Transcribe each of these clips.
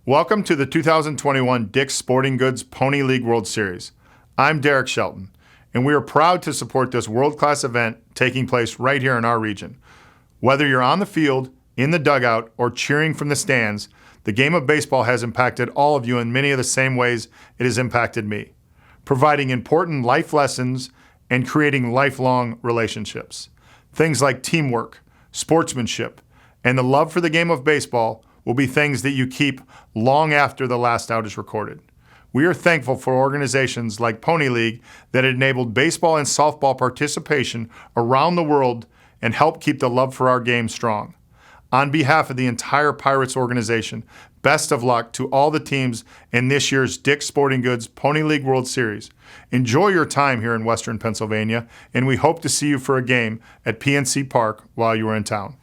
Welcome to the 2021 Dick's Sporting Goods Pony League World Series. I'm Derek Shelton, and we are proud to support this world-class event taking place right here in our region. Whether you're on the field, in the dugout, or cheering from the stands, the game of baseball has impacted all of you in many of the same ways it has impacted me, providing important life lessons and creating lifelong relationships. Things like teamwork, sportsmanship, and the love for the game of baseball will be things that you keep long after the last out is recorded. We are thankful for organizations like Pony League that enabled baseball and softball participation around the world and help keep the love for our game strong. On behalf of the entire Pirates organization, best of luck to all the teams in this year's Dick's Sporting Goods Pony League World Series. Enjoy your time here in Western Pennsylvania, and we hope to see you for a game at PNC Park while you are in town.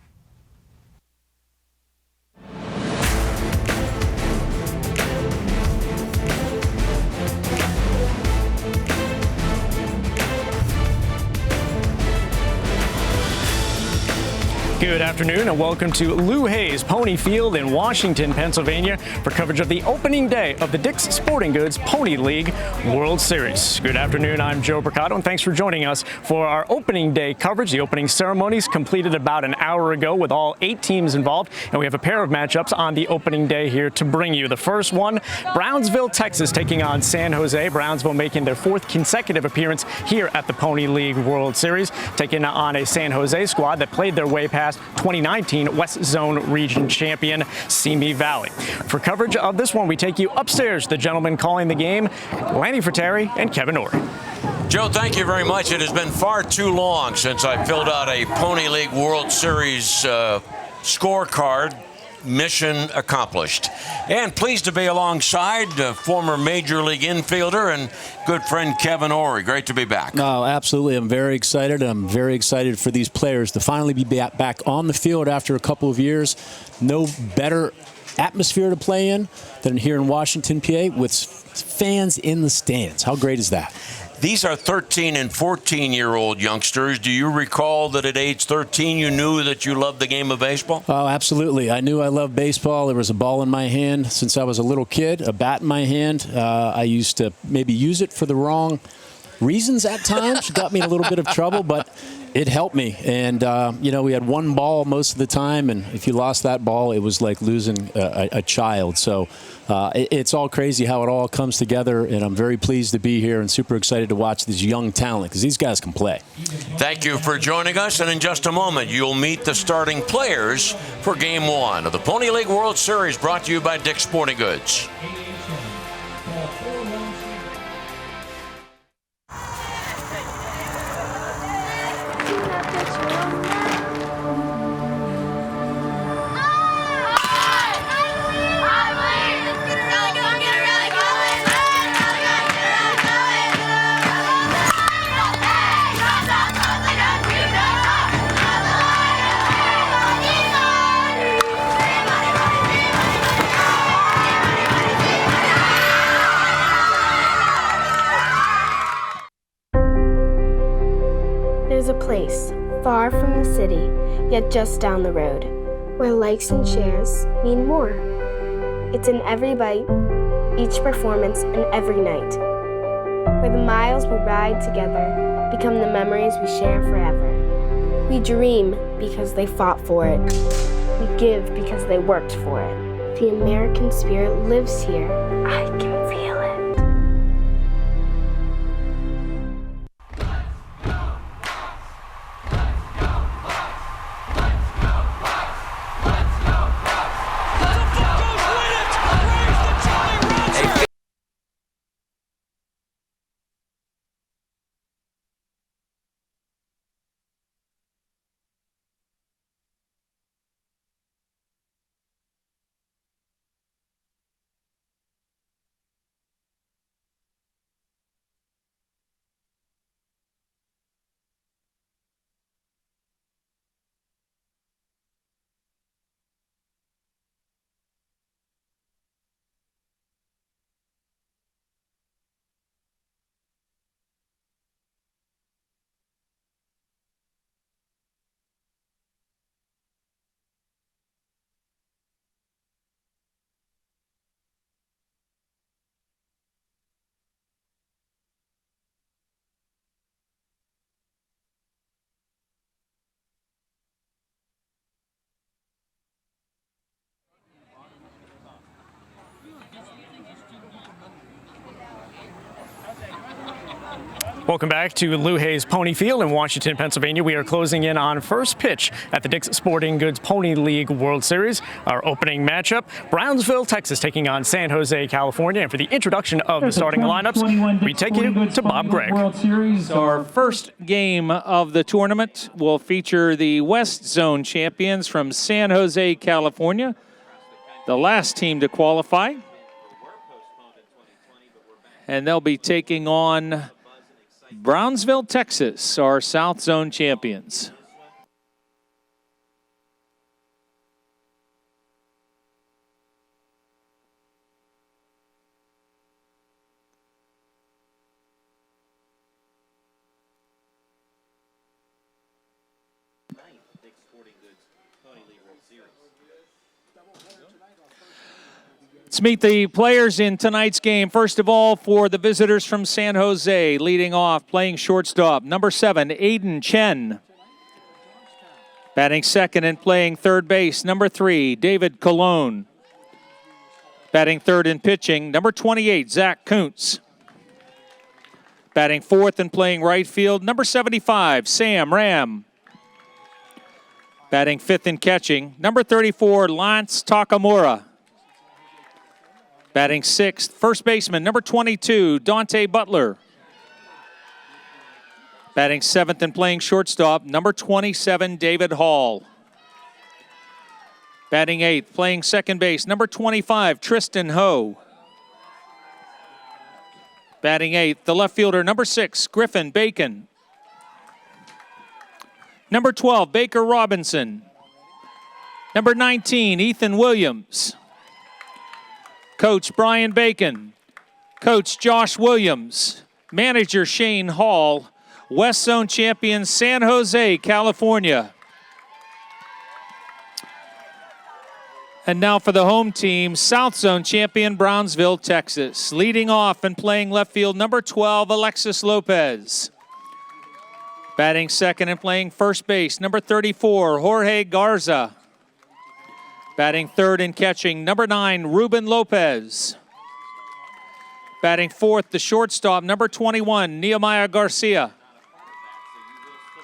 Good afternoon and welcome to Lou Hayes Pony Field in Washington, Pennsylvania for coverage of the opening day of the Dick's Sporting Goods Pony League World Series. Good afternoon, I'm Joe Bricato, and thanks for joining us for our opening day coverage. The opening ceremonies completed about an hour ago with all 8 teams involved, and we have a pair of matchups on the opening day here to bring you. The first one, Brownsville, Texas taking on SanJose. Brownsville making their 4th consecutive appearance here at the Pony League World Series, taking on a SanJose squad that played their way past 2019 West Zone Region Champion Simi Valley. For coverage of this one, we take you upstairs. The gentleman calling the game, Lanny Fratteri and Kevin Orr. Joe, thank you very much. It has been far too long since I filled out a Pony League World Series scorecard. Mission accomplished. And pleased to be alongside former Major League infielder and good friend Kevin Orr. Great to be back. No, absolutely. I'm very excited. I'm very excited for these players to finally be back on the field after a couple of years. No better atmosphere to play in than here in Washington, PA, with fans in the stands. How great is that? These are 13 and 14-year-old youngsters. Do you recall that at age 13 you knew that you loved the game of baseball? Oh, absolutely. I knew I loved baseball. There was a ball in my hand since I was a little kid, a bat in my hand. I used to maybe use it for the wrong reasons at times. Got me in a little bit of trouble, but it helped me. And, we had one ball most of the time, and if you lost that ball, it was like losing a child. So it's all crazy how it all comes together, and I'm very pleased to be here and super excited to watch this young talent because these guys can play. Thank you for joining us, and in just a moment, you'll meet the starting players for Game 1 of the Pony League World Series, brought to you by Dick's Sporting Goods. There's a place far from the city, yet just down the road, where likes and shares mean more. It's in every bite, each performance, and every night, where the miles we ride together become the memories we share forever. We dream because they fought for it. We give because they worked for it. The American spirit lives here. I can feel it. Welcome back to Lou Hayes Pony Field in Washington, Pennsylvania. We are closing in on first pitch at the Dick's Sporting Goods Pony League World Series. Our opening matchup, Brownsville, Texas, taking on SanJose, California. And for the introduction of the starting lineups, we take you to Bob Gregg. World Series. Our first game of the tournament will feature the West Zone champions from SanJose, California, the last team to qualify. And they'll be taking on Brownsville, Texas, our South Zone champions. Let's meet the players in tonight's game. First of all, for the visitors from SanJose, leading off, playing shortstop, number 7, Aiden Chen. Batting second and playing third base, number 3, David Colon. Batting third and pitching, number 28, Zach Kuntz. Batting fourth and playing right field, number 75, Sam Ram. Batting fifth and catching, number 34, Lance Takamura. Batting sixth, first baseman, number 22, Dante Butler. Batting seventh and playing shortstop, number 27, David Hall. Batting eighth, playing second base, number 25, Tristan Ho. Batting eighth, the left fielder, number 6, Griffin Bacon. Number 12, Baker Robinson. Number 19, Ethan Williams. Coach Brian Bacon, Coach Josh Williams, Manager Shane Hall, West Zone champion SanJose, California. And now for the home team, South Zone champion Brownsville, Texas. Leading off and playing left field, number 12, Alexis Lopez. Batting second and playing first base, number 34, Jorge Garza. Batting third and catching, number 9, Ruben Lopez. Batting fourth, the shortstop, number 21, Nehemiah Garcia.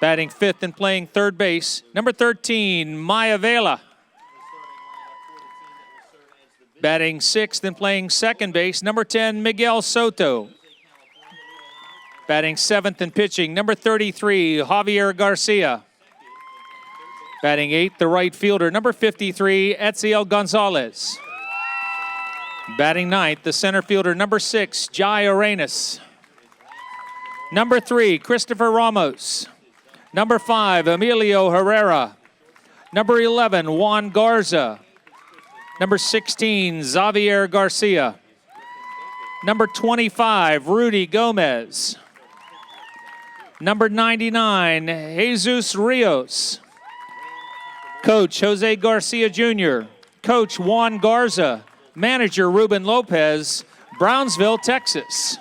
Batting fifth and playing third base, number 13, Maya Vela. Batting sixth and playing second base, number 10, Miguel Soto. Batting seventh and pitching, number 33, Javier Garcia. Batting eighth, the right fielder, number 53, Etziel Gonzalez. Batting ninth, the center fielder, number 6, Jai Arenas. Number 3, Christopher Ramos. Number 5, Emilio Herrera. Number 11, Juan Garza. Number 16, Xavier Garcia. Number 25, Rudy Gomez. Number 99, Jesus Rios. Coach Jose Garcia Jr., Coach Juan Garza, Manager Ruben Lopez, Brownsville, Texas.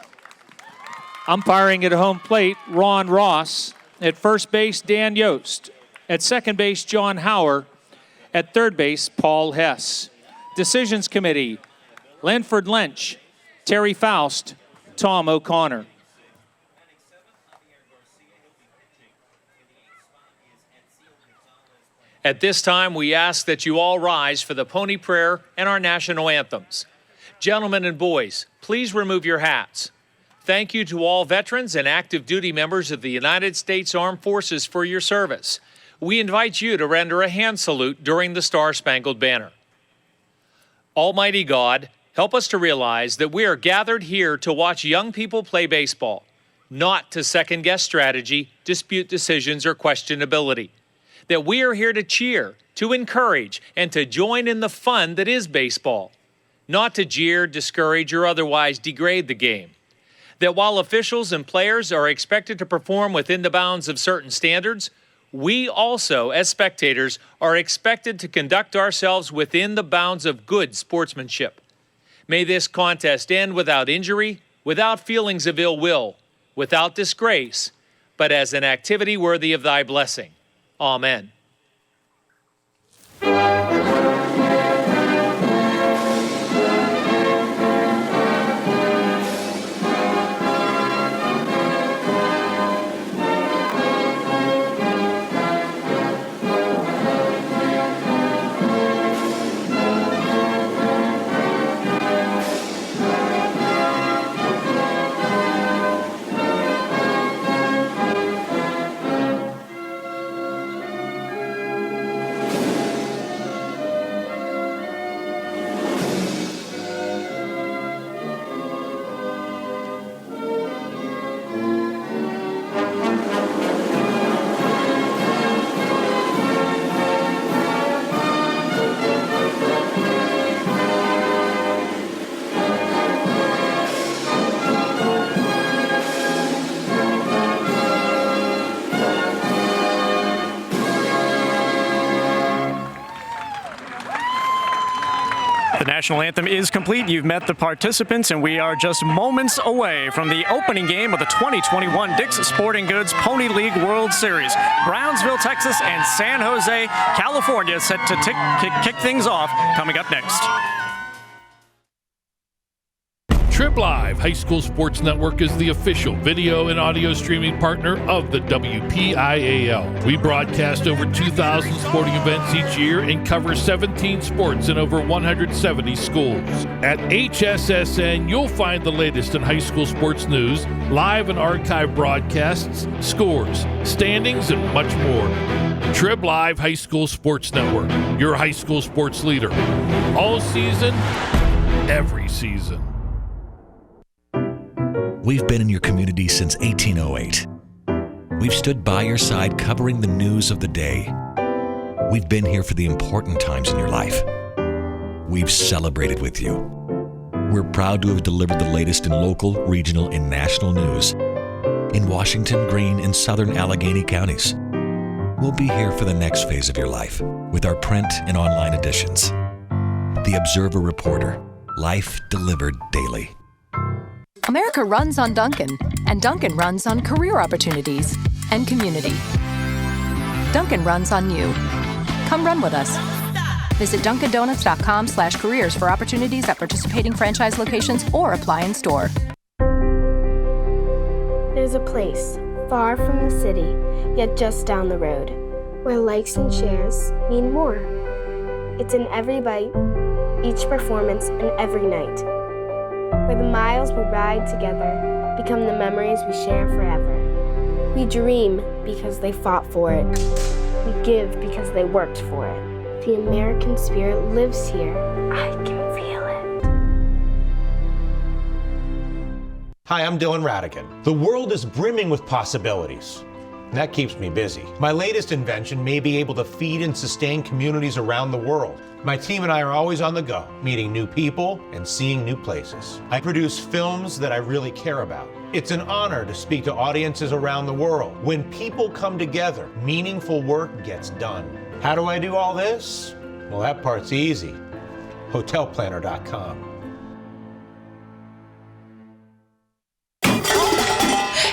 Umpiring at home plate, Ron Ross. At first base, Dan Yost. At second base, John Hauer. At third base, Paul Hess. Decisions Committee, Lanford Lynch, Terry Faust, Tom O'Connor. At this time, we ask that you all rise for the Pony Prayer and our national anthems. Gentlemen and boys, please remove your hats. Thank you to all veterans and active duty members of the United States Armed Forces for your service. We invite you to render a hand salute during the Star-Spangled Banner. Almighty God, help us to realize that we are gathered here to watch young people play baseball, not to second-guess strategy, dispute decisions, or questionability. That we are here to cheer, to encourage, and to join in the fun that is baseball, not to jeer, discourage, or otherwise degrade the game. That while officials and players are expected to perform within the bounds of certain standards, we also, as spectators, are expected to conduct ourselves within the bounds of good sportsmanship. May this contest end without injury, without feelings of ill will, without disgrace, but as an activity worthy of thy blessing. Amen. national anthem is complete. You've met the participants, and we are just moments away from the opening game of the 2021 Dick's Sporting Goods Pony League World Series. Brownsville, Texas, and San Jose, California set to kick things off coming up next. Trib Live High School Sports Network is the official video and audio streaming partner of the WPIAL. We broadcast over 2,000 sporting events each year and cover 17 sports in over 170 schools. At HSSN, you'll find the latest in high school sports news, live and archive broadcasts, scores, standings, and much more. Trib Live High School Sports Network, your high school sports leader. All season, every season. We've been in your community since 1808. We've stood by your side covering the news of the day. We've been here for the important times in your life. We've celebrated with you. We're proud to have delivered the latest in local, regional, and national news in Washington, Greene, and southern Allegheny counties. We'll be here for the next phase of your life with our print and online editions. The Observer Reporter, life delivered daily. America runs on Dunkin', and Dunkin' runs on career opportunities and community. Dunkin' runs on you. Come run with us. Visit DunkinDonuts.com/careers for opportunities at participating franchise locations or apply in store. There's a place far from the city, yet just down the road, where likes and shares mean more. It's in every bite, each performance, and every night. Where the miles we ride together become the memories we share forever. We dream because they fought for it. We give because they worked for it. The American spirit lives here. I can feel it. Hi, I'm Dylan Radigan. The world is brimming with possibilities. And that keeps me busy. My latest invention may be able to feed and sustain communities around the world. My team and I are always on the go, meeting new people and seeing new places. I produce films that I really care about. It's an honor to speak to audiences around the world. When people come together, meaningful work gets done. How do I do all this? Well, that part's easy. Hotelplanner.com.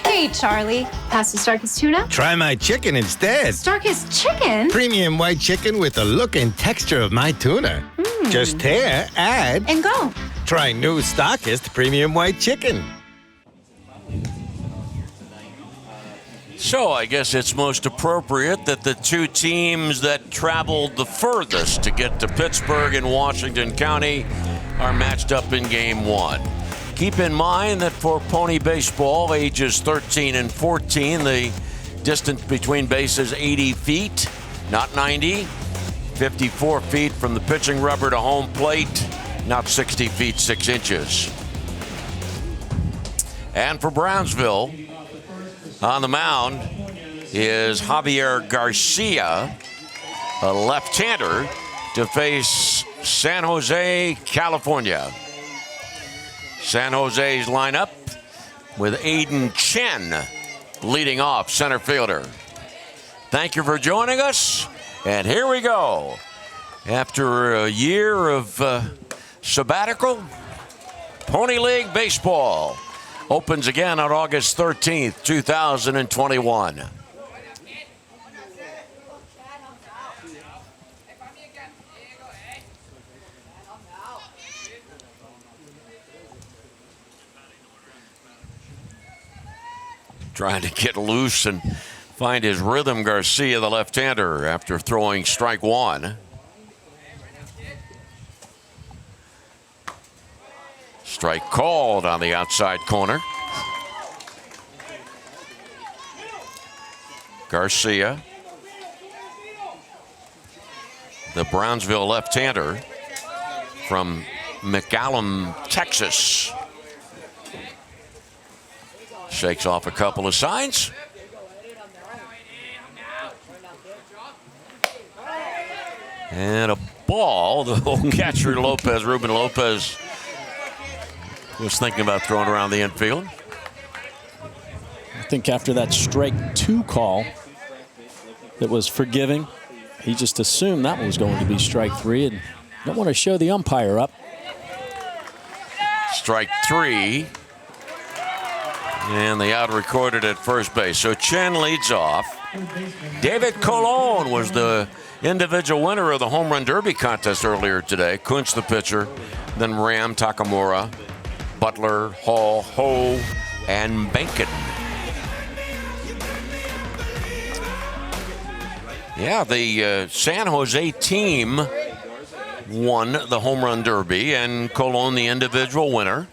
Hey, Charlie. Pass the Starkist tuna? Try my chicken instead. Starkist chicken? Premium white chicken with the look and texture of my tuna. Just tear, add, and go. Try new Starkist Premium White Chicken. So I guess it's most appropriate that the two teams that traveled the furthest to get to Pittsburgh and Washington County are matched up in Game 1. Keep in mind that for pony baseball, ages 13 and 14, the distance between bases 80 feet, not 90. 54 feet from the pitching rubber to home plate, not 60 feet 6 inches. And for Brownsville, on the mound is Javier Garcia, a left-hander, to face San Jose, California. San Jose's lineup with Aiden Chen leading off, center fielder. Thank you for joining us, and here we go. After a year of sabbatical, Pony League Baseball opens again on August 13th, 2021. Trying to get loose and find his rhythm, Garcia, the left-hander, after throwing strike one. Strike called on the outside corner. Garcia, the Brownsville left-hander from McAllen, Texas. Shakes off a couple of signs. And a ball. The old catcher Lopez, Ruben Lopez, was thinking about throwing around the infield. I think after that strike two call that was forgiving, he just assumed that was going to be strike three and don't want to show the umpire up. strike 3. And the out recorded at first base. So Chen leads off. David Colon was the individual winner of the Home Run Derby contest earlier today. Kuntz the pitcher, then Ram, Takamura, Butler, Hall, Ho, and Benkin. Yeah, the San Jose team won the Home Run Derby, and Colon the individual winner.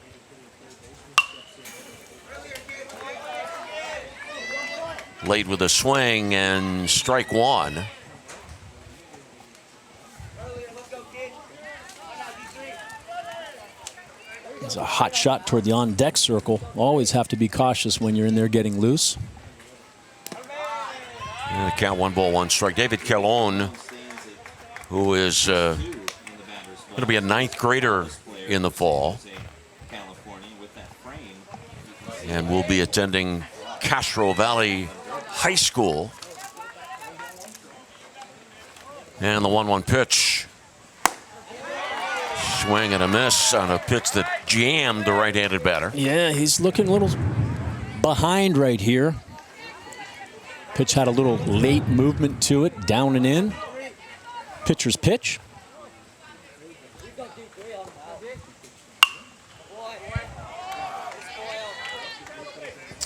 Late with a swing and strike 1. It's a hot shot toward the on-deck circle. Always have to be cautious when you're in there getting loose. And the count 1-1 David Colon, who is going to be a 9th grader in the fall, and will be attending Castro Valley High School. And the 1-1 pitch. Swing and a miss on a pitch that jammed the right-handed batter. Yeah, he's looking a little behind right here. Pitch had a little late movement to it, down and in. Pitcher's pitch.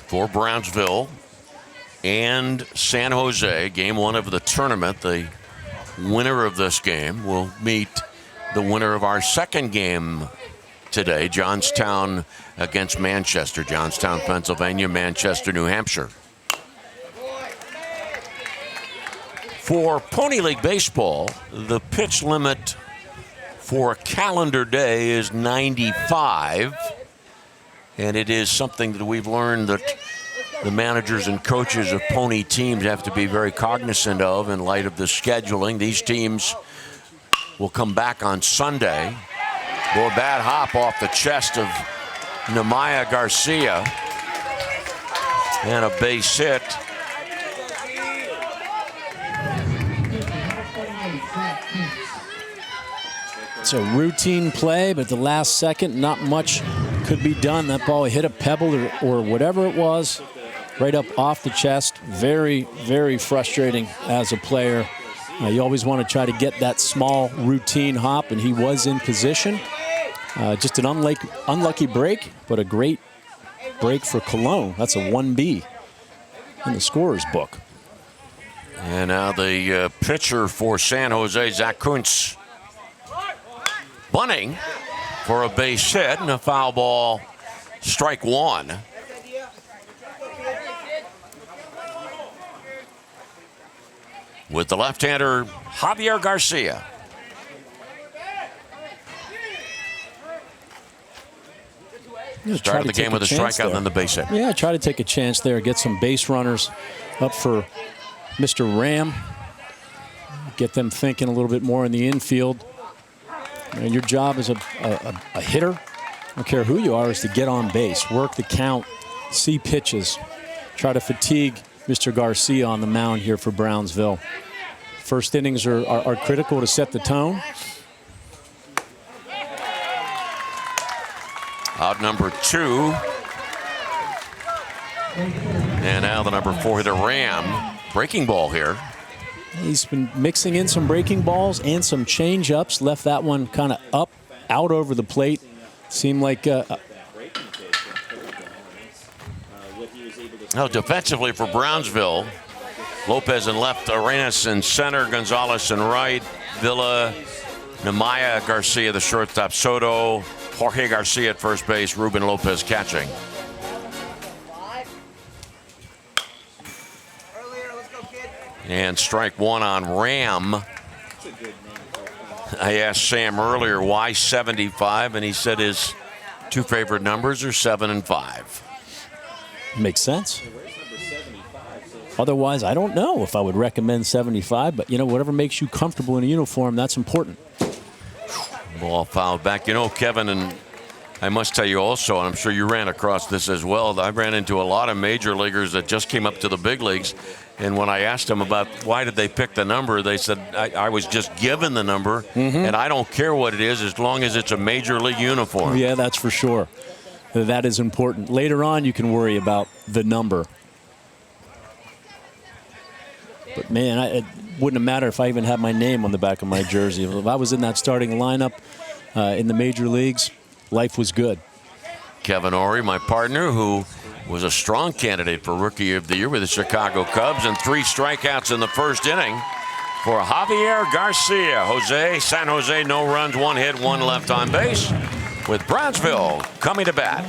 For Brownsville and San Jose, game 1 of the tournament, the winner of this game will meet the winner of our second game today, Johnstown against Manchester. Johnstown, Pennsylvania, Manchester, New Hampshire. For Pony League Baseball, the pitch limit for a calendar day is 95. And it is something that we've learned that the managers and coaches of Pony teams have to be very cognizant of in light of the scheduling. These teams will come back on Sunday. Boy, bad hop off the chest of Nemaya Garcia. And a base hit. It's a routine play, but the last second, not much could be done. That ball hit a pebble or whatever it was, right up off the chest. Very, very frustrating as a player. You always want to try to get that small routine hop, and he was in position. Just an unlucky break, but a great break for Cologne. That's a 1B in the scorer's book. And now the pitcher for San Jose, Zach Kuntz, bunting for a base hit and a foul ball, strike 1. With the left-hander, Javier Garcia. Started the game with a strikeout and then the base hit. Yeah, try to take a chance there, get some base runners up for Mr. Ram. Get them thinking a little bit more in the infield. And your job as a hitter, I don't care who you are, is to get on base, work the count, see pitches, try to fatigue Mr. Garcia on the mound here for Brownsville. First innings are critical to set the tone. Out number 2. And now the number 4 hitter, Ram. Breaking ball here. He's been mixing in some breaking balls and some change-ups. Left that one kind of up, out over the plate. Seemed like... Now defensively for Brownsville, Lopez in left, Arenas in center, Gonzalez in right, Villa, Nemaya Garcia, the shortstop, Soto, Jorge Garcia at first base, Ruben Lopez catching. And strike 1 on Ram. I asked Sam earlier why 75, and he said his 2 favorite numbers are 7 and 5. Makes sense. Otherwise, I don't know if I would recommend 75, but, you know, whatever makes you comfortable in a uniform, that's important. Ball fouled back. You know, Kevin, and I must tell you also, and I'm sure you ran across this as well, I ran into a lot of major leaguers that just came up to the big leagues, and when I asked them about why did they pick the number, they said, I was just given the number, and I don't care what it is as long as it's a major league uniform. Yeah, that's for sure. That is important. Later on, you can worry about the number. But, man, it wouldn't have mattered if I even had my name on the back of my jersey. If I was in that starting lineup in the major leagues, life was good. Kevin Ory, my partner, who was a strong candidate for Rookie of the Year with the Chicago Cubs, and 3 strikeouts in the first inning for Javier Garcia. San Jose, no runs, 1 hit, 1 left on base, with Brownsville coming to bat.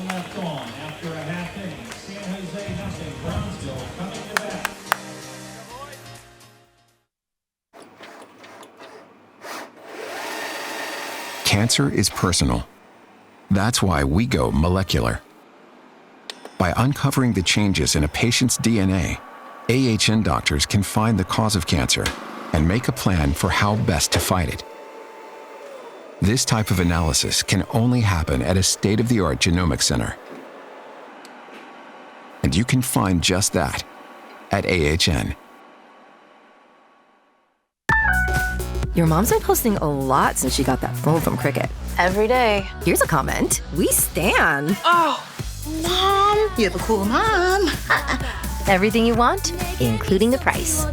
Cancer is personal. That's why we go molecular. By uncovering the changes in a patient's DNA, AHN doctors can find the cause of cancer and make a plan for how best to fight it. This type of analysis can only happen at a state-of-the-art genomic center. And you can find just that at AHN. Your mom's been posting a lot since she got that phone from Cricket. Every day. Here's a comment. We stan. Oh, Mom. You have a cool mom. Everything you want, including the price.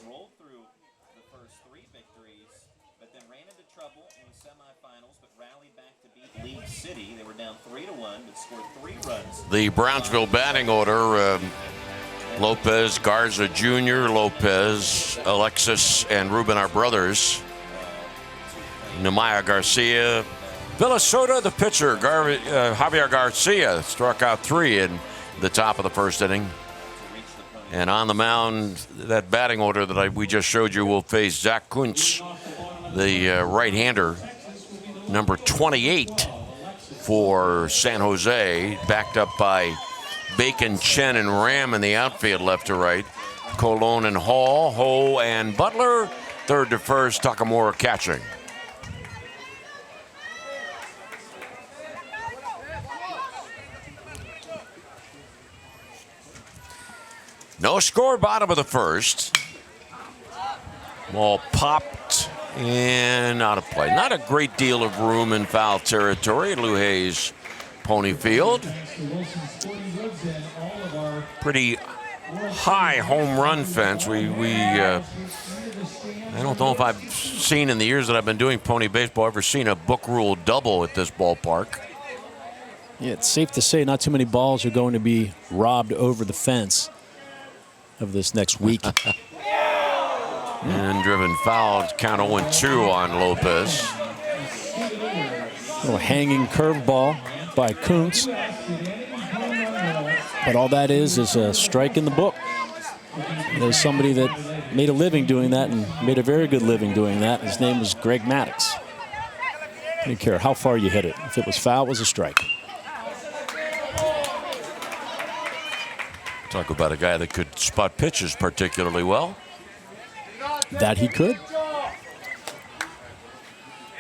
Rolled through the first 3 victories, but then ran into trouble in the semifinals, but rallied back to beat League City. They were down 3-1, but scored 3 runs. The Brownsville batting order, Lopez, Garza Jr., Lopez, Alexis, and Ruben are brothers. Nemaya Garcia. Villasota, the pitcher, Javier Garcia, struck out 3 in the top of the first inning. And on the mound, that batting order that we just showed you will face Zach Kuntz, the right-hander, number 28 for San Jose, backed up by Bacon, Chen, and Ram in the outfield left to right. Colon and Hall, Ho and Butler, third to first, Takamura catching. No score, bottom of the first. Ball popped and out of play. Not a great deal of room in foul territory at Lou Hayes Pony Field. Pretty high home run fence. I don't know if I've seen in the years that I've been doing pony baseball ever seen a book rule double at this ballpark. Yeah, it's safe to say not too many balls are going to be robbed over the fence of this next week. And driven foul, count 0-2 on Lopez. Little hanging curveball by Kuntz. But all that is a strike in the book. There's somebody that made a living doing that and made a very good living doing that. His name was Greg Maddox. Didn't care how far you hit it. If it was foul, it was a strike. Talk about a guy that could spot pitches particularly well. That he could.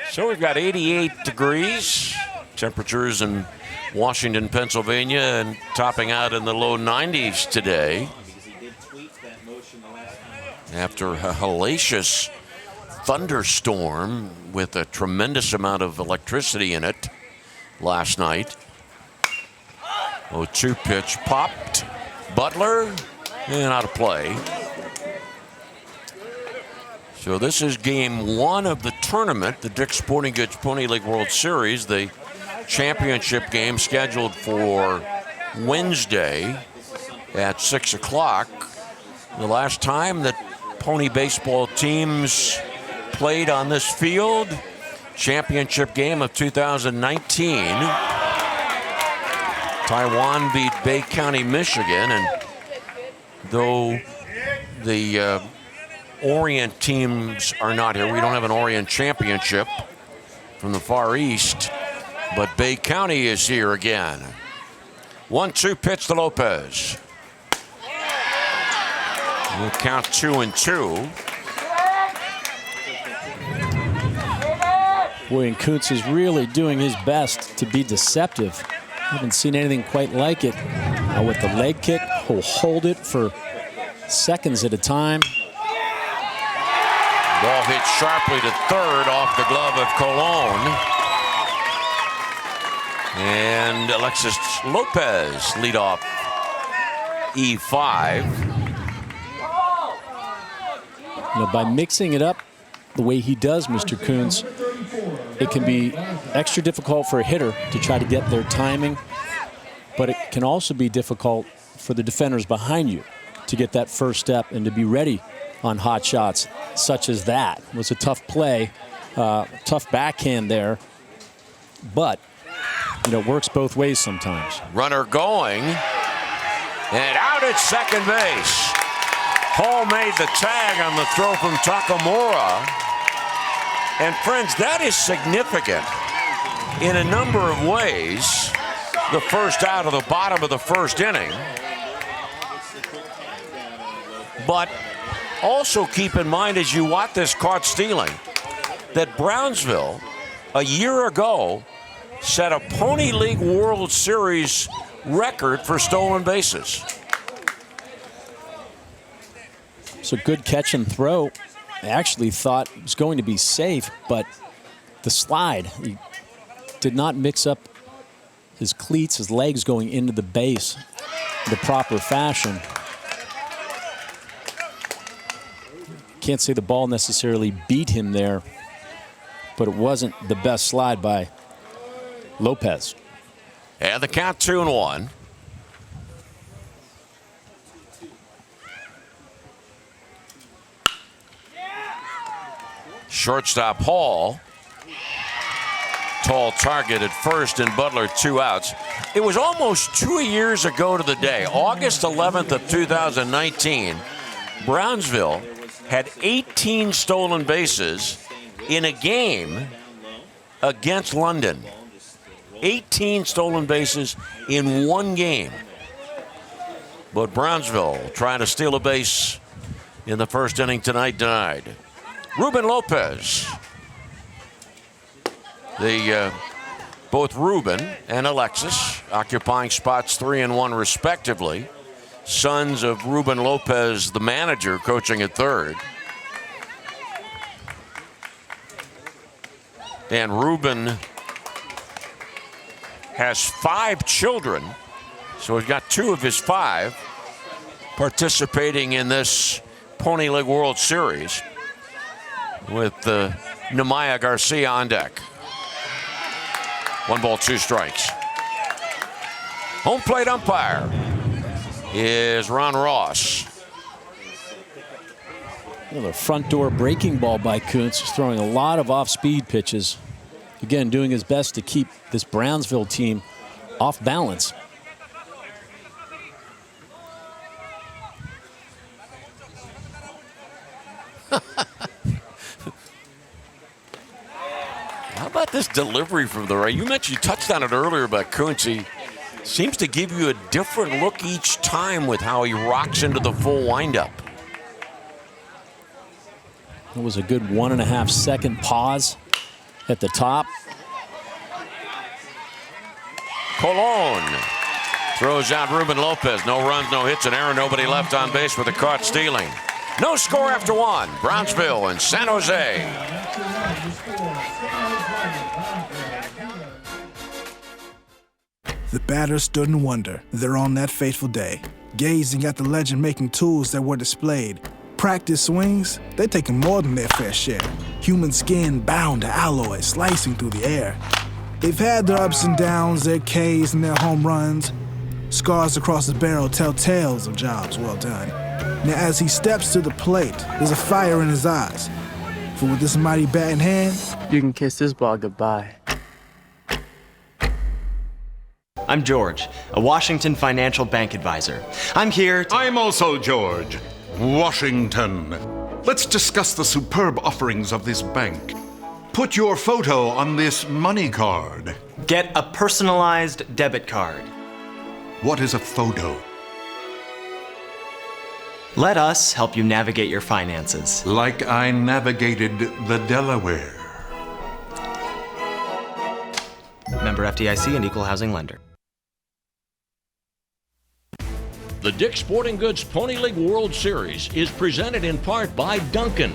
So we've got 88 degrees. Temperatures in Washington, Pennsylvania, and topping out in the low 90s today. After a hellacious thunderstorm with a tremendous amount of electricity in it last night. 0-2 pitch popped. Butler and out of play. So this is game 1 of the tournament, the Dick's Sporting Goods Pony League World Series, the championship game scheduled for Wednesday at 6 o'clock. The last time that pony baseball teams played on this field, championship game of 2019. Taiwan beat Bay County, Michigan, and though the Orient teams are not here, we don't have an Orient championship from the Far East, but Bay County is here again. 1-2 pitch to Lopez. We'll count 2-2. Boy, and Kuntz is really doing his best to be deceptive. Haven't seen anything quite like it. With the leg kick, he'll hold it for seconds at a time. Ball hit sharply to third off the glove of Colon. And Alexis Lopez lead off E5. By mixing it up the way he does, Mr. Kuntz, it can be extra difficult for a hitter to try to get their timing, but it can also be difficult for the defenders behind you to get that first step and to be ready on hot shots such as that. It was a tough play, tough backhand there, but it works both ways sometimes. Runner going, and out at second base. Hall made the tag on the throw from Takamura. And friends, that is significant in a number of ways. The first out of the bottom of the first inning. But also keep in mind as you watch this caught stealing that Brownsville a year ago set a Pony League World Series record for stolen bases. So good catch and throw. I actually thought it was going to be safe, but the slide, he did not mix up his cleats, his legs going into the base in the proper fashion. Can't say the ball necessarily beat him there, but it wasn't the best slide by Lopez. And the count 2-1. Shortstop Hall. Tall target at first, and Butler 2 outs. It was almost 2 years ago to the day, August 11th of 2019. Brownsville had 18 stolen bases in a game against London. 18 stolen bases in one game. But Brownsville trying to steal a base in the first inning tonight, denied. Ruben Lopez. Both Ruben and Alexis occupying spots 3 and 1 respectively. Sons of Ruben Lopez, the manager, coaching at third. And Ruben has 5 children, so he's got 2 of his 5 participating in this Pony League World Series with Nemaya Garcia on deck. 1 ball, 2 strikes. Home plate umpire is Ron Ross. The front door breaking ball by Kuntz, throwing a lot of off-speed pitches. Again, doing his best to keep this Brownsville team off balance. How about this delivery from the right? You touched on it earlier about Kuntz. He seems to give you a different look each time with how he rocks into the full windup. It was a good 1.5 second pause at the top. Colon throws out Ruben Lopez. No runs, no hits, an error, nobody left on base with a caught stealing. No score after 1. Brownsville and San Jose. The batters stood in wonder there on that fateful day, gazing at the legend-making tools that were displayed. practice swings, they're taking more than their fair share. Human skin bound to alloy, slicing through the air. They've had their ups and downs, their Ks and their home runs. Scars across the barrel tell tales of jobs well done. Now as he steps to the plate, there's a fire in his eyes. For with this mighty bat in hand, you can kiss this ball goodbye. I'm George, a Washington financial bank advisor. I'm here to... I'm also George, Washington. Let's discuss the superb offerings of this bank. Put your photo on this money card. Get a personalized debit card. What is a photo? Let us help you navigate your finances. Like I navigated the Delaware. Member FDIC and equal housing lender. The Dick's Sporting Goods Pony League World Series is presented in part by Duncan,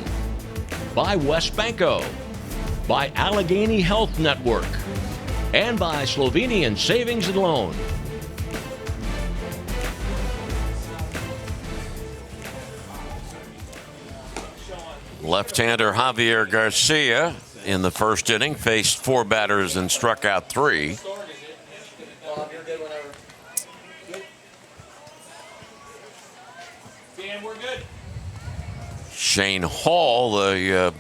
by Westbanco, by Allegheny Health Network, and by Slovenian Savings and Loan. Left-hander Javier Garcia in the first inning faced 4 batters and struck out 3. Shane Hall, the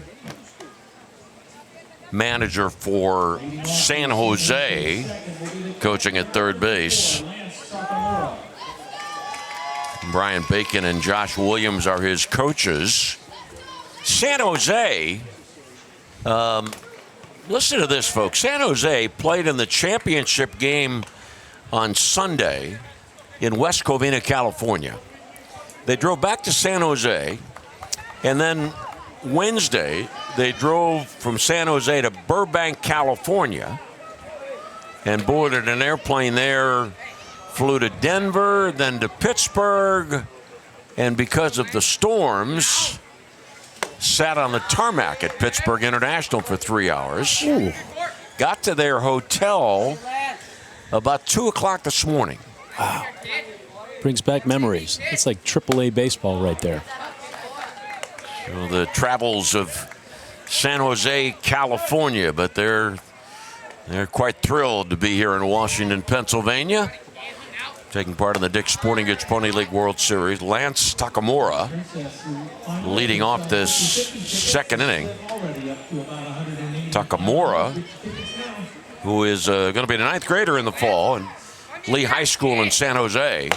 manager for San Jose, coaching at third base. Brian Bacon and Josh Williams are his coaches. San Jose, listen to this, folks. San Jose played in the championship game on Sunday in West Covina, California. They drove back to San Jose, and then Wednesday they drove from San Jose to Burbank, California, and boarded an airplane there, flew to Denver, then to Pittsburgh, and because of the storms, sat on the tarmac at Pittsburgh International for 3 hours. Ooh. Got to their hotel about 2 o'clock this morning. Wow. Brings back memories. It's like AAA baseball right there. So the travels of San Jose, California, but they're quite thrilled to be here in Washington, Pennsylvania, taking part in the Dick's Sporting Goods Pony League World Series. Lance Takamura leading off this second inning. Takamura, who is going to be the 9th grader in the fall in Lee High School in San Jose.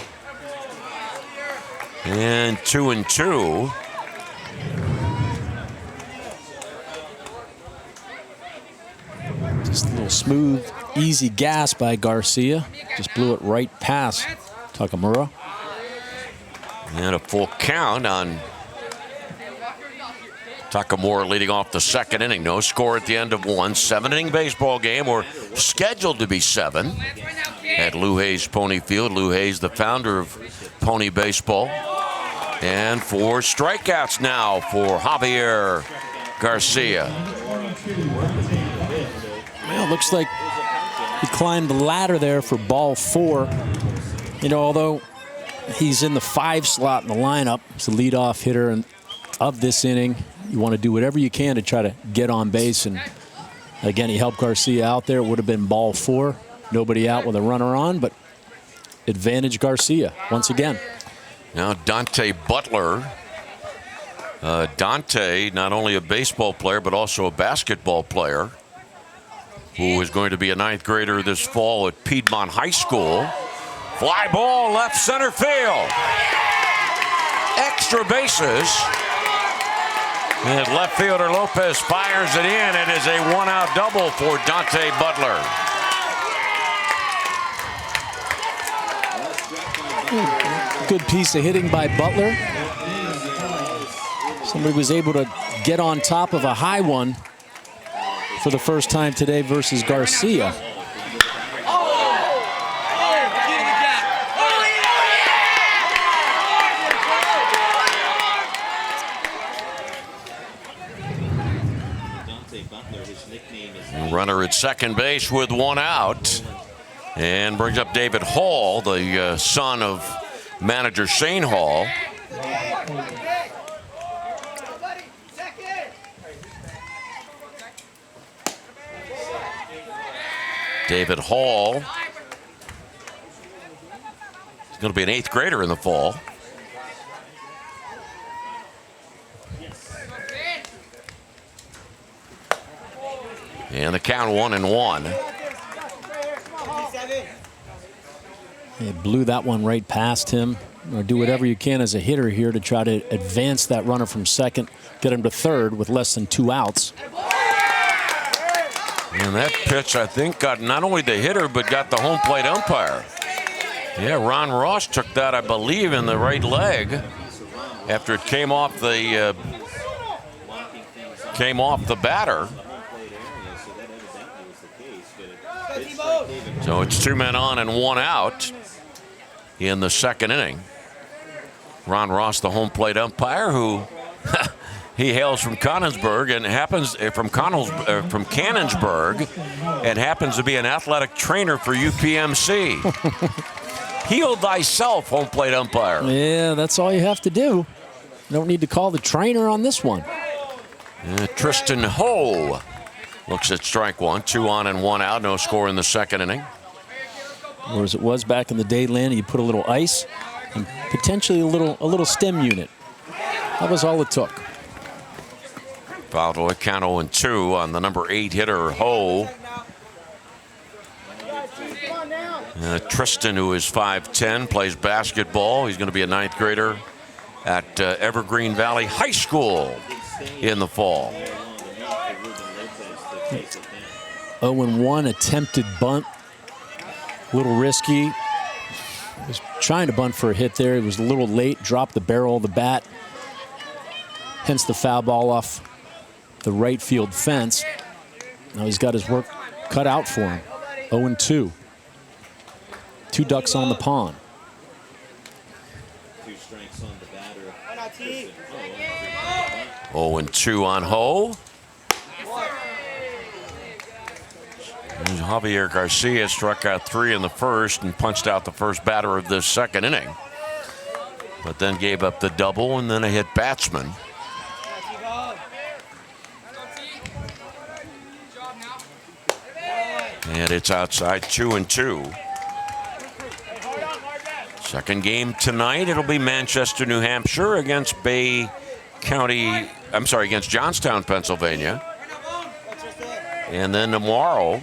And 2-2. Just a little smooth, easy gas by Garcia. Just blew it right past Takamura. And a full count on Takamura leading off the second inning. No score at the end of 1. 7-inning baseball game, or scheduled to be 7, at Lou Hayes Pony Field. Lou Hayes, the founder of Pony Baseball. And 4 strikeouts now for Javier Garcia. Well, looks like he climbed the ladder there for ball 4. You know, although he's in the 5 slot in the lineup, he's the leadoff hitter of this inning. You want to do whatever you can to try to get on base. And again, he helped Garcia out there. It would have been ball 4. Nobody out with a runner on, but advantage Garcia once again. Now Dante Butler. Dante, not only a baseball player, but also a basketball player, who is going to be a 9th grader this fall at Piedmont High School. Fly ball left center field. Extra bases. And left fielder Lopez fires it in. It is a 1-out double for Dante Butler. Good piece of hitting by Butler. Somebody was able to get on top of a high one for the first time today versus Garcia. Runner at second base with 1 out. And brings up David Hall, the son of manager Shane Hall. David Hall. He's going to be an 8th grader in the fall. And the count 1-1. He blew that one right past him. Or do whatever you can as a hitter here to try to advance that runner from second, get him to third with less than 2 outs. And that pitch, I think, got not only the hitter, but got the home plate umpire. Yeah, Ron Ross took that, I believe, in the right leg after it came off the batter. So it's 2 men on and 1 out in the second inning. Ron Ross, the home plate umpire, who he hails from Canonsburg and happens from Canonsburg and happens to be an athletic trainer for UPMC. Heal thyself, home plate umpire. Yeah, that's all you have to do. You don't need to call the trainer on this one. Tristan Ho looks at strike 1, 2 on and 1 out, no score in the second inning. Or as it was back in the day, Lanny, you put a little ice and potentially a little stem unit. That was all it took. Foul to a count 0-2 on the number 8 hitter, Ho. Tristan, who is 5'10", plays basketball. He's going to be a 9th grader at Evergreen Valley High School in the fall. 0-1 attempted bunt. A little risky. He was trying to bunt for a hit there. He was a little late, dropped the barrel of the bat. Hence the foul ball off the right field fence. Now he's got his work cut out for him. 0-2. 2 ducks on the pond. 2 strikes on the batter. 0-2 on Ho. Javier Garcia struck out 3 in the first and punched out the first batter of this second inning. But then gave up the double and then a hit batsman. And it's outside 2-2. Second game tonight, it'll be Manchester, New Hampshire against against Johnstown, Pennsylvania. And then tomorrow,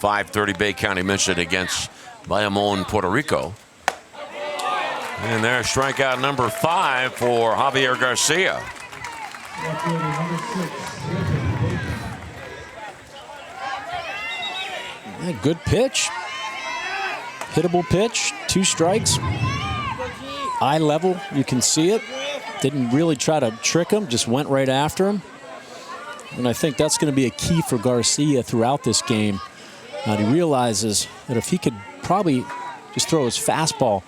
5:30 Bay County Mission against Bayamon, Puerto Rico. And there's strikeout number 5 for Javier Garcia. Yeah, good pitch. Hittable pitch, 2 strikes. Eye level, you can see it. Didn't really try to trick him, just went right after him. And I think that's going to be a key for Garcia throughout this game. He realizes that if he could probably just throw his fastball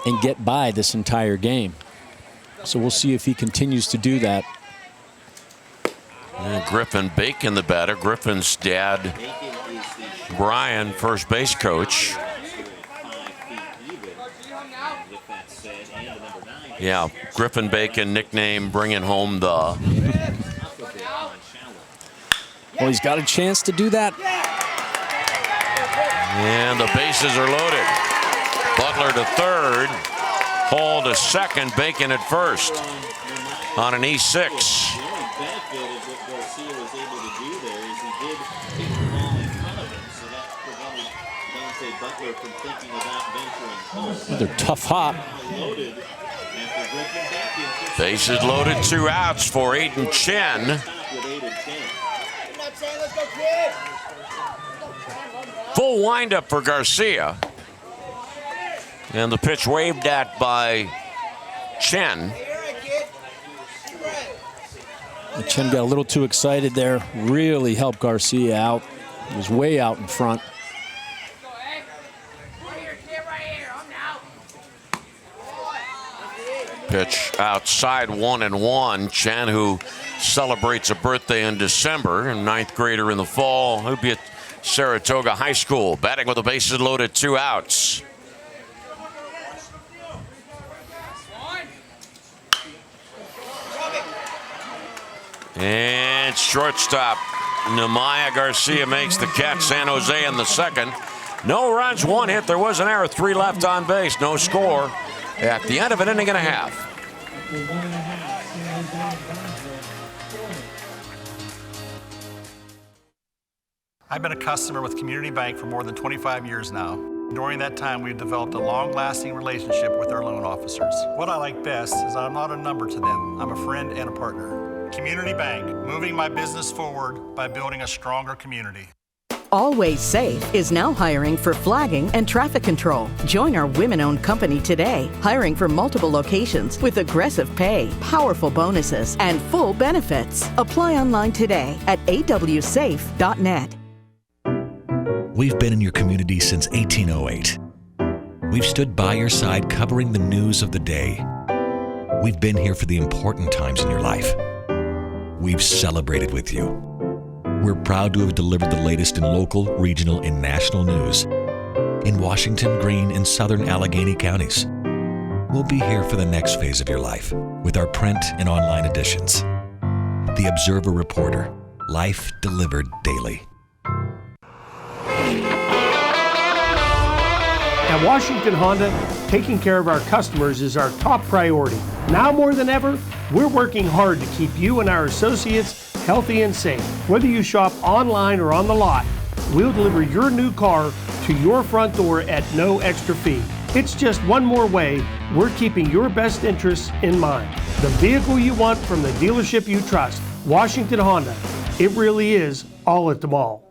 and get by this entire game. So we'll see if he continues to do that. And Griffin Bacon, the batter. Griffin's dad, Brian, first base coach. Yeah, Griffin Bacon, nickname bringing home the... Well, he's got a chance to do that. And the bases are loaded. Butler to third. Hall to second. Bacon at first on an E6. Another tough hop. Bases loaded, 2 outs for Aiden Chen. Full windup for Garcia. And the pitch waved at by Chen. Chen got a little too excited there. Really helped Garcia out. He was way out in front. Pitch outside 1-1. Chen, who celebrates a birthday in December, and 9th grader in the fall. He'll be at Saratoga High School, batting with the bases loaded, 2 outs. And shortstop Nemaya Garcia makes the catch. SanJose in the second. No runs, 1 hit. There was an error. 3 left on base. No score at the end of an inning and a half. I've been a customer with Community Bank for more than 25 years now. During that time, we've developed a long-lasting relationship with our loan officers. What I like best is I'm not a number to them. I'm a friend and a partner. Community Bank, moving my business forward by building a stronger community. Always Safe is now hiring for flagging and traffic control. Join our women-owned company today, hiring for multiple locations with aggressive pay, powerful bonuses, and full benefits. Apply online today at awsafe.net. We've been in your community since 1808. We've stood by your side covering the news of the day. We've been here for the important times in your life. We've celebrated with you. We're proud to have delivered the latest in local, regional, and national news in Washington, Greene, and southern Allegheny counties. We'll be here for the next phase of your life with our print and online editions. The Observer Reporter, life delivered daily. At Washington Honda, taking care of our customers is our top priority. Now more than ever, we're working hard to keep you and our associates healthy and safe. Whether you shop online or on the lot, we'll deliver your new car to your front door at no extra fee. It's just one more way we're keeping your best interests in mind. The vehicle you want from the dealership you trust, Washington Honda. It really is all at the mall.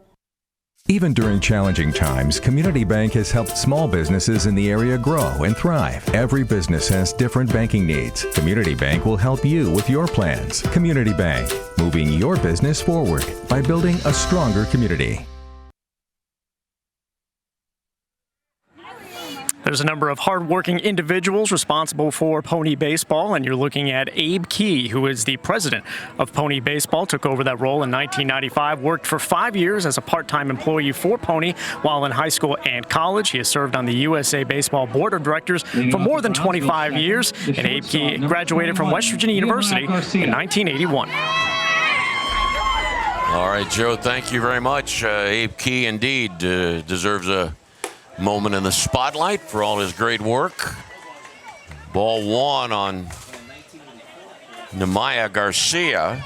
Even during challenging times, Community Bank has helped small businesses in the area grow and thrive. Every business has different banking needs. Community Bank will help you with your plans. Community Bank, moving your business forward by building a stronger community. There's a number of hardworking individuals responsible for Pony Baseball, and you're looking at Abe Key, who is the president of Pony Baseball, took over that role in 1995, worked for 5 years as a part-time employee for Pony while in high school and college. He has served on the USA Baseball Board of Directors for more than 25 years, and Abe Key graduated from West Virginia University in 1981. All right, Joe, thank you very much. Abe Key indeed deserves a moment in the spotlight for all his great work. Ball 1 on Nemaya Garcia.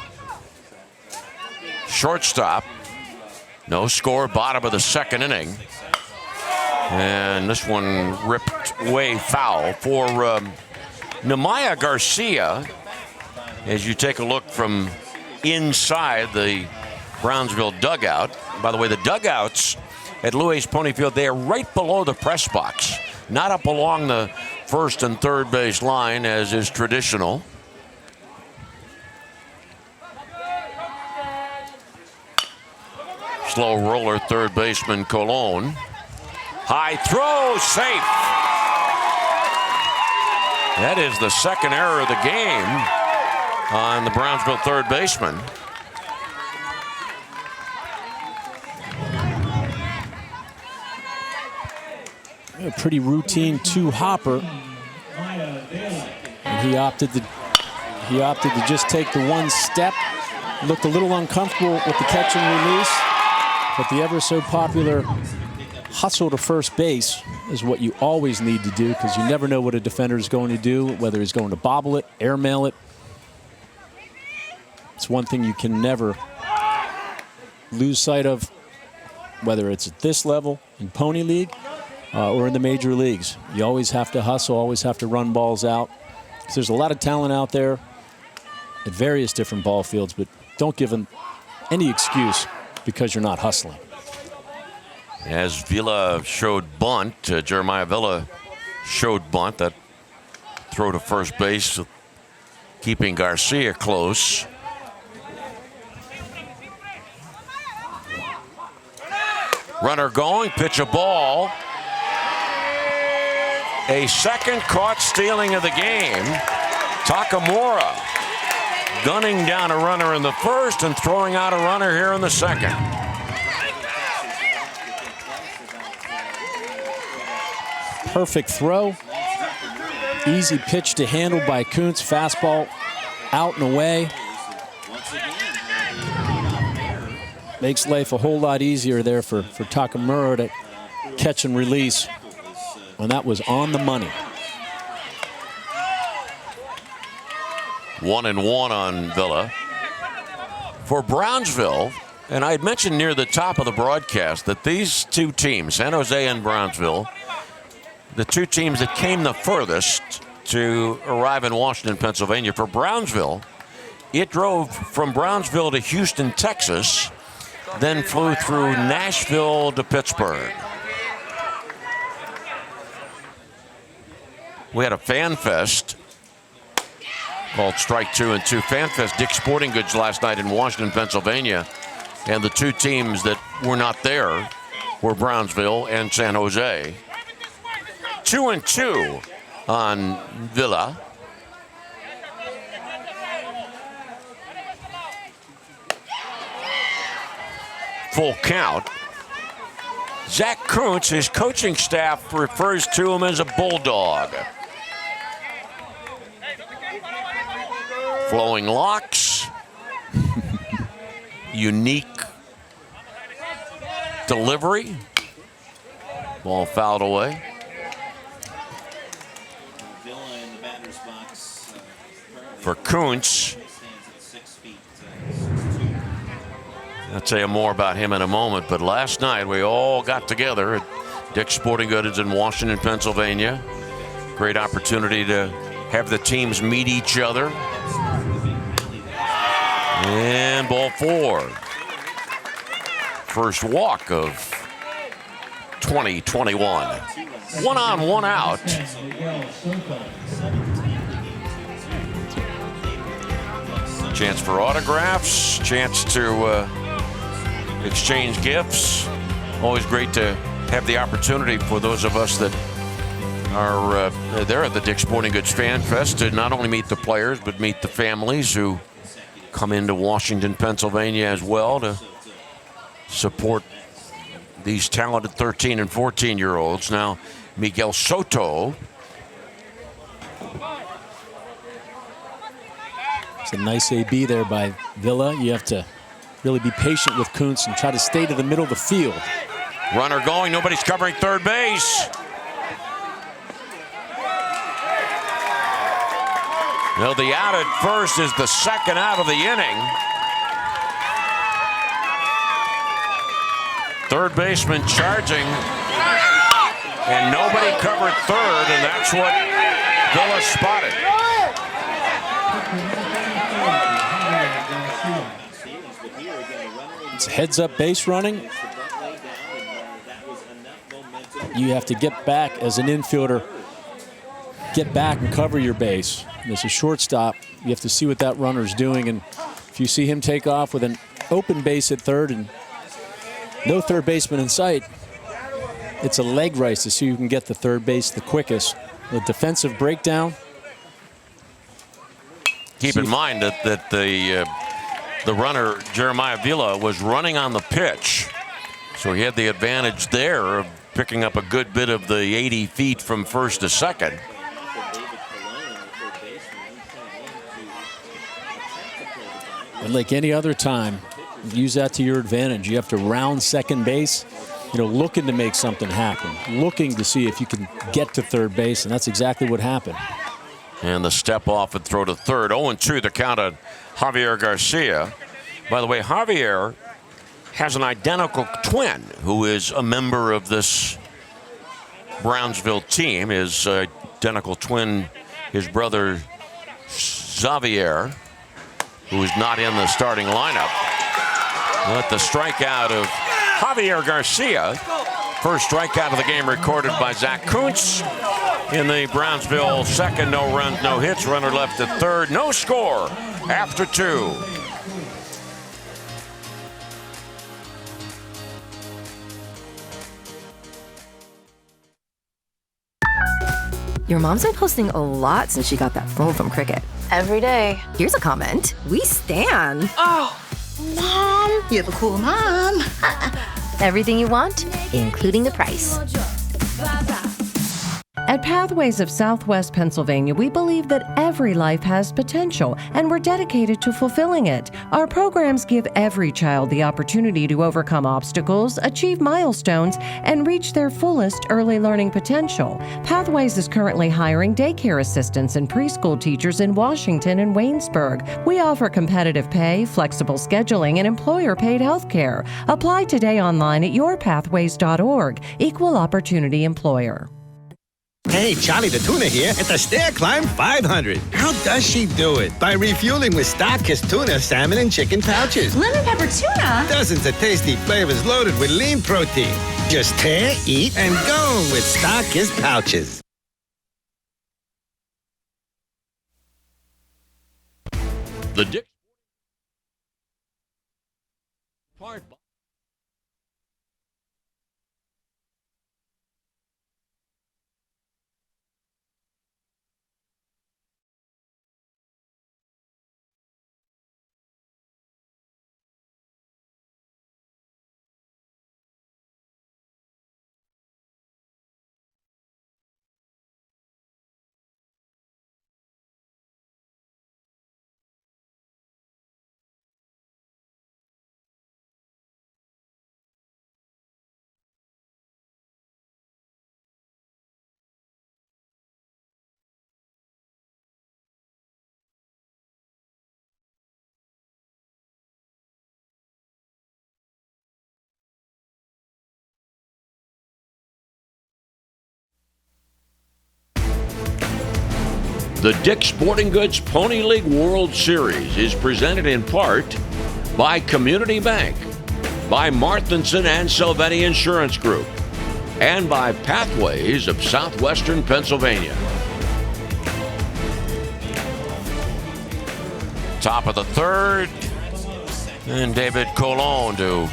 Shortstop. No score, bottom of the second inning. And this one ripped way foul for Nemaya Garcia. As you take a look from inside the Brownsville dugout. By the way, the dugouts at Louis Ponyfield, they are right below the press box, not up along the first and third base line as is traditional. Slow roller, third baseman Colon. High throw, safe. That is the second error of the game on the Brownsville third baseman. A pretty routine two-hopper, and he opted to just take the one step. Looked a little uncomfortable with the catch and release, but the ever so popular hustle to first base is what you always need to do, because you never know what a defender is going to do, whether he's going to bobble it, airmail it. It's one thing you can never lose sight of, whether it's at this level in Pony League or in the major leagues. You always have to hustle, always have to run balls out. So there's a lot of talent out there at various different ball fields, but don't give them any excuse because you're not hustling. As Villa showed bunt, Jeremiah Villa showed bunt. That throw to first base, keeping Garcia close. Runner going, pitch a ball. A second caught stealing of the game. Takamura gunning down a runner in the first and throwing out a runner here in the second. Perfect throw. Easy pitch to handle by Kuntz. Fastball out and away. Makes life a whole lot easier there for Takamura to catch and release. And that was on the money. 1-1 on Villa. For Brownsville, and I had mentioned near the top of the broadcast that these two teams, San Jose and Brownsville, the two teams that came the furthest to arrive in Washington, Pennsylvania. For Brownsville, it drove from Brownsville to Houston, Texas, then flew through Nashville to Pittsburgh. We had a fan fest called Strike 2 and 2 Fan Fest, Dick's Sporting Goods last night in Washington, Pennsylvania. And the two teams that were not there were Brownsville and San Jose. 2-2 on Villa. Full count. Zach Kuntz, his coaching staff refers to him as a bulldog. Flowing locks, unique delivery, ball fouled away. For Kuntz, I'll tell you more about him in a moment, but last night we all got together at Dick's Sporting Goods in Washington, Pennsylvania. Great opportunity to have the teams meet each other. And ball 4. First walk of 2021. 1 on, 1 out. Chance for autographs, chance to exchange gifts. Always great to have the opportunity for those of us that are there at the Dick's Sporting Goods Fan Fest to not only meet the players, but meet the families who come into Washington, Pennsylvania as well to support these talented 13 and 14-year-olds. Now, Miguel Soto. It's a nice AB there by Villa. You have to really be patient with Kuntz and try to stay to the middle of the field. Runner going, nobody's covering third base. No, the out at first is the second out of the inning. Third baseman charging, and nobody covered third, and that's what Villa spotted. It's heads-up base running. You have to get back as an infielder, get back and cover your base. And as a shortstop, you have to see what that runner's doing, and if you see him take off with an open base at third and no third baseman in sight, it's a leg race to see who can get the third base the quickest. The defensive breakdown. Keep in mind that the runner, Jeremiah Villa, was running on the pitch, so he had the advantage there of picking up a good bit of the 80 feet from first to second. And like any other time, use that to your advantage. You have to round second base, looking to make something happen, looking to see if you can get to third base, and that's exactly what happened. And the step off and throw to third. 0-2 the count on Javier Garcia. By the way, Javier has an identical twin who is a member of this Brownsville team. His identical twin, his brother Xavier, who is not in the starting lineup. But the strikeout of Javier Garcia, first strikeout of the game recorded by Zach Kuntz in the Brownsville second. No runs, no hits, runner left at third. No score after 2. Your mom's been posting a lot since she got that phone from Cricket. Every day. Here's a comment. We stan. Oh, Mom. You have a cool mom. Everything you want, including the price. At Pathways of Southwest Pennsylvania, we believe that every life has potential, and we're dedicated to fulfilling it. Our programs give every child the opportunity to overcome obstacles, achieve milestones, and reach their fullest early learning potential. Pathways is currently hiring daycare assistants and preschool teachers in Washington and Waynesburg. We offer competitive pay, flexible scheduling, and employer-paid health care. Apply today online at yourpathways.org. Equal opportunity employer. Hey, Charlie the Tuna here at the Stair Climb 500. How does she do it? By refueling with Star-Kissed tuna, salmon, and chicken pouches. Lemon pepper tuna? Dozens of tasty flavors loaded with lean protein. Just tear, eat, and go with Star-Kissed pouches. The Dick Part. The Dick's Sporting Goods Pony League World Series is presented in part by Community Bank, by Marthinson and Salvetti Insurance Group, and by Pathways of Southwestern Pennsylvania. Top of the third, and David Colon to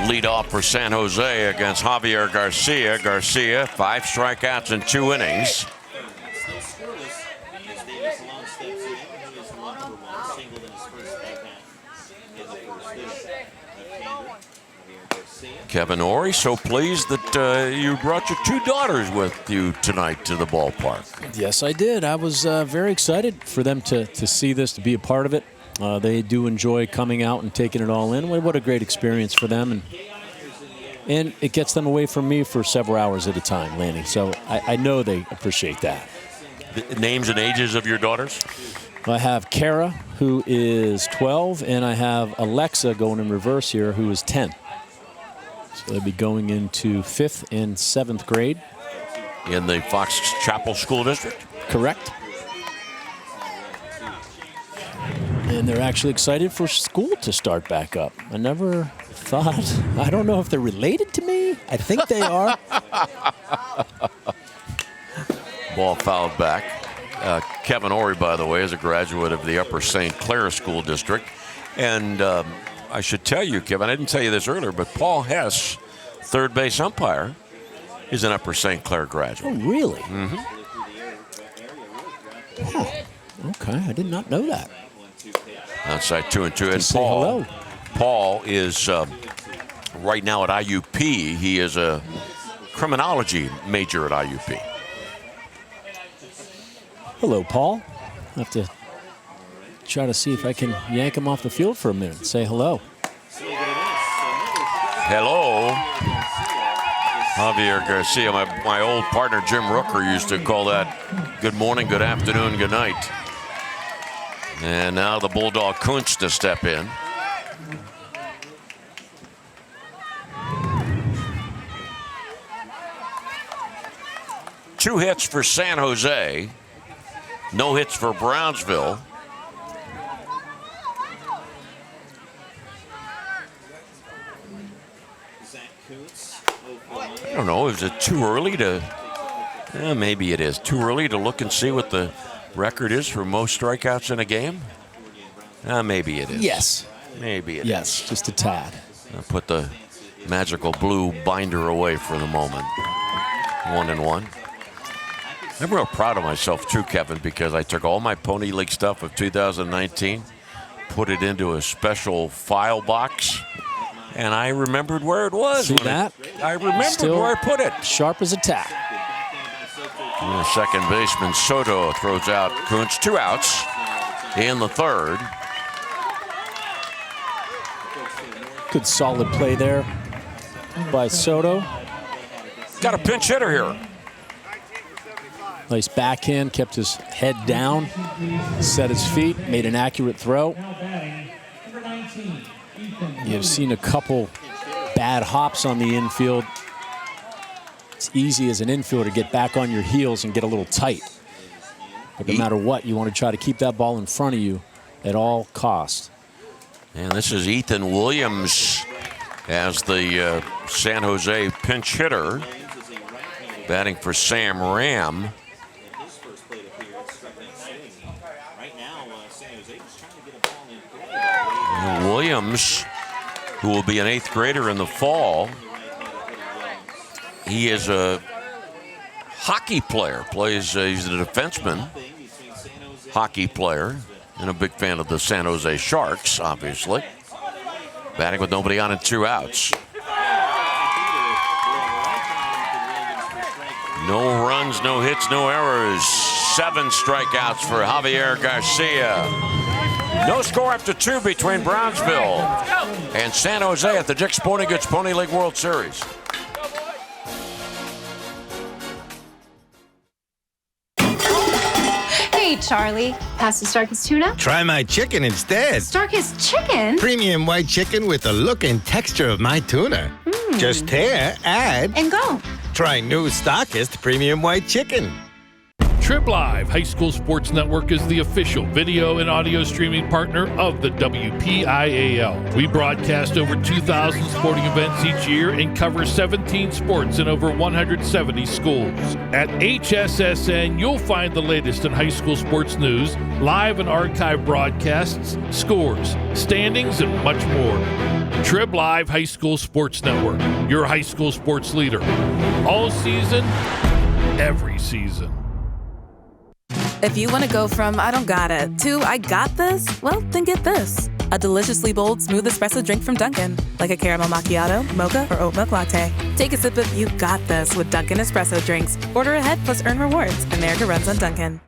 lead off for San Jose against Javier Garcia. Garcia, 5 strikeouts in 2 innings. Kevin Ory, so pleased that you brought your 2 daughters with you tonight to the ballpark. Yes, I did. I was very excited for them to see this, to be a part of it. They do enjoy coming out and taking it all in. What a great experience for them. And it gets them away from me for several hours at a time, Lanny. So I know they appreciate that. The names and ages of your daughters? I have Kara, who is 12, and I have Alexa going in reverse here, who is 10. So they'll be going into 5th and 7th grade. In the Fox Chapel School District? Correct. And they're actually excited for school to start back up. I never thought, I don't know if they're related to me. I think they are. Ball fouled back. Kevin Ory, by the way, is a graduate of the Upper St. Clair School District. And I should tell you, Kevin, I didn't tell you this earlier, but Paul Hess, third base umpire, is an Upper St. Clair graduate. Oh, really? Mm-hmm. Oh, okay, I did not know that. Outside 2-2. And say hello. Paul is right now at IUP. He is a criminology major at IUP. Hello, Paul. I have to try to see if I can yank him off the field for a minute and say hello. Hello. Javier Garcia, my old partner Jim Rooker used to call that good morning, good afternoon, good night. And now the Bulldog Kuntz to step in. Two hits for San Jose. No hits for Brownsville. I don't know, is it too early to, maybe it is too early to look and see what the record is for most strikeouts in a game? Maybe it is. Yes. Maybe it is. Yes, just a tad. I'll put the magical blue binder away for the moment. 1-1. I'm real proud of myself too, Kevin, because I took all my Pony League stuff of 2019, put it into a special file box, and I remembered where it was. See that? I remembered where I put it. Sharp as a tack. And the second baseman Soto throws out Kuntz. 2 outs in the third. Good solid play there by Soto. Got a pinch hitter here. Nice backhand, kept his head down, set his feet, made an accurate throw. You've seen a couple bad hops on the infield. It's easy as an infielder to get back on your heels and get a little tight. But no matter what, you want to try to keep that ball in front of you at all costs. And this is Ethan Williams as the San Jose pinch hitter, batting for Sam Ram. And Williams, who will be an 8th grader in the fall, he is a hockey player, he's a defenseman, hockey player, and a big fan of the San Jose Sharks, obviously. Batting with nobody on and 2 outs. No runs, no hits, no errors. 7 strikeouts for Javier Garcia. No score after 2 between Brownsville and San Jose at the Dick's Sporting Goods Pony League World Series. Hey, Charlie. Pass the Starkist tuna? Try my chicken instead. Starkist chicken? Premium white chicken with the look and texture of my tuna. Just tear, add, and go. Try new Starkist Premium White Chicken. Trib Live High School Sports Network is the official video and audio streaming partner of the WPIAL. We broadcast over 2,000 sporting events each year and cover 17 sports in over 170 schools. At HSSN, you'll find the latest in high school sports news, live and archive broadcasts, scores, standings, and much more. Trib Live High School Sports Network, your high school sports leader. All season, every season. If you want to go from I don't got it to I got this, well, then get this. A deliciously bold, smooth espresso drink from Dunkin'. Like a caramel macchiato, mocha, or oat milk latte. Take a sip of You Got This with Dunkin' espresso drinks. Order ahead plus earn rewards. America runs on Dunkin'.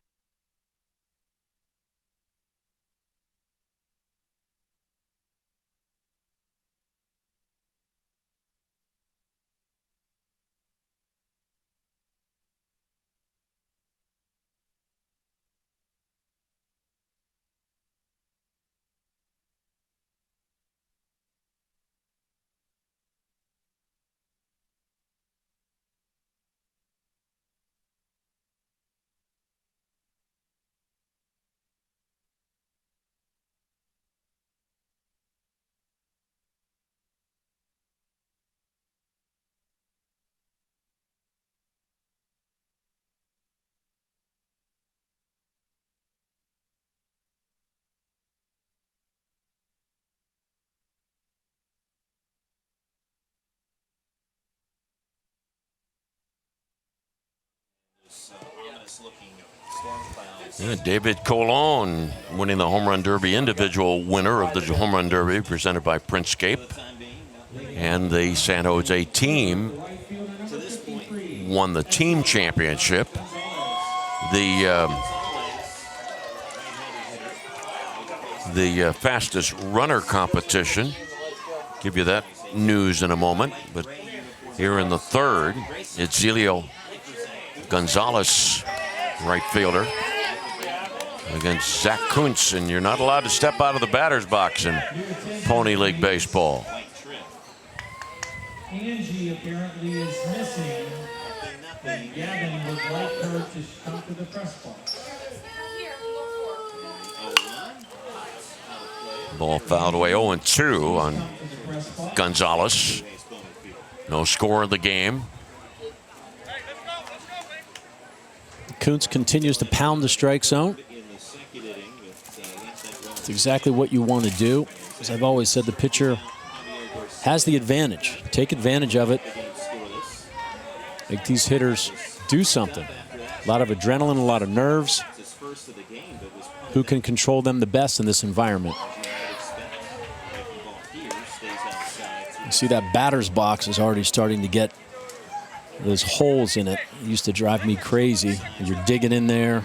Yeah, David Colon winning the Home Run Derby, individual winner of the Home Run Derby presented by Printscape. And the San Jose team won the team championship. The fastest runner competition. Give you that news in a moment. But here in the third, it's Zelio Gonzalez, right fielder, against Zach Kuntz, and you're not allowed to step out of the batter's box in Pony League baseball. Angie apparently is missing. Gavin would like her to come to the press box. Ball fouled away 0-2 on Gonzalez. No score in the game. Kuntz continues to pound the strike zone. It's exactly what you want to do. As I've always said, the pitcher has the advantage. Take advantage of it. Make these hitters do something. A lot of adrenaline, a lot of nerves. Who can control them the best in this environment? You see that batter's box is already starting to get Those holes in it used to drive me crazy. And you're digging in there,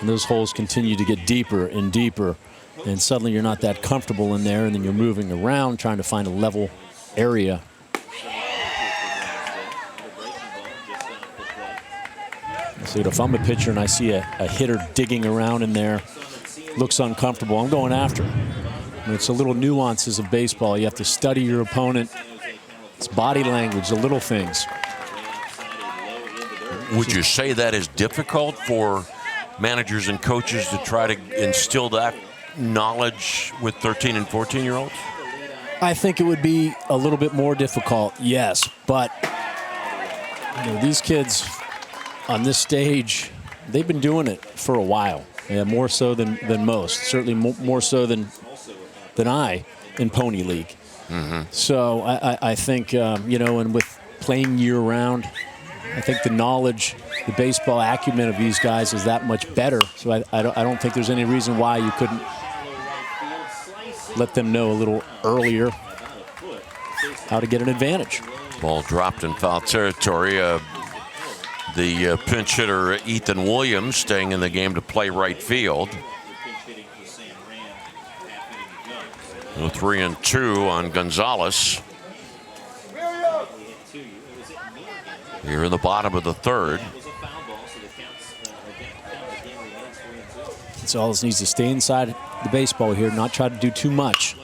and those holes continue to get deeper and deeper. And suddenly you're not that comfortable in there, and then you're moving around trying to find a level area. So if I'm a pitcher and I see a hitter digging around in there, looks uncomfortable, I'm going after him. I mean, it's the little nuances of baseball. You have to study your opponent. It's body language, the little things. Would you say that is difficult for managers and coaches to try to instill that knowledge with 13 and 14-year-olds? I think it would be a little bit more difficult, yes. But these kids on this stage, they've been doing it for a while. Yeah, more so than most. Certainly more so than I in Pony League. Mm-hmm. So I think, and with playing year-round, I think the knowledge, the baseball acumen of these guys is that much better. So I don't think there's any reason why you couldn't let them know a little earlier how to get an advantage. Ball dropped in foul territory. The pinch hitter, Ethan Williams, staying in the game to play right field. 3-2 on Gonzalez. Here in the bottom of the third. Gonzalez needs to stay inside the baseball here, not try to do too much.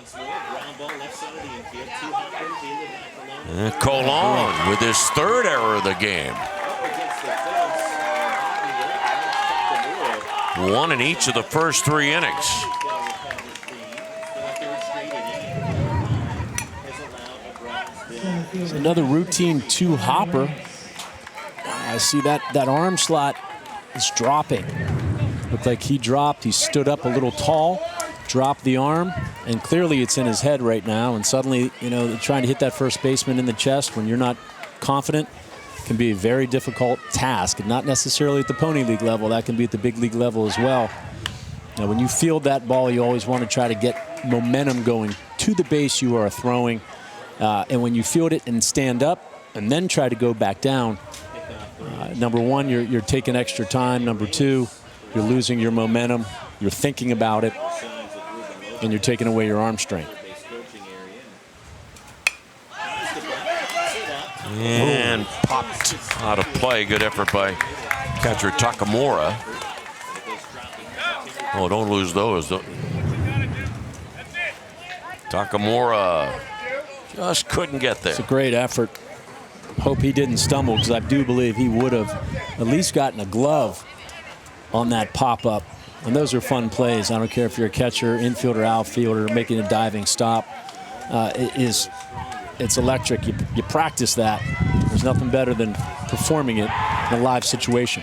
And Colon with his third error of the game. One in each of the first 3 innings. It's another routine 2-hopper. I see that arm slot is dropping. Looked like he dropped. He stood up a little tall, dropped the arm, and clearly it's in his head right now. And suddenly, trying to hit that first baseman in the chest when you're not confident can be a very difficult task. Not necessarily at the Pony League level. That can be at the big league level as well. Now, when you field that ball, you always want to try to get momentum going to the base you are throwing. And when you field it and stand up and then try to go back down, number one, you're taking extra time. Number two, you're losing your momentum. You're thinking about it, and you're taking away your arm strength. And popped out of play. Good effort by catcher Takamura. Oh, don't lose those. Takamura just couldn't get there. It's a great effort. Hope he didn't stumble, because I do believe he would have at least gotten a glove on that pop-up. And those are fun plays. I don't care if you're a catcher, infielder, outfielder, making a diving stop. It's electric. You practice that. There's nothing better than performing it in a live situation.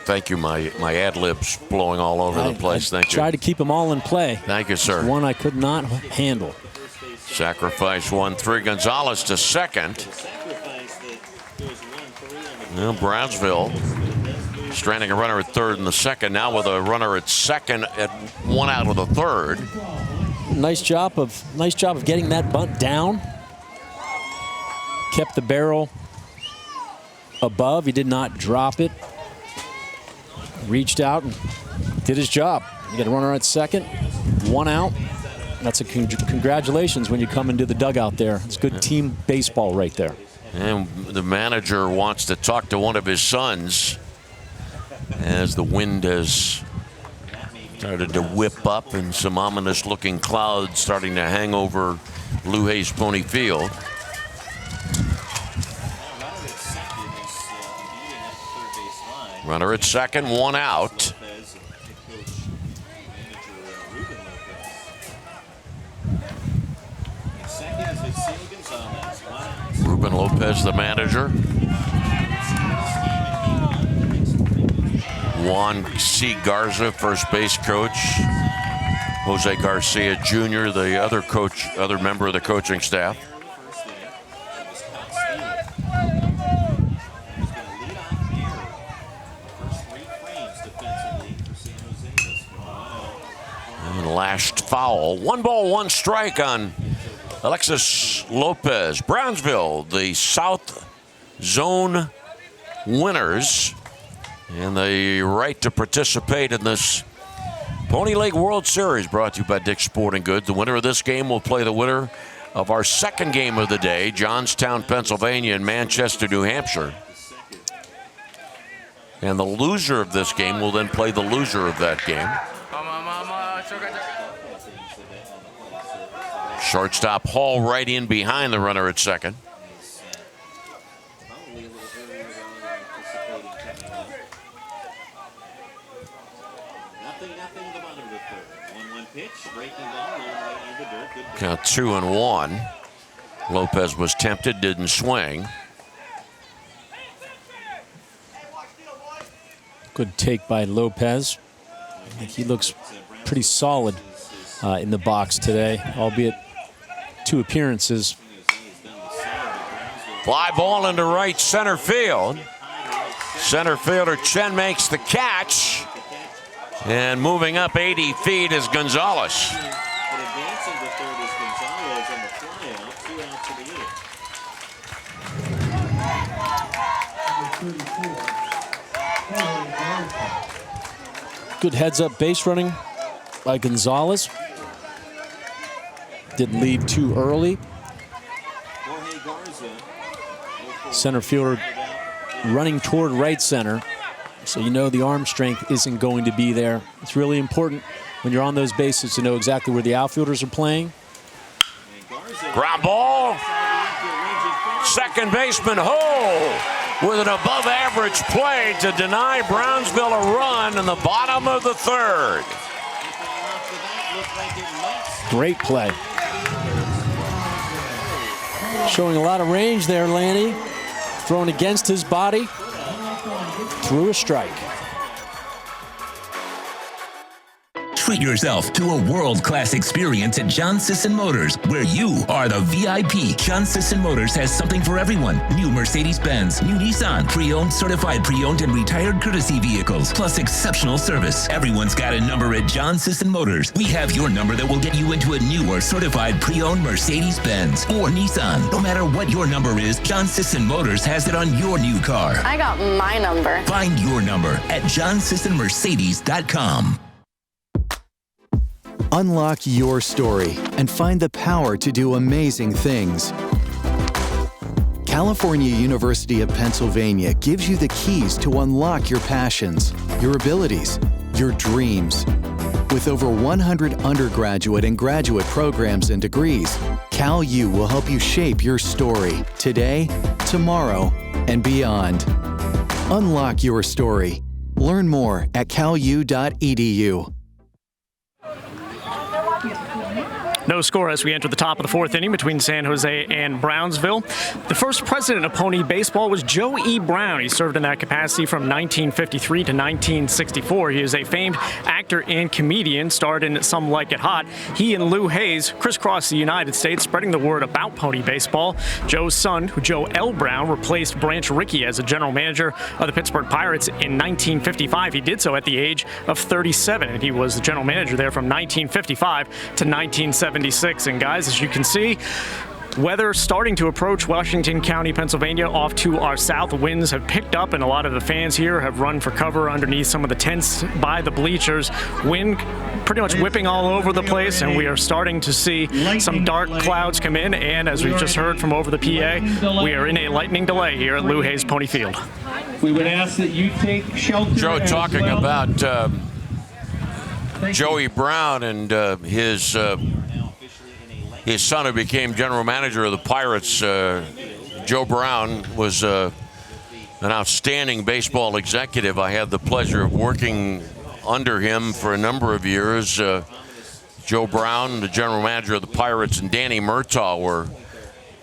Thank you. My ad-libs blowing all over the place. Thank you. Try to keep them all in play. Thank you, sir. One I could not handle. Sacrifice 1-3. Gonzalez to second. Now Brownsville stranding a runner at third in the second. Now with a runner at second at 1 out of the third. Nice job of getting that bunt down. Kept the barrel above. He did not drop it. Reached out and did his job. You got a runner at second, 1 out. That's a congratulations when you come into the dugout there. It's good team baseball right there. And the manager wants to talk to one of his sons as the wind has started to whip up and some ominous looking clouds starting to hang over Lou Hayes Pony Field. Runner at second, 1 out. Ruben Lopez, the manager. Juan C. Garza, first base coach. Jose Garcia Jr., the other member of the coaching staff. lashed foul. 1 ball, 1 strike on Alexis Lopez. Brownsville, the South Zone winners, and the right to participate in this Pony League World Series, brought to you by Dick's Sporting Goods. The winner of this game will play the winner of our second game of the day, Johnstown, Pennsylvania, and Manchester, New Hampshire. And the loser of this game will then play the loser of that game. Shortstop Hall right in behind the runner at second. Count 2-1. Lopez was tempted, didn't swing. Good take by Lopez. He looks pretty solid in the box today, albeit 2 appearances. Fly ball into right center field. Center fielder Chen makes the catch. And moving up 80 feet is Gonzalez. Good heads-up base running by Gonzalez. Didn't leave too early. Center fielder running toward right center, so you know the arm strength isn't going to be there. It's really important when you're on those bases to know exactly where the outfielders are playing. Ground ball. Second baseman Ho with an above-average play to deny Brownsville a run in the bottom of the third. Great play. Showing a lot of range there, Lanny. Thrown against his body. Threw a strike. Treat yourself to a world-class experience at John Sisson Motors, where you are the VIP. John Sisson Motors has something for everyone. New Mercedes-Benz, new Nissan, pre-owned, certified pre-owned, and retired courtesy vehicles, plus exceptional service. Everyone's got a number at John Sisson Motors. We have your number that will get you into a new or certified pre-owned Mercedes-Benz or Nissan. No matter what your number is, John Sisson Motors has it on your new car. I got my number. Find your number at johnsissonmercedes.com. Unlock your story and find the power to do amazing things. California University of Pennsylvania gives you the keys to unlock your passions, your abilities, your dreams. With over 100 undergraduate and graduate programs and degrees, Cal U will help you shape your story today, tomorrow, and beyond. Unlock your story. Learn more at calu.edu. No score as we enter the top of the 4th inning between San Jose and Brownsville. The first president of Pony Baseball was Joe E. Brown. He served in that capacity from 1953 to 1964. He is a famed actor and comedian, starred in Some Like It Hot. He and Lou Hayes crisscrossed the United States, spreading the word about Pony Baseball. Joe's son, Joe L. Brown, replaced Branch Rickey as a general manager of the Pittsburgh Pirates in 1955. He did so at the age of 37, and he was the general manager there from 1955 to 1976. And guys, as you can see, weather starting to approach Washington County, Pennsylvania. Off to our south, winds have picked up, and a lot of the fans here have run for cover underneath some of the tents by the bleachers. Wind pretty much whipping all over the place, and we are starting to see some dark clouds come in. And as we've just heard from over the PA, we are in a lightning delay here at Lou Hayes Pony Field. We would ask that you take shelter. Joe talking about Joey Brown and his son, who became general manager of the Pirates. Joe Brown was an outstanding baseball executive. I had the pleasure of working under him for a number of years. Joe Brown, the general manager of the Pirates, and Danny Murtaugh were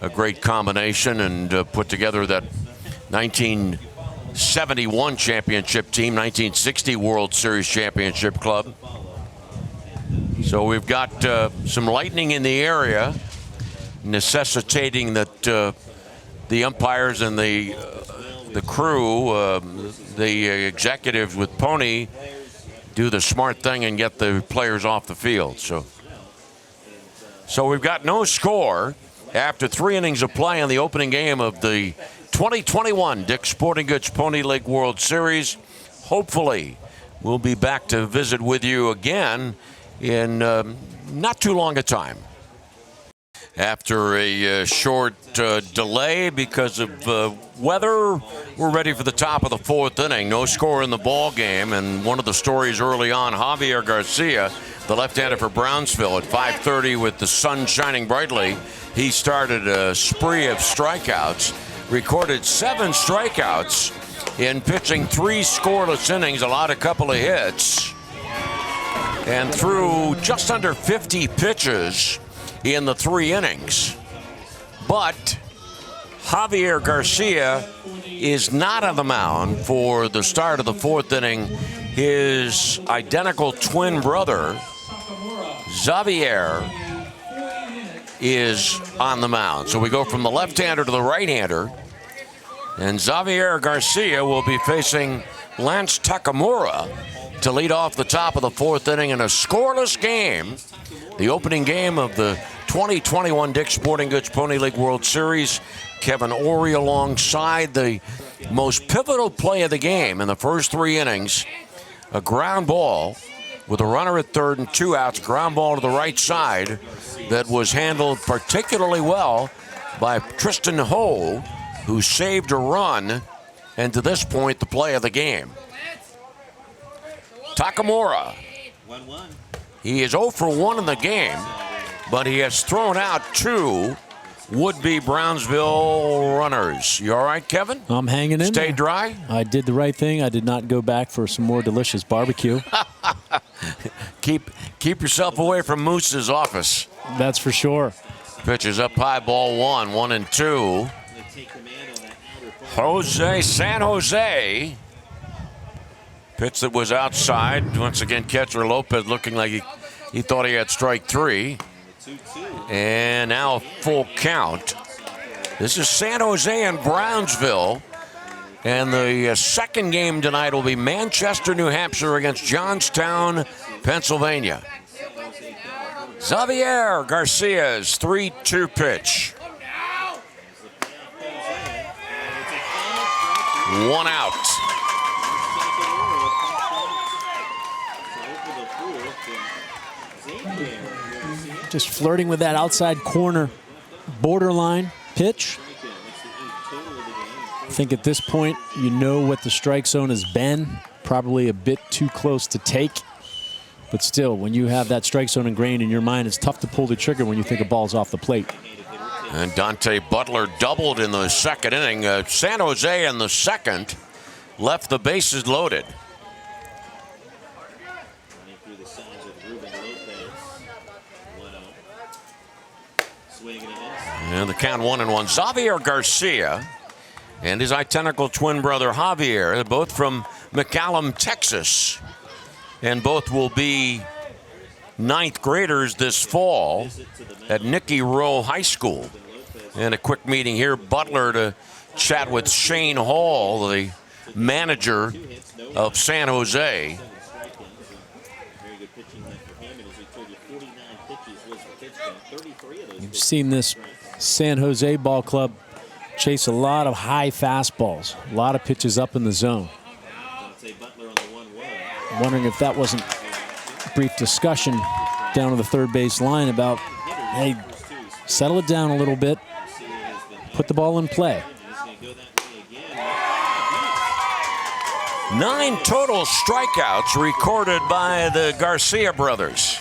a great combination and put together that 1971 championship team, 1960 World Series championship club. So we've got some lightning in the area, necessitating that the umpires and the crew, the executives with Pony, do the smart thing and get the players off the field. So we've got no score after 3 innings of play in the opening game of the 2021 Dick's Sporting Goods Pony League World Series. Hopefully, we'll be back to visit with you again in not too long a time. After a short delay because of weather, we're ready for the top of the 4th inning. No score in the ball game, and one of the stories early on, Javier Garcia, the left-hander for Brownsville, at 5:30 with the sun shining brightly, he started a spree of strikeouts, recorded 7 strikeouts in pitching 3 scoreless innings, allowed a couple of hits, and threw just under 50 pitches in the 3 innings. But Javier Garcia is not on the mound for the start of the 4th inning. His identical twin brother, Xavier, is on the mound. So we go from the left-hander to the right-hander. And Xavier Garcia will be facing Lance Takamura to lead off the top of the 4th inning in a scoreless game. The opening game of the 2021 Dick's Sporting Goods Pony League World Series. Kevin Ory alongside the most pivotal play of the game in the first 3 innings. A ground ball with a runner at third and 2 outs. Ground ball to the right side that was handled particularly well by Tristan Ho, who saved a run, and to this point, the play of the game. Takamura. He is 0 for 1 in the game, but he has thrown out 2 would-be Brownsville runners. You all right, Kevin? I'm hanging in. Stay dry? I did the right thing. I did not go back for some more delicious barbecue. Keep yourself away from Moose's office. That's for sure. Pitch is up high, ball 1, 1-2. SanJose. Pitch that was outside. Once again, catcher Lopez looking like he thought he had strike 3. And now a full count. This is SanJose and Brownsville. And the second game tonight will be Manchester, New Hampshire against Johnstown, Pennsylvania. Xavier Garcia's 3-2 pitch. 1 out. Just flirting with that outside corner borderline pitch. I think at this point, you know what the strike zone has been. Probably a bit too close to take. But still, when you have that strike zone ingrained in your mind, it's tough to pull the trigger when you think a ball's off the plate. And Dante Butler doubled in the second inning. SanJose in the second left the bases loaded. And the count 1-1. Xavier Garcia and his identical twin brother Javier, both from McAllen, Texas. And both will be 9th graders this fall at Nicky Rowe High School. And a quick meeting here, Butler to chat with Shane Hall, the manager of SanJose. You've seen this SanJose ball club chase a lot of high fastballs, a lot of pitches up in the zone. I'm wondering if that wasn't a brief discussion down to the third base line about, hey, settle it down a little bit, put the ball in play. 9 total strikeouts recorded by the Garcia brothers.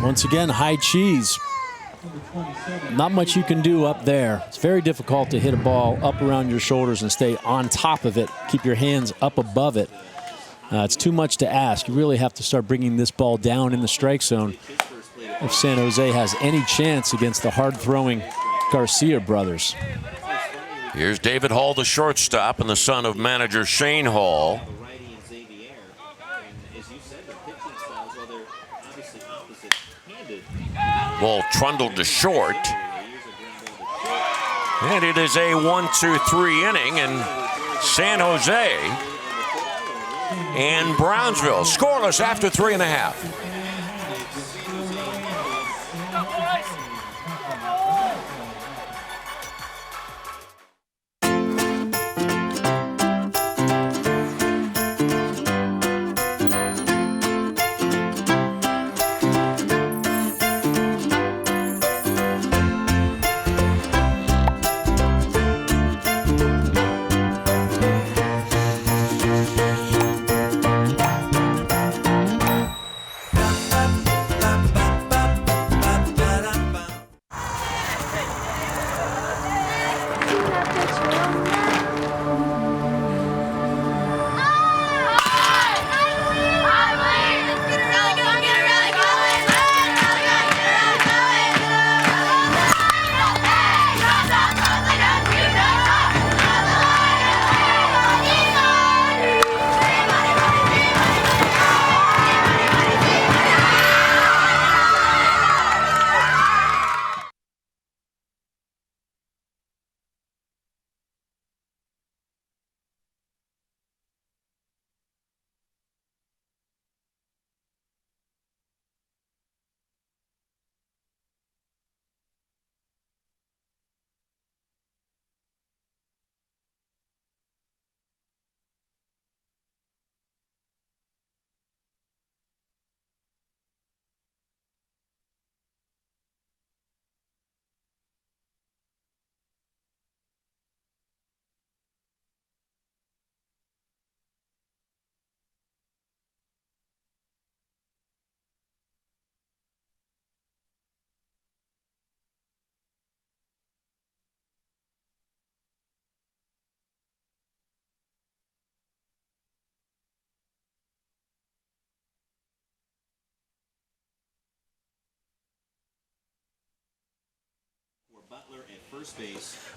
Once again, high cheese. Not much you can do up there. It's very difficult to hit a ball up around your shoulders and stay on top of it, keep your hands up above it. It's too much to ask. You really have to start bringing this ball down in the strike zone if SanJose has any chance against the hard-throwing Garcia brothers. Here's David Hall, the shortstop, and the son of manager Shane Hall. Ball trundled to short. And it is a 1-2-3 inning, and SanJose and Brownsville. Scoreless after 3.5.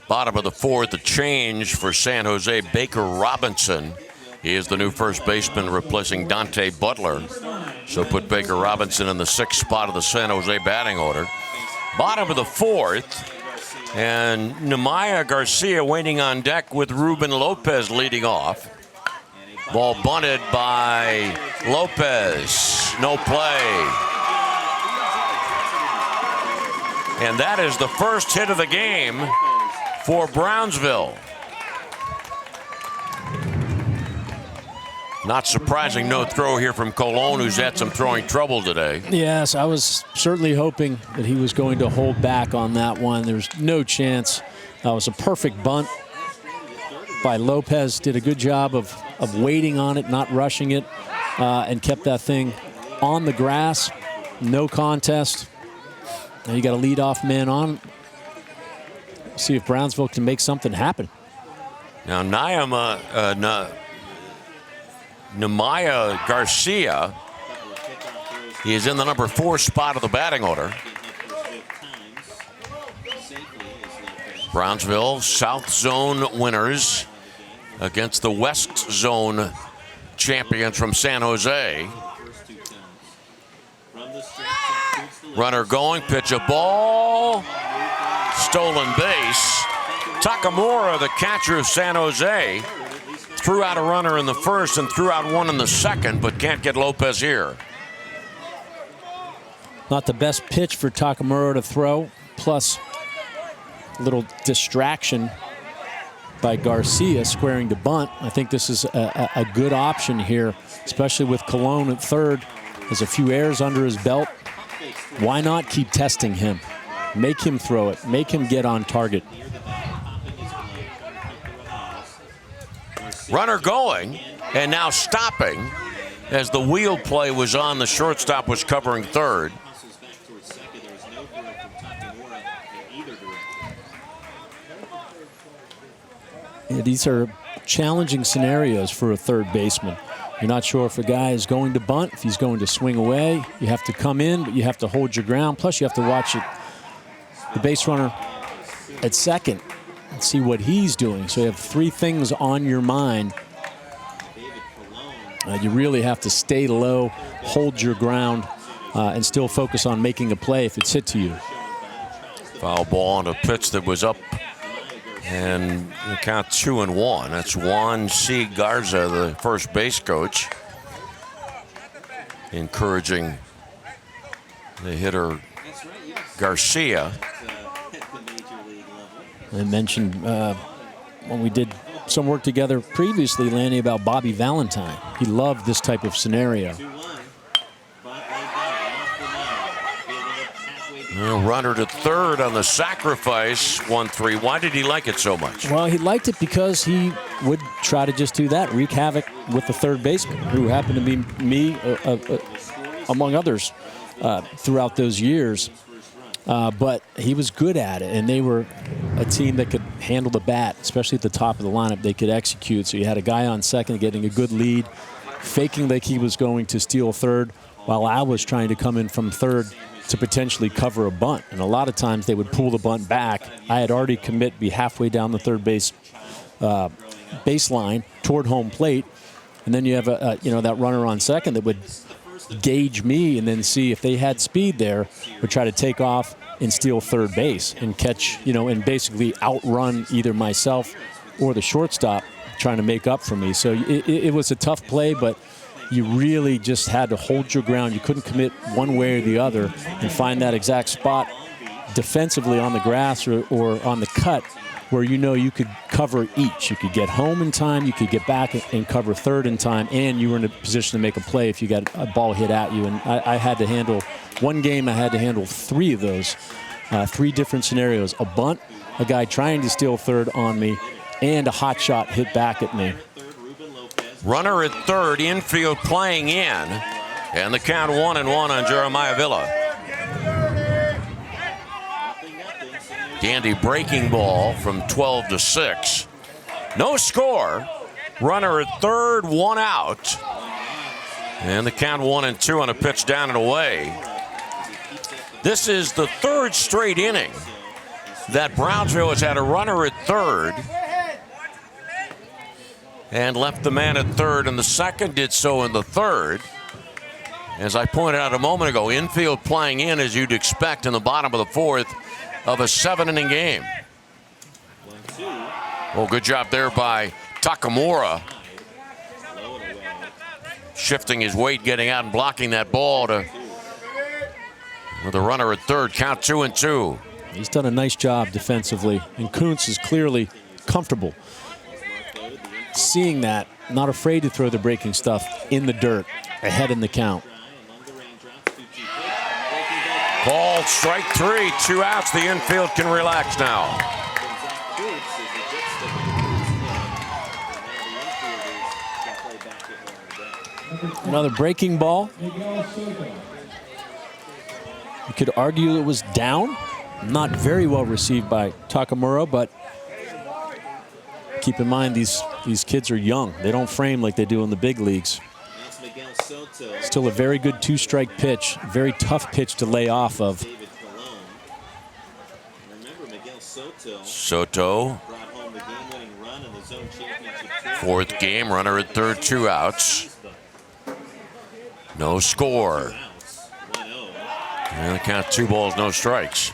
Bottom of the fourth, a change for San Jose. Baker Robinson, he is the new first baseman replacing Dante Butler. So put Baker Robinson in the 6th spot of the San Jose batting order. Bottom of the fourth, and Nemaya Garcia waiting on deck with Ruben Lopez leading off. Ball bunted by Lopez. No play. And that is the first hit of the game for Brownsville. Not surprising, no throw here from Colon, who's had some throwing trouble today. Yes, I was certainly hoping that he was going to hold back on that one. There's no chance. That was a perfect bunt by Lopez. Did a good job of waiting on it, not rushing it, and kept that thing on the grass. No contest. Now you got a leadoff man on. See if Brownsville can make something happen. Now Nemaya Garcia, he is in the number 4 spot of the batting order. Brownsville South Zone winners against the West Zone champions from San Jose. Runner going, pitch a ball, stolen base. Takamura, the catcher of San Jose, threw out a runner in the first and threw out one in the second, but can't get Lopez here. Not the best pitch for Takamura to throw, plus a little distraction by Garcia squaring to bunt. I think this is a good option here, especially with Colon at third. Has a few errors under his belt. Why not keep testing him? Make him throw it. Make him get on target. Runner going and now stopping as the wheel play was on. The shortstop was covering third. Yeah, these are challenging scenarios for a third baseman. You're not sure if a guy is going to bunt, if he's going to swing away. You have to come in, but you have to hold your ground. Plus, you have to watch it, the base runner at second and see what he's doing. So you have 3 things on your mind. You really have to stay low, hold your ground, and still focus on making a play if it's hit to you. Foul ball on a pitch that was up And the count 2-1. That's Juan C. Garza, the first base coach, encouraging the hitter Garcia. I mentioned when we did some work together previously, Lanny, about Bobby Valentine. He loved this type of scenario. Runner to third on the sacrifice, 1-3. Why did he like it so much? Well, he liked it because he would try to just do that, wreak havoc with the third baseman, who happened to be me, among others, throughout those years. But he was good at it, and they were a team that could handle the bat, especially at the top of the lineup. They could execute. So you had a guy on second getting a good lead, faking like he was going to steal third, while I was trying to come in from third to potentially cover a bunt. And a lot of times they would pull the bunt back. I had already be halfway down the third base baseline toward home plate, and then you have that runner on second that would gauge me and then see if they had speed there, would try to take off and steal third base and catch, and basically outrun either myself or the shortstop trying to make up for me. So it was a tough play, but you really just had to hold your ground. You couldn't commit one way or the other and find that exact spot defensively on the grass or on the cut where you could cover each. You could get home in time, you could get back and cover third in time, and you were in a position to make a play if you got a ball hit at you. And I had to handle, one game I had to handle three of those, three different scenarios. A bunt, a guy trying to steal third on me, and a hot shot hit back at me. Runner at third, infield playing in, and the count 1-1 on Jeremiah Villa. Dandy breaking ball from 12-6. No score. Runner at third, one out. And the count 1-2 on a pitch down and away. This is the third straight inning that Brownsville has had a runner at third and left the man at third in the second, did so in the third. As I pointed out a moment ago, infield playing in as you'd expect in the bottom of the fourth of a 7-inning game. Well, good job there by Takamura. Shifting his weight, getting out and blocking that ball with a runner at third, count 2-2. He's done a nice job defensively, and Kuntz is clearly comfortable seeing that, not afraid to throw the breaking stuff in the dirt, ahead in the count. Ball, strike three, 2 outs. The infield can relax now. Another breaking ball. You could argue it was down. Not very well received by Takamura, but keep in mind these kids are young. They don't frame like they do in the big leagues. Still a very good 2-strike pitch. Very tough pitch to lay off of. Soto. Fourth game, runner at third, 2 outs. No score. And the count 2 balls, no strikes.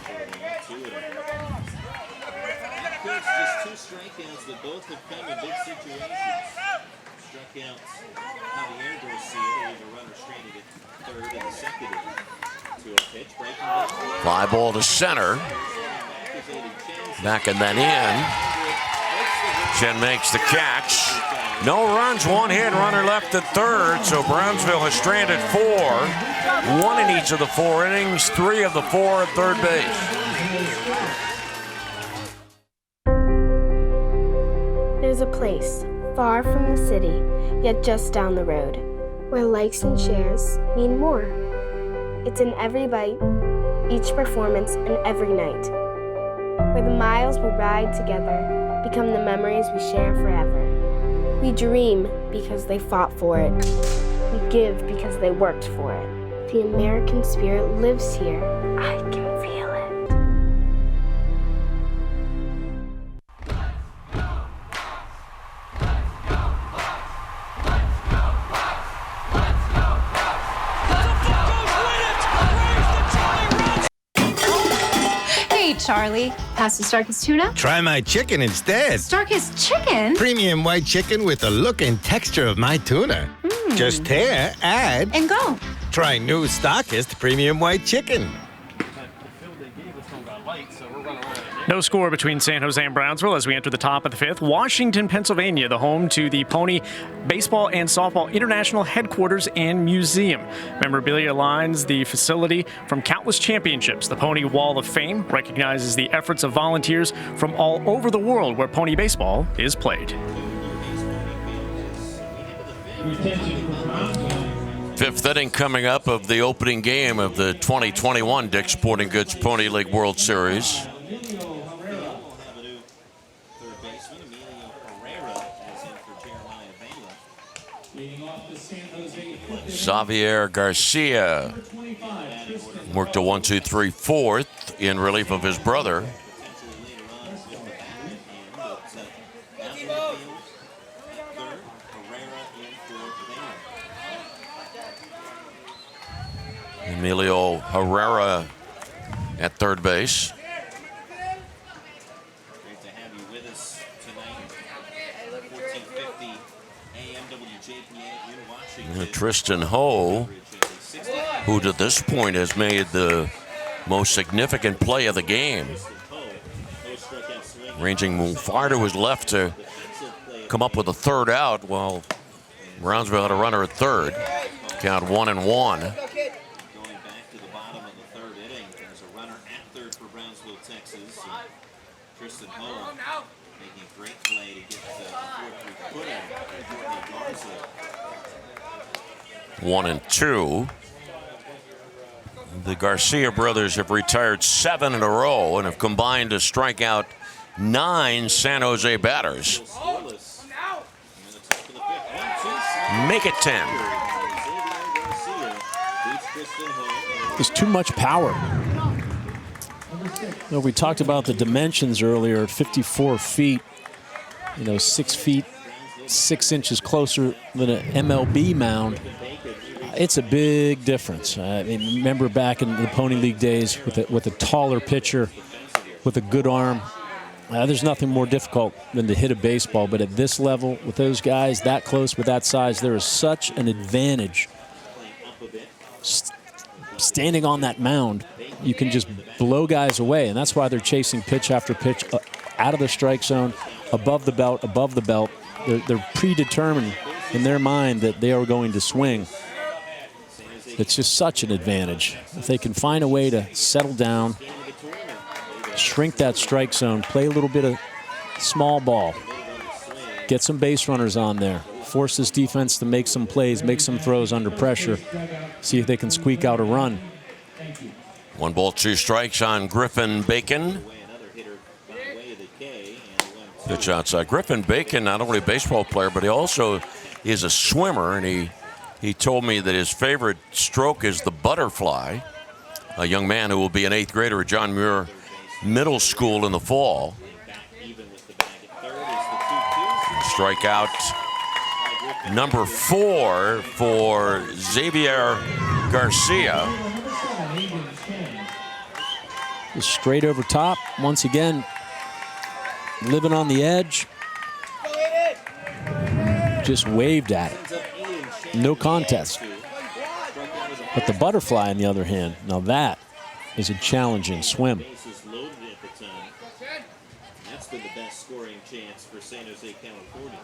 Fly ball to center. Back and then in. Chen makes the catch. No runs, 1 hit, runner left at third. So Brownsville has stranded 4. 1 in each of the 4 innings, 3 of the 4 at third base. There's a place far from the city, yet just down the road, where likes and shares mean more. It's in every bite, each performance, and every night, where the miles we ride together become the memories we share forever. We dream because they fought for it. We give because they worked for it. The American spirit lives here. I can feel it. H, Charlie. Pass the Starkist tuna? Try my chicken instead. Starkist chicken? Premium white chicken with the look and texture of my tuna. Just tear, add, and go. Try new Starkist Premium White Chicken. No score between San Jose and Brownsville as we enter the top of the fifth. Washington, Pennsylvania, the home to the Pony Baseball and Softball International Headquarters and Museum. Memorabilia lines the facility from countless championships. The Pony Wall of Fame recognizes the efforts of volunteers from all over the world where pony baseball is played. Fifth inning coming up of the opening game of the 2021 Dick's Sporting Goods Pony League World Series. Xavier Garcia worked a 1-2-3 fourth in relief of his brother. Emilio Herrera at third base. Great to have you with us tonight. 1450 AM WJPA in Washington. Tristan Ho, who to this point has made the most significant play of the game, ranging far to his left to come up with a third out while Brownsville had a runner at third. Count 1-1. Tristan Ho making a great play to get the 4-3 put in. 1-2. The Garcia brothers have retired 7 in a row and have combined to strike out 9 San Jose batters. Make it 10. There's too much power. You know, we talked about the dimensions earlier at 54 feet, 6 feet, 6 inches closer than an MLB mound. It's a big difference. I mean, remember back in the Pony League days with a taller pitcher, with a good arm. There's nothing more difficult than to hit a baseball, but at this level, with those guys that close, with that size, there is such an advantage. Standing on that mound, you can just blow guys away, and that's why they're chasing pitch after pitch out of the strike zone, above the belt. They're predetermined in their mind that they are going to swing. It's just such an advantage. If they can find a way to settle down, shrink that strike zone, play a little bit of small ball, get some base runners on there, force this defense to make some plays, make some throws under pressure, see if they can squeak out a run. 1 ball, 2 strikes on Griffin Bacon. Pitch outside. Griffin Bacon, not only a baseball player, but he also is a swimmer, and he told me that his favorite stroke is the butterfly. A young man who will be an 8th grader at John Muir Middle School in the fall. Strikeout number 4 for Xavier Garcia. Straight over top, once again, living on the edge. Just waved at it. No contest. But the butterfly, on the other hand, now that is a challenging swim. That's been the best scoring chance for San Jose, California.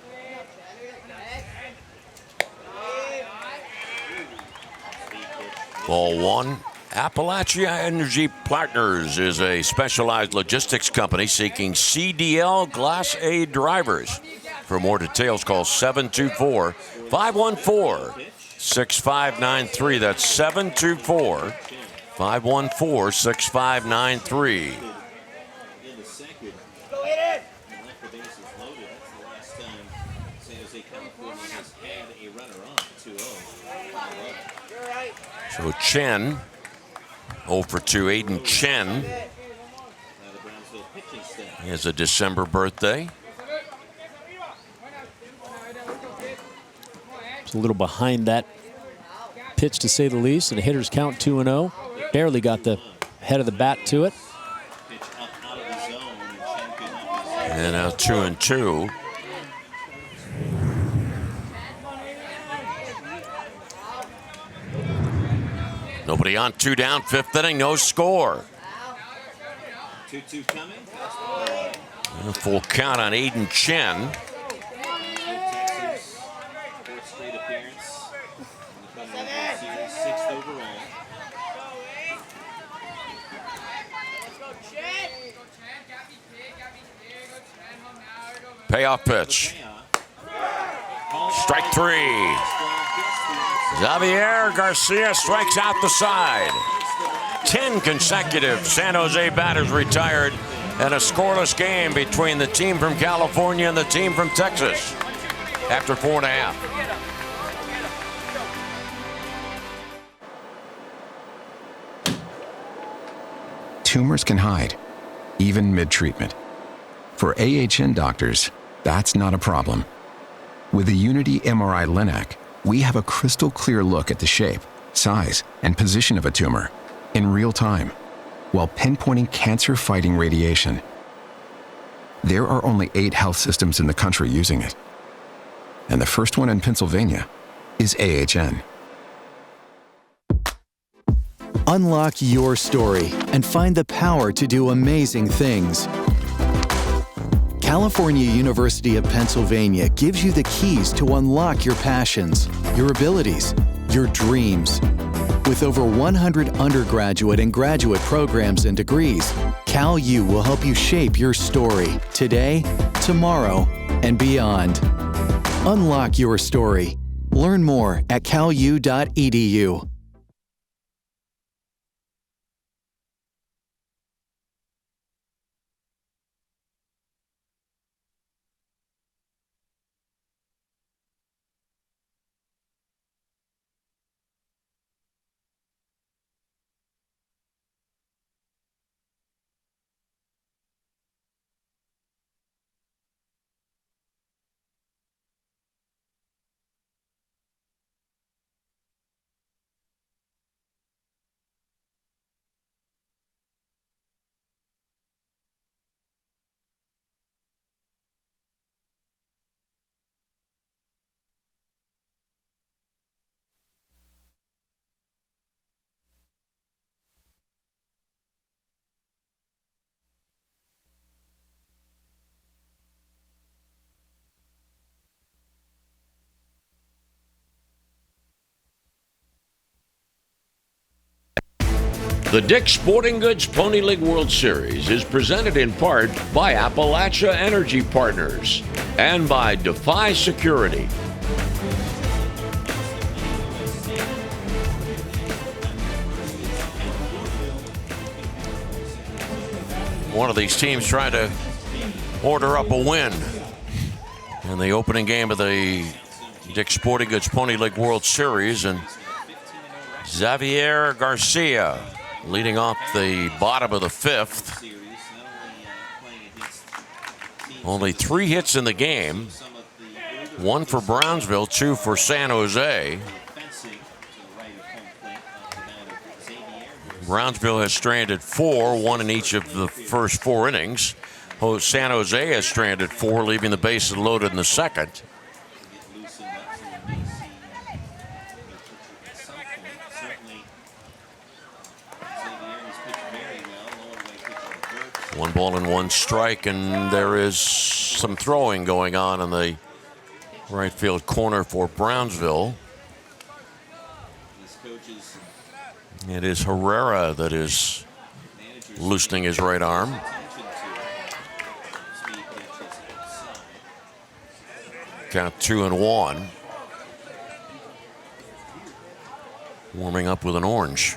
Ball 1. Appalachia Energy Partners is a specialized logistics company seeking CDL Class A drivers. For more details, call 724-514-6593. That's 724-514-6593. In the second, left the bases loaded. That's the last time San Jose, California has had a runner on 2-0. So Chen, 0 for 2, Aiden Chen. He has a December birthday. It's a little behind that pitch, to say the least, and the hitters count 2-0. Barely got the head of the bat to it. And now 2-2. Nobody on, 2 down, 5th inning, no score. 2-2 coming. And a full count on Aiden Chen. Texas, 4th straight appearance in the World Series, 6th overall. Payoff pitch. Strike 3. Xavier Garcia strikes out the side. 10 consecutive San Jose batters retired in a scoreless game between the team from California and the team from Texas after 4.5. Tumors can hide, even mid-treatment. For AHN doctors, that's not a problem. With the Unity MRI Linac, we have a crystal clear look at the shape, size, and position of a tumor in real time, while pinpointing cancer-fighting radiation. There are only 8 health systems in the country using it. And the first one in Pennsylvania is AHN. Unlock your story and find the power to do amazing things. California University of Pennsylvania gives you the keys to unlock your passions, your abilities, your dreams. With over 100 undergraduate and graduate programs and degrees, CalU will help you shape your story today, tomorrow, and beyond. Unlock your story. Learn more at calu.edu. The Dick's Sporting Goods Pony League World Series is presented in part by Appalachia Energy Partners and by Defy Security. One of these teams trying to order up a win in the opening game of the Dick's Sporting Goods Pony League World Series, and Xavier Garcia leading off the bottom of the 5th. Only 3 hits in the game. 1 for Brownsville, 2 for San Jose. Brownsville has stranded 4, 1 in each of the first 4 innings. San Jose has stranded 4, leaving the bases loaded in the second. One ball and 1 strike, and there is some throwing going on in the right field corner for Brownsville. It is Herrera that is loosening his right arm. Count 2-1. Warming up with an orange.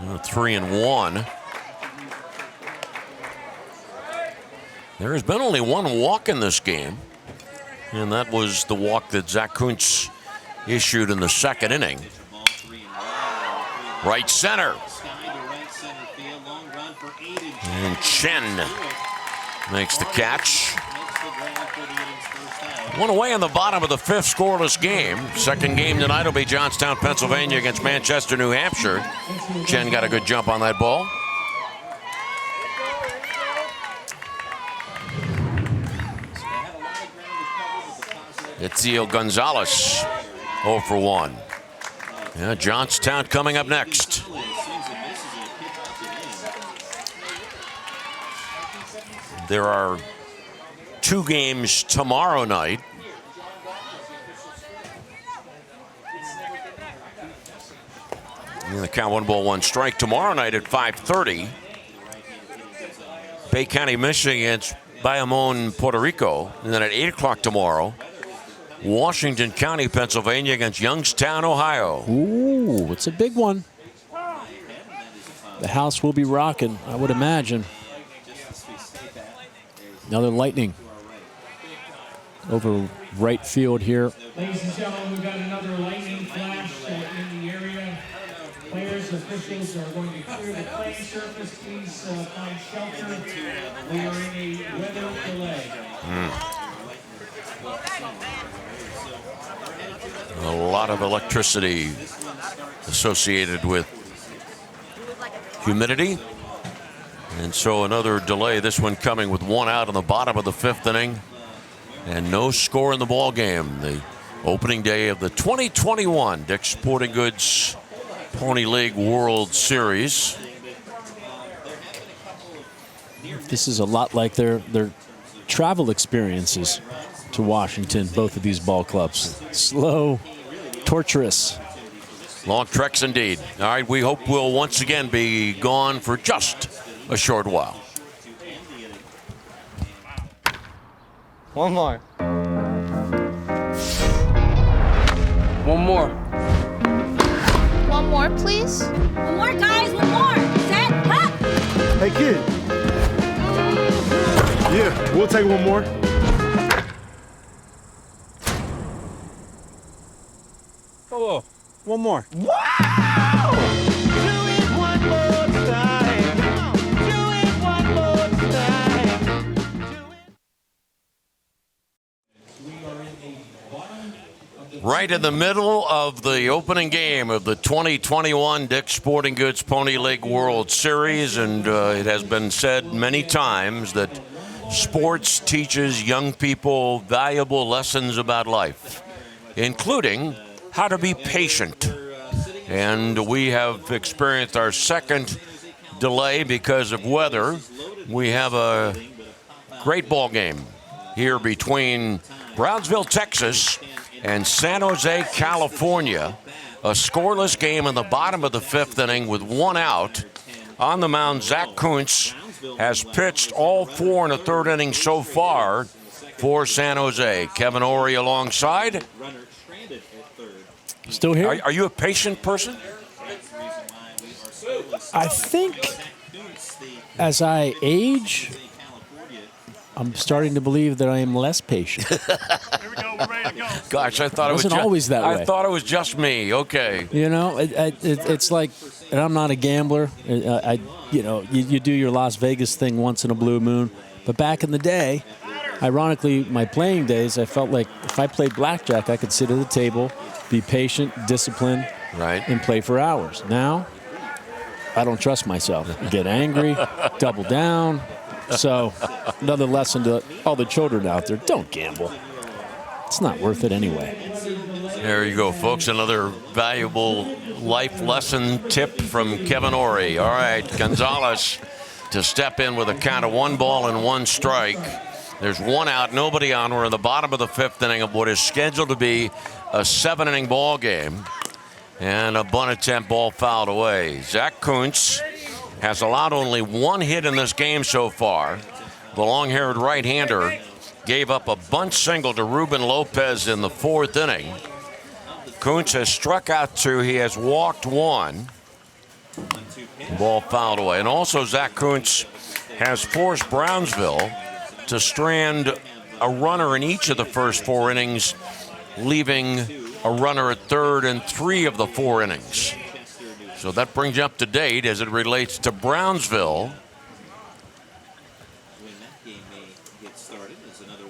3-1. There has been only 1 walk in this game, and that was the walk that Zach Kuntz issued in the second inning. Right center. And Chen makes the catch. 1 away in the bottom of the 5th scoreless game. Second game tonight will be Johnstown, Pennsylvania against Manchester, New Hampshire. Chen got a good jump on that ball. Itziel Gonzalez, 0 for 1. Yeah, Johnstown coming up next. There are 2 games tomorrow night. And the count 1 ball 1 strike tomorrow night at 5:30. Bay County, Michigan against Bayamon, Puerto Rico. And then at 8 o'clock tomorrow, Washington County, Pennsylvania against Youngstown, Ohio. Ooh, it's a big one. The house will be rocking, I would imagine. Another lightning over right field here. Ladies and gentlemen, we've got another lightning flash in the area. Players, officials are going to clear the playing surface. Please find shelter. We are in a weather delay. A lot of electricity associated with humidity. And so another delay, this one coming with 1 out in the bottom of the 5th inning. And no score in the ball game. The opening day of the 2021 Dick's Sporting Goods Pony League World Series. This is a lot like their travel experiences to Washington, both of these ball clubs. Slow, torturous. Long treks indeed. All right, we hope we'll once again be gone for just a short while. One more. One more. One more, please. One more, guys. One more. Set, up. Hey, kid. Yeah, we'll take one more. Oh, one more. Wow! Do it one more time. Do it one more time. Right in the middle of the opening game of the 2021 Dick's Sporting Goods Pony League World Series, and it has been said many times that sports teaches young people valuable lessons about life, including how to be patient. And we have experienced our second delay because of weather. We have a great ball game here between Brownsville, Texas, and San Jose, California. A scoreless game in the bottom of the 5th inning with 1 out. On the mound, Zach Kuntz has pitched all 4 in the 3rd inning so far for San Jose. Kevin Ory alongside. Still here? Are you a patient person? I think as I age, I'm starting to believe that I am less patient. Gosh, I thought it was wasn't always that way. I thought it was just me. Okay. You know, it's like, and I'm not a gambler. You do your Las Vegas thing once in a blue moon. But back in the day, ironically, my playing days, I felt like if I played blackjack, I could sit at the table, be patient, disciplined, right, and play for hours. Now, I don't trust myself. I get angry, double down. So, another lesson to all the children out there, don't gamble. It's not worth it anyway. There you go, folks. Another valuable life lesson tip from Kevin Ory. All right, Gonzalez to step in with a count of 1 ball and 1 strike. There's 1 out, nobody on. We're in the bottom of the 5th inning of what is scheduled to be a 7-inning ball game. And a bunt attempt, ball fouled away. Zach Kuntz has allowed only 1 hit in this game so far. The long-haired right-hander gave up a bunt single to Ruben Lopez in the 4th inning. Kuntz has struck out 2. He has walked 1. Ball fouled away. And also Zach Kuntz has forced Brownsville to strand a runner in each of the first 4 innings, leaving a runner at 3rd in 3 of the 4 innings. So that brings you up to date as it relates to Brownsville.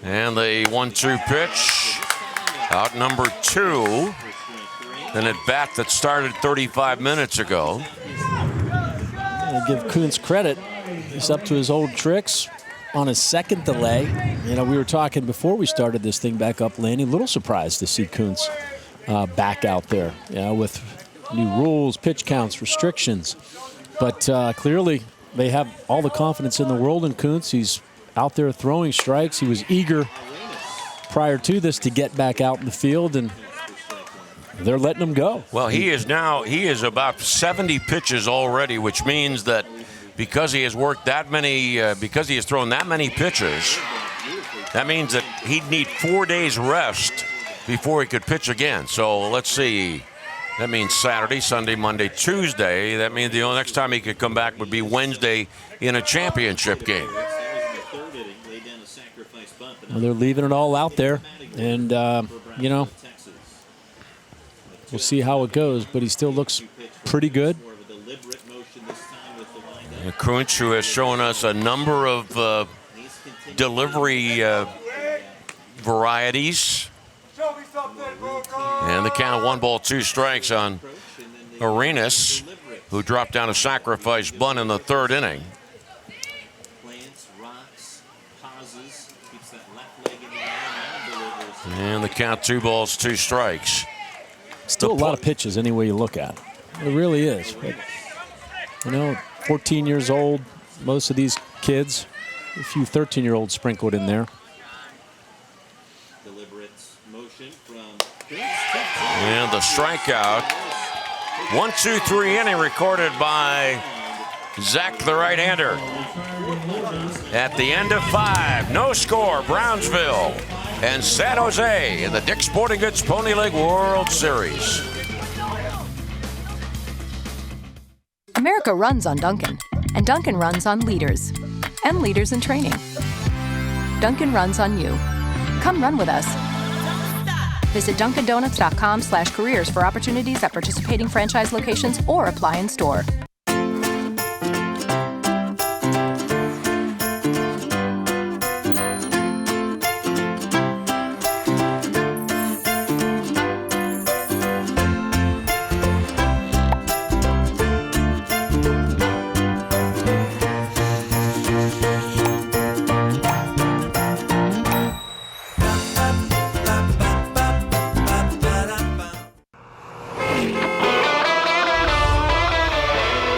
And the 1-2 pitch, out number 2. An at bat that started 35 minutes ago. I give Kuntz credit. He's up to his old tricks. on his second delay. You know, we were talking before we started this thing back up, Lanny. A little surprised to see Kuntz back out there, you know, with new rules, pitch counts, restrictions. But clearly they have all the confidence in the world in Kuntz. He's out there throwing strikes. He was eager prior to this to get back out in the field, and they're letting him go. Well, he is about 70 pitches already, which means that because he has worked that many, because he has thrown that many pitches, that means that he'd need 4 days rest before he could pitch again. So let's see. That means Saturday, Sunday, Monday, Tuesday. That means the only next time he could come back would be Wednesday in a championship game. Well, they're leaving it all out there, and you know, we'll see how it goes. But he still looks pretty good. Kuntz, who has shown us a number of delivery varieties. And the count of 1-2 strikes on Arenas, who dropped down a sacrifice bunt in the third inning. And the count 2-2 strikes. Still a lot of pitches any way you look at it. It really is. But, you know, 14 years old, most of these kids, a few 13-year-olds sprinkled in there. And the strikeout. 1-2-3 inning recorded by Zach, the right-hander. At the end of 5, no score, Brownsville and SanJose in the Dick's Sporting Goods Pony League World Series. America runs on Dunkin', and Dunkin' runs on leaders, and leaders in training. Dunkin' runs on you. Come run with us. Visit DunkinDonuts.com/careers for opportunities at participating franchise locations or apply in store.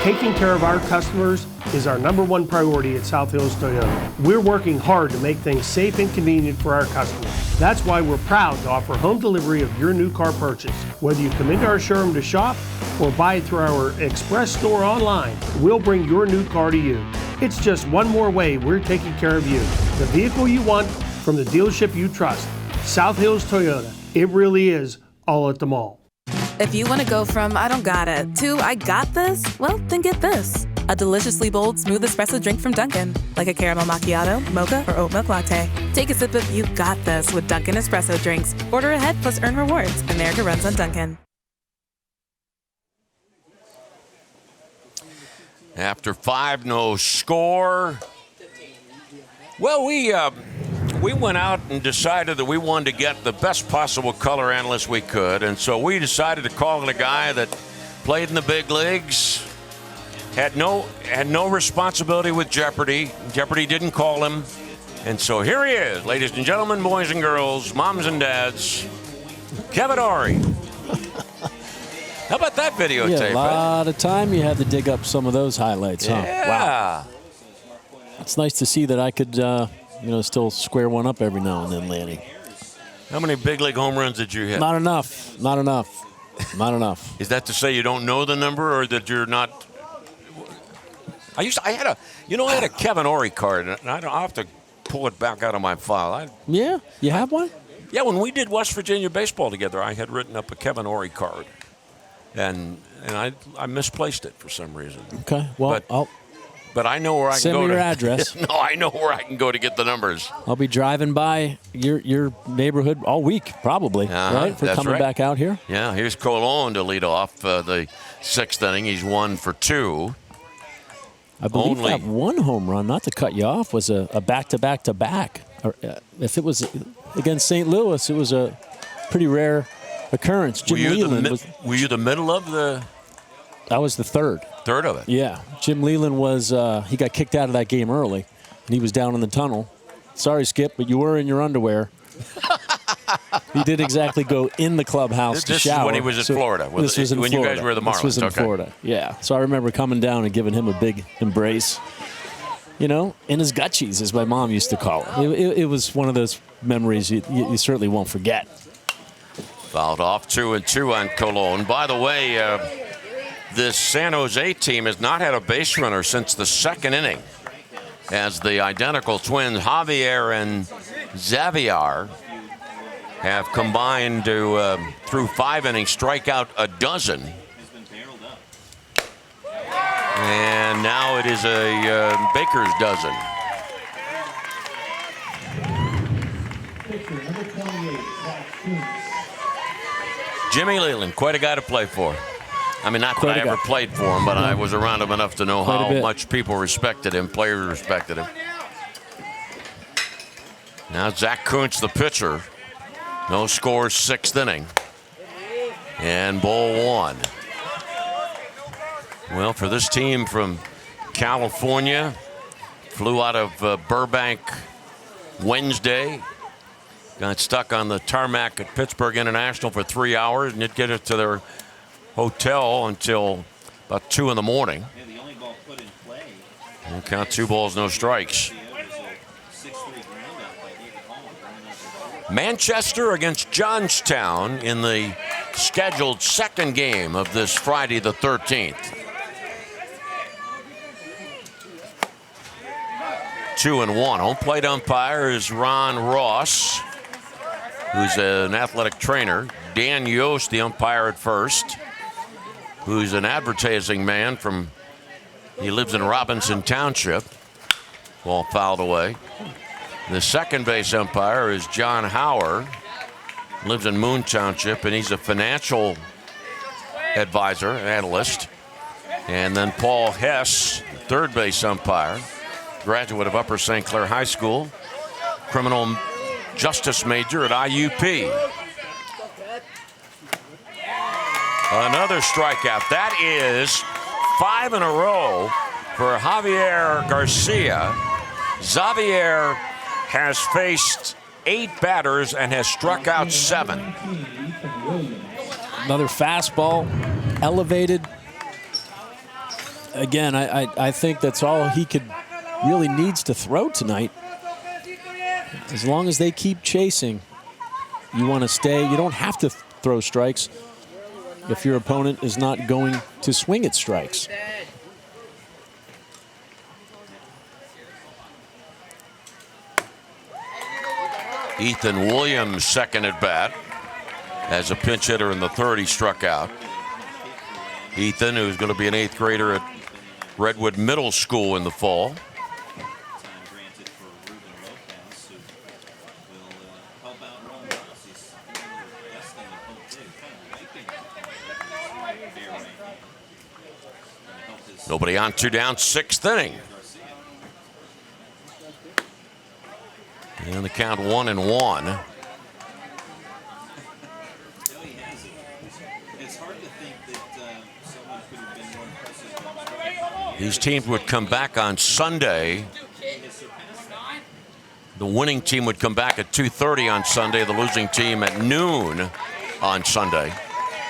Taking care of our customers is our #1 priority at South Hills Toyota. We're working hard to make things safe and convenient for our customers. That's why we're proud to offer home delivery of your new car purchase. Whether you come into our showroom to shop or buy it through our express store online, we'll bring your new car to you. It's just one more way we're taking care of you. The vehicle you want from the dealership you trust. South Hills Toyota. It really is all at the mall. If you want to go from I don't got it to I got this, well, then get this. A deliciously bold, smooth espresso drink from Dunkin', like a caramel macchiato, mocha, or oat milk latte. Take a sip of You Got This with Dunkin' espresso drinks. Order ahead plus earn rewards. America runs on Dunkin'. After 5, no score. Well, we went out and decided that we wanted to get the best possible color analyst we could, and so we decided to call in a guy that played in the big leagues, had no responsibility with Jeopardy. Jeopardy didn't call him, and so here he is, ladies and gentlemen, boys and girls, moms and dads, Kevin Ory. How about that videotape? Yeah, a lot of time you had to dig up some of those highlights, huh? Yeah. Wow. It's nice to see that I could, still square one up every now and then, Lanny. How many big league home runs did you hit? Not enough. Not enough. Not enough. Is that to say you don't know the number, or that you're not? I had a Kevin Ory card, and I'll have to pull it back out of my file. Yeah, you have one? Yeah, when we did West Virginia baseball together, I had written up a Kevin Ory card, and I misplaced it for some reason. Okay, well, but I know where I can go. Send me your address. No, I know where I can go to get the numbers. I'll be driving by your neighborhood all week, probably, right? For coming back out here. Yeah, here's Colon to lead off the 6th inning. He's 1 for 2. I believe that one home run, not to cut you off, was a back-to-back-to-back. Or, if it was against St. Louis, it was a pretty rare occurrence. Jim Leland were you the middle of the? I was the third. Third of it. Yeah. Jim Leland was, he got kicked out of that game early. and he was down in the tunnel. Sorry, Skip, but you were in your underwear. He did exactly go in the clubhouse to shower. This is when he was in Florida. This was in when Florida. You guys were the Marlins. This was in Florida, yeah. So I remember coming down and giving him a big embrace. You know, in his gutchies, as my mom used to call it. It was one of those memories you certainly won't forget. Fouled off 2-2 on Colon. By the way, this San Jose team has not had a base runner since the second inning, as the identical twins Javier and Xavier have combined to, through 5 innings, strike out a dozen. And now it is a Baker's dozen. Jimmy Leland, quite a guy to play for. I mean, not that I ever played for him, but I was around him enough to know how much people respected him, players respected him. Now Zach Kuntz, the pitcher. No scores, 6th inning. And ball 1. Well, for this team from California, flew out of Burbank Wednesday, got stuck on the tarmac at Pittsburgh International for 3 hours, and didn't get it to their hotel until about 2 in the morning. And count 2 balls, no strikes. Manchester against Johnstown in the scheduled second game of this Friday the 13th. 2-1. Home plate umpire is Ron Ross, who's an athletic trainer. Dan Yost, the umpire at first, who's an advertising man he lives in Robinson Township. Ball fouled away. The second base umpire is John Howard, lives in Moon Township, and he's a financial advisor, analyst. And then Paul Hess, third base umpire, graduate of Upper St. Clair High School, criminal justice major at IUP. Another strikeout. That is 5 in a row for Javier Garcia. Xavier has faced 8 batters and has struck out 7. Another fastball, elevated. Again, I think that's all he really needs to throw tonight. As long as they keep chasing, you want to stay. You don't have to throw strikes if your opponent is not going to swing at strikes. Ethan Williams, second at bat. As a pinch hitter in the 3rd, he struck out. Ethan, who's going to be an 8th grader at Redwood Middle School in the fall. Nobody on, 2 down, 6th inning. And the count 1-1. These teams would come back on Sunday. The winning team would come back at 2:30 on Sunday. The losing team at noon on Sunday.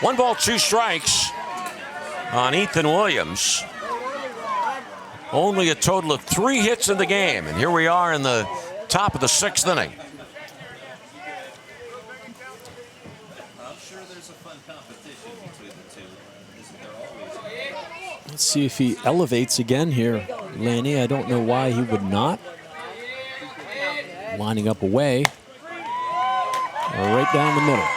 1 ball, 2 strikes on Ethan Williams. Only a total of 3 hits in the game. And here we are in the top of the 6th inning. I'm sure there's a fun competition between the two. Isn't there always? Let's see if he elevates again here, Lanny. I don't know why he would not. Lining up away. Right down the middle.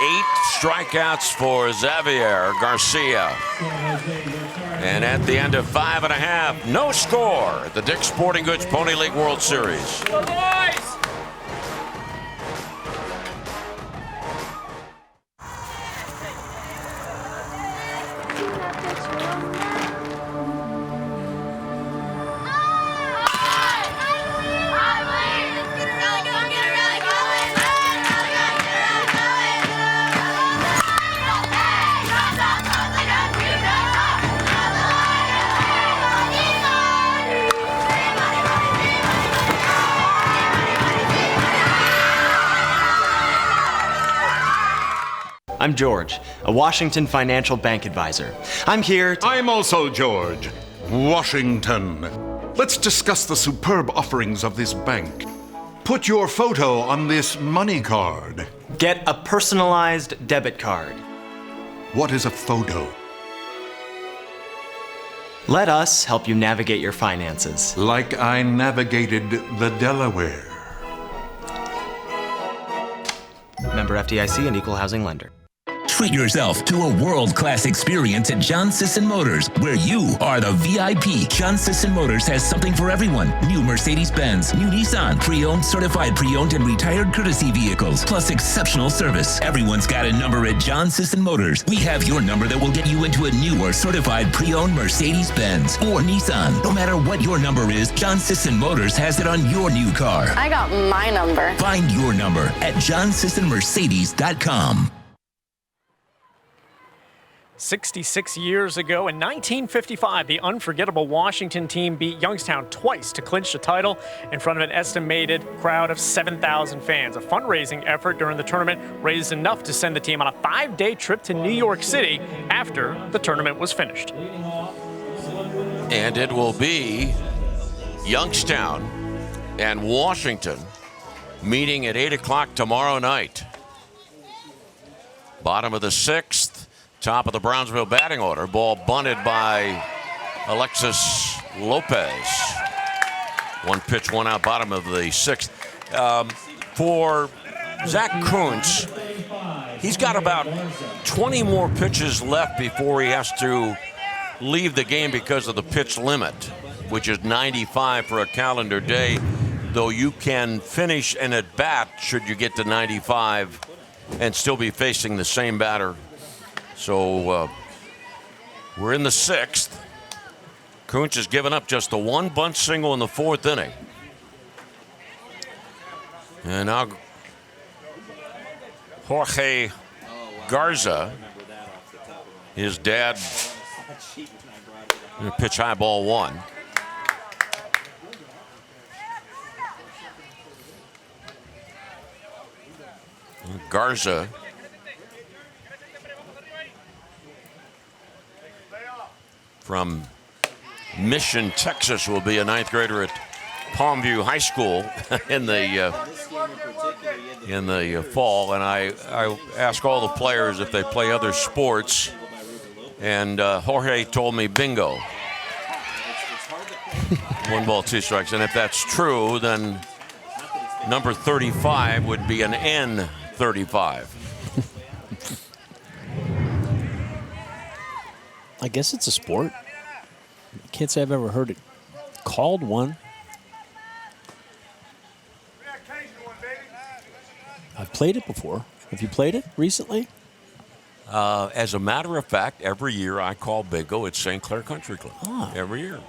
8 strikeouts for Xavier Garcia. And at the end of 5.5, no score at the Dick's Sporting Goods Pony League World Series. I'm George, a Washington financial bank advisor. I'm here to... I'm also George, Washington. Let's discuss the superb offerings of this bank. Put your photo on this money card. Get a personalized debit card. What is a photo? Let us help you navigate your finances. Like I navigated the Delaware. Member FDIC and equal housing lender. Treat yourself to a world-class experience at John Sisson Motors, where you are the VIP. John Sisson Motors has something for everyone. New Mercedes-Benz, new Nissan, pre-owned, certified pre-owned, and retired courtesy vehicles, plus exceptional service. Everyone's got a number at John Sisson Motors. We have your number that will get you into a new or certified pre-owned Mercedes-Benz or Nissan. No matter what your number is, John Sisson Motors has it on your new car. I got my number. Find your number at johnsissonmercedes.com. 66 years ago, in 1955, the unforgettable Washington team beat Youngstown twice to clinch the title in front of an estimated crowd of 7,000 fans. A fundraising effort during the tournament raised enough to send the team on a 5-day trip to New York City after the tournament was finished. And it will be Youngstown and Washington meeting at 8 o'clock tomorrow night. Bottom of the 6th. Top of the Brownsville batting order. Ball bunted by Alexis Lopez. One pitch, one out, bottom of the 6th. For Zach Kuntz, he's got about 20 more pitches left before he has to leave the game because of the pitch limit, which is 95 for a calendar day, though you can finish an at-bat should you get to 95 and still be facing the same batter. So we're in the 6th. Kuntz has given up just the one bunt single in the 4th inning. And now Jorge Garza, his dad, pitch high, ball 1. Garza from Mission, Texas, will be a 9th grader at Palmview High School in the fall. And I ask all the players if they play other sports, and Jorge told me bingo. 1 ball, 2 strikes. And if that's true, then number 35 would be an N35. I guess it's a sport. I can't say I've ever heard it called one. I've played it before. Have you played it recently? As a matter of fact, every year I call bingo at St. Clair Country Club. Every year.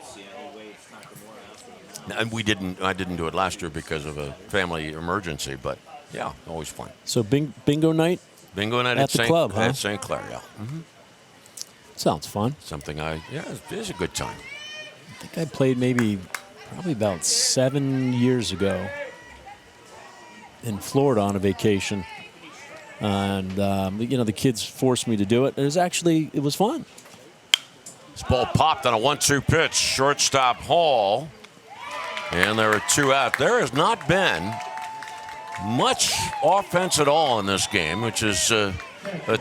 And I didn't do it last year because of a family emergency, but yeah, always fun. So bingo night? Bingo night at the club, huh? At St. Clair, yeah. Mm-hmm. Sounds fun. Something it is a good time. I think I played probably about 7 years ago in Florida on a vacation. And, the kids forced me to do it. It was fun. This ball popped on a 1-2 pitch. Shortstop Hall. And there are 2 out. There has not been much offense at all in this game, which is a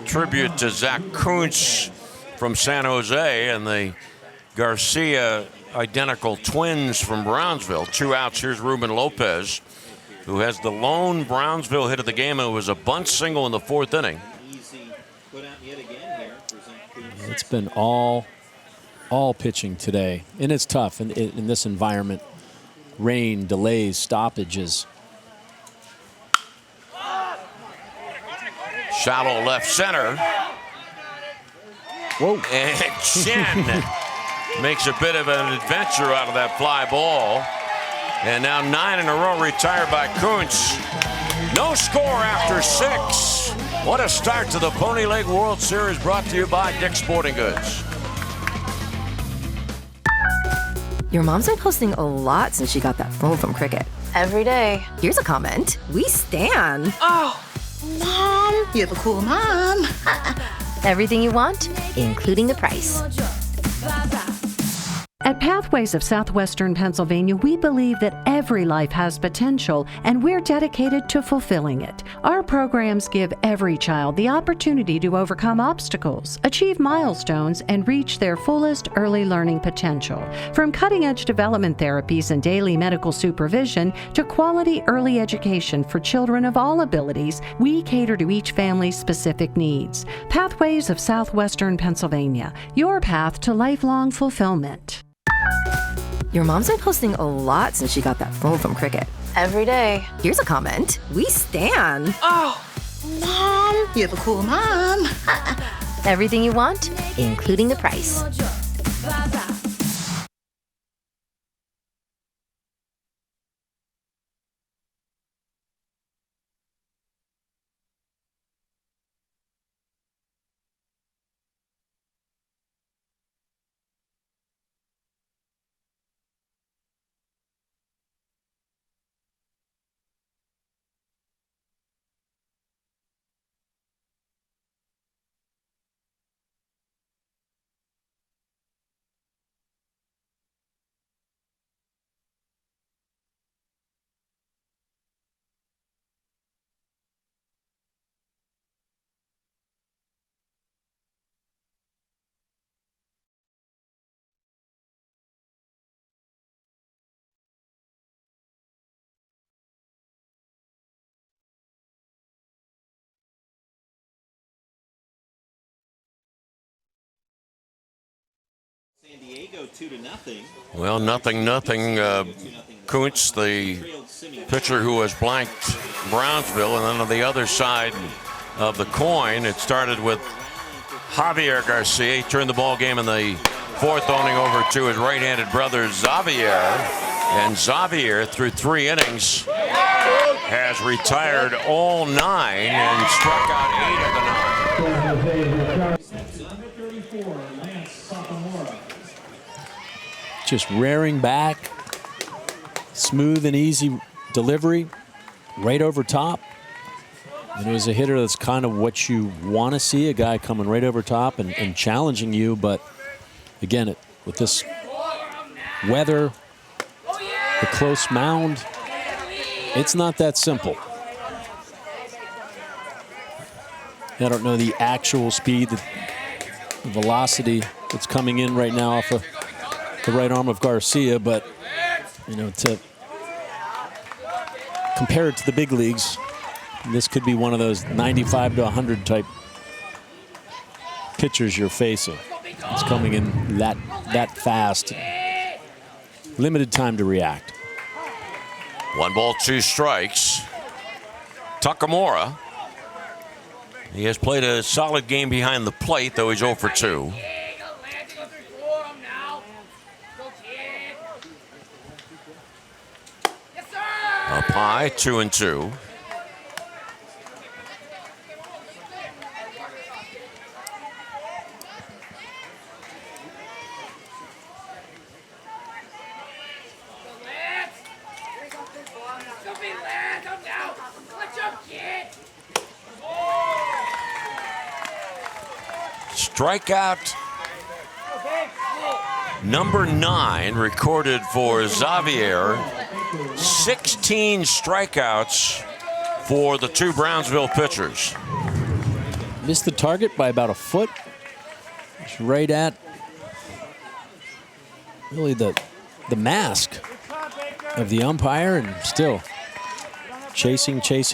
tribute to Zach Kuntz from San Jose and the Garcia identical twins from Brownsville. 2 outs. Here's Ruben Lopez, who has the lone Brownsville hit of the game. It was a bunt single in the 4th inning. It's been all pitching today, and it's tough in this environment. Rain, delays, stoppages. Shallow left center. Whoa. And Chen makes a bit of an adventure out of that fly ball. And now 9 in a row retired by Kuntz. No score after 6. What a start to the Pony League World Series, brought to you by Dick's Sporting Goods. Your mom's been posting a lot since she got that phone from Cricket. Every day. Here's a comment. We stan. Oh, Mom, you have a cool mom. Everything you want, including the price. At Pathways of Southwestern Pennsylvania, we believe that every life has potential, and we're dedicated to fulfilling it. Our programs give every child the opportunity to overcome obstacles, achieve milestones, and reach their fullest early learning potential. From cutting-edge development therapies and daily medical supervision to quality early education for children of all abilities, we cater to each family's specific needs. Pathways of Southwestern Pennsylvania, your path to lifelong fulfillment. Your mom's been posting a lot since she got that phone from Cricket. Every day. Here's a comment. We stan. Oh, Mom, you have a cool mom. Everything you want, including the price. San Diego 2-0. Well, 0-0. Kuntz, the pitcher who has blanked Brownsville, and then on the other side of the coin, it started with Javier Garcia. He turned the ball game in the fourth, owning over to his right-handed brother Xavier. And Xavier, through 3 innings, has retired all 9 and struck out 8 of the 9. Just rearing back, smooth and easy delivery, right over top. And it was a hitter that's kind of what you want to see, a guy coming right over top and challenging you. But again, with this weather, the close mound, it's not that simple. I don't know the actual speed, the velocity that's coming in right now off of the right arm of Garcia, but you know, to compare it to the big leagues, this could be one of those 95 to 100 type pitchers you're facing. It's coming in that fast. Limited time to react. 1 ball, 2 strikes. Takamura. He has played a solid game behind the plate, though he's 0 for 2. Up high, 2-2. Strikeout number 9 recorded for Xavier. 16 strikeouts for the 2 Brownsville pitchers. Missed the target by about a foot. It's right at really the mask of the umpire, and still chasing. You're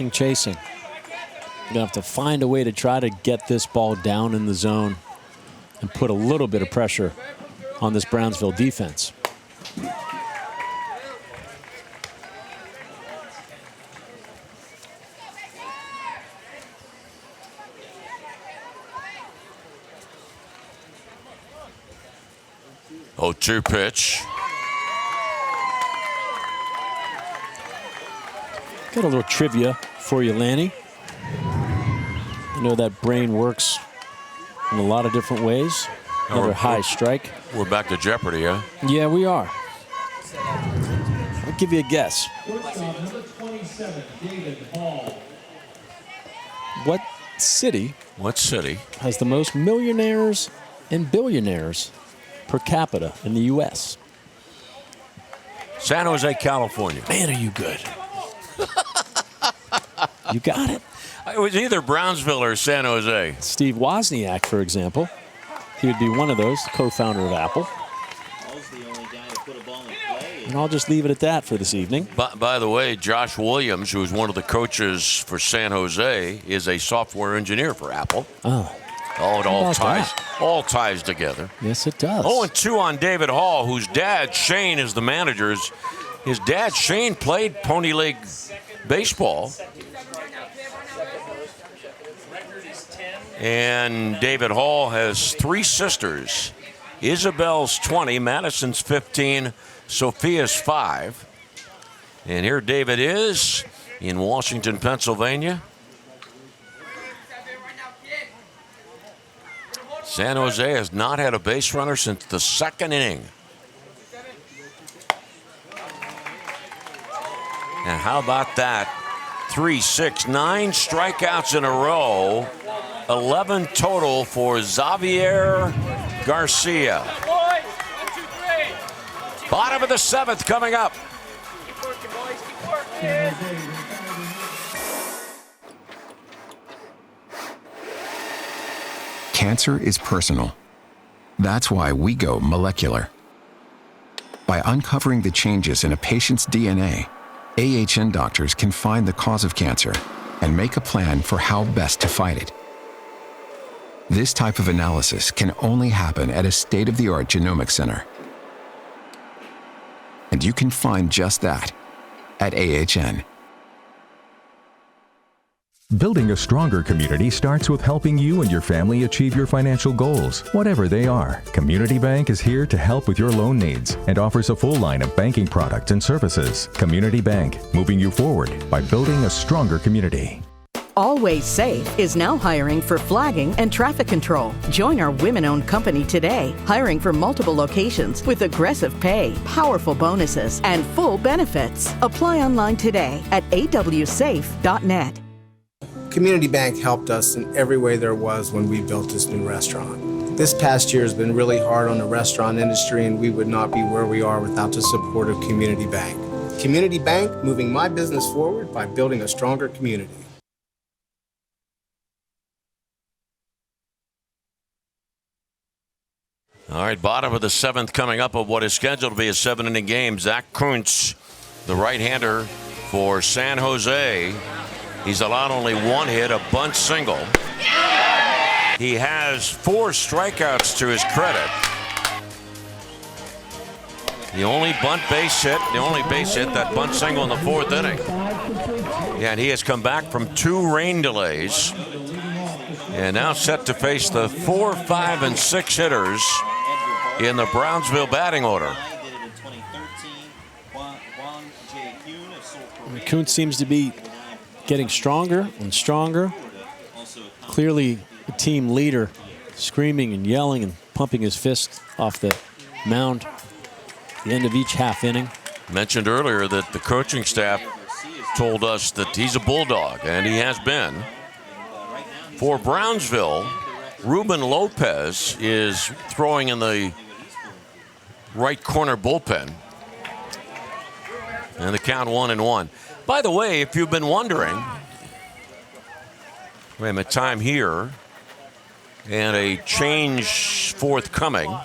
gonna have to find a way to try to get this ball down in the zone and put a little bit of pressure on this Brownsville defense. Oh, 2 pitch. Got a little trivia for you, Lanny. You know that brain works in a lot of different ways. Another high strike. We're back to Jeopardy, huh? Yeah, we are. I'll give you a guess. What city has the most millionaires and billionaires per capita in the U.S.? San Jose, California. Man, are you good. You got it. It was either Brownsville or San Jose. Steve Wozniak, for example. He would be one of those, co-founder of Apple. And I'll just leave it at that for this evening. By the way, Josh Williams, who is one of the coaches for San Jose, is a software engineer for Apple. Oh. Oh, it all ties together. Yes, it does. 0-2 on David Hall, whose dad, Shane, is the manager. His dad, Shane, played Pony League baseball. And David Hall has 3 sisters. Isabel's 20, Madison's 15, Sophia's 5. And here David is in Washington, Pennsylvania. San Jose has not had a base runner since the 2nd inning. And how about that? 3, 6, 9 strikeouts in a row. 11 total for Xavier Garcia. Bottom of the 7th coming up. Cancer is personal. That's why we go molecular. By uncovering the changes in a patient's DNA, AHN doctors can find the cause of cancer and make a plan for how best to fight it. This type of analysis can only happen at a state-of-the-art genomic center. And you can find just that at AHN. Building a stronger community starts with helping you and your family achieve your financial goals, whatever they are. Community Bank is here to help with your loan needs and offers a full line of banking products and services. Community Bank, moving you forward by building a stronger community. Always Safe is now hiring for flagging and traffic control. Join our women-owned company today, hiring for multiple locations with aggressive pay, powerful bonuses, and full benefits. Apply online today at awsafe.net. Community Bank helped us in every way there was when we built this new restaurant. This past year has been really hard on the restaurant industry, and we would not be where we are without the support of Community Bank. Community Bank, moving my business forward by building a stronger community. All right, bottom of the 7th coming up of what is scheduled to be a 7-inning game. Zach Kuntz, the right-hander for San Jose. He's allowed only 1 hit, a bunt single. He has 4 strikeouts to his credit. The only base hit, that bunt single in the 4th inning. And he has come back from 2 rain delays. And now set to face the 4, 5, and 6 hitters in the Brownsville batting order. Kuntz seems to be getting stronger and stronger. Clearly a team leader, screaming and yelling and pumping his fist off the mound at the end of each half inning. Mentioned earlier that the coaching staff told us that he's a bulldog, and he has been. For Brownsville, Ruben Lopez is throwing in the right corner bullpen. And the count 1-1. By the way, if you've been wondering, we have a time here and a change forthcoming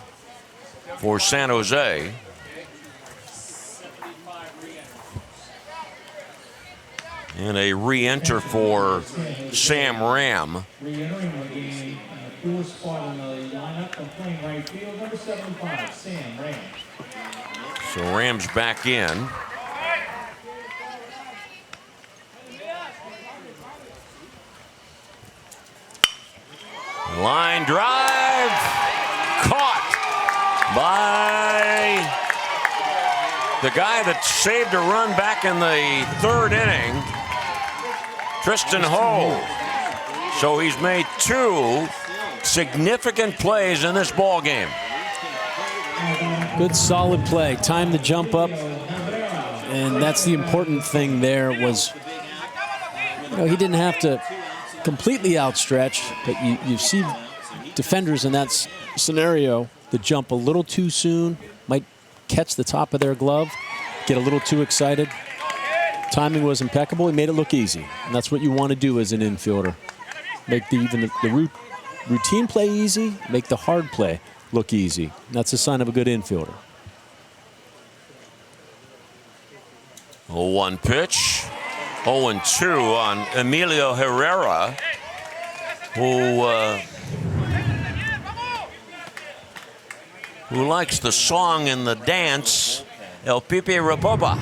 for San Jose. And a re-enter for Sam Ram. Re-entering the game, cool spot in the lineup and playing right field, number 75, Sam Ram. So Ram's back in. Line drive, caught by the guy that saved a run back in the 3rd inning, Tristan Ho. So he's made 2 significant plays in this ball game. Good solid play. Time to jump up. And that's the important thing there was, he didn't have to completely outstretched, but you see defenders in that scenario that jump a little too soon, might catch the top of their glove, get a little too excited. Timing was impeccable. He made it look easy, and that's what you want to do as an infielder. Make the routine play easy, make the hard play look easy. That's a sign of a good infielder. 0-1 pitch. 0-2 on Emilio Herrera, who likes the song and the dance, El Pipe Rapopa.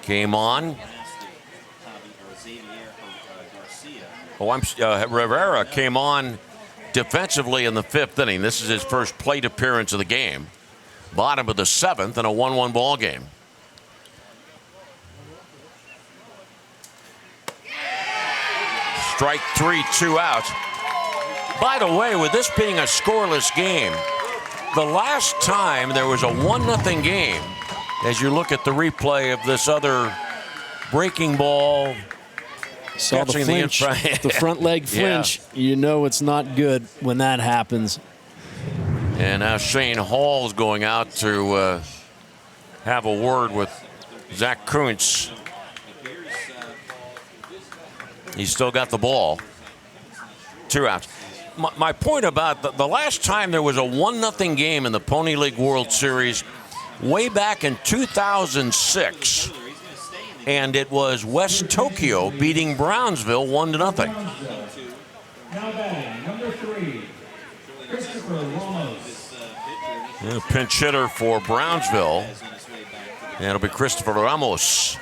Came on. Rivera came on defensively in the 5th inning. This is his first plate appearance of the game. Bottom of the 7th in a 1-1 ball game. Strike 3, 2 outs. By the way, with this being a scoreless game, the last time there was a 1-0 game, as you look at the replay of this other breaking ball, saw the flinch, the front leg flinch. Yeah. You know it's not good when that happens. And now Shane Hall's going out to have a word with Zach Kuntz. He's still got the ball. 2 outs. My point about the last time there was a 1-0 game in the Pony League World Series, way back in 2006, and it was West Tokyo beating Brownsville 1-0. Now batting, number 3, Christopher Ramos. Pinch hitter for Brownsville. And it'll be Christopher Ramos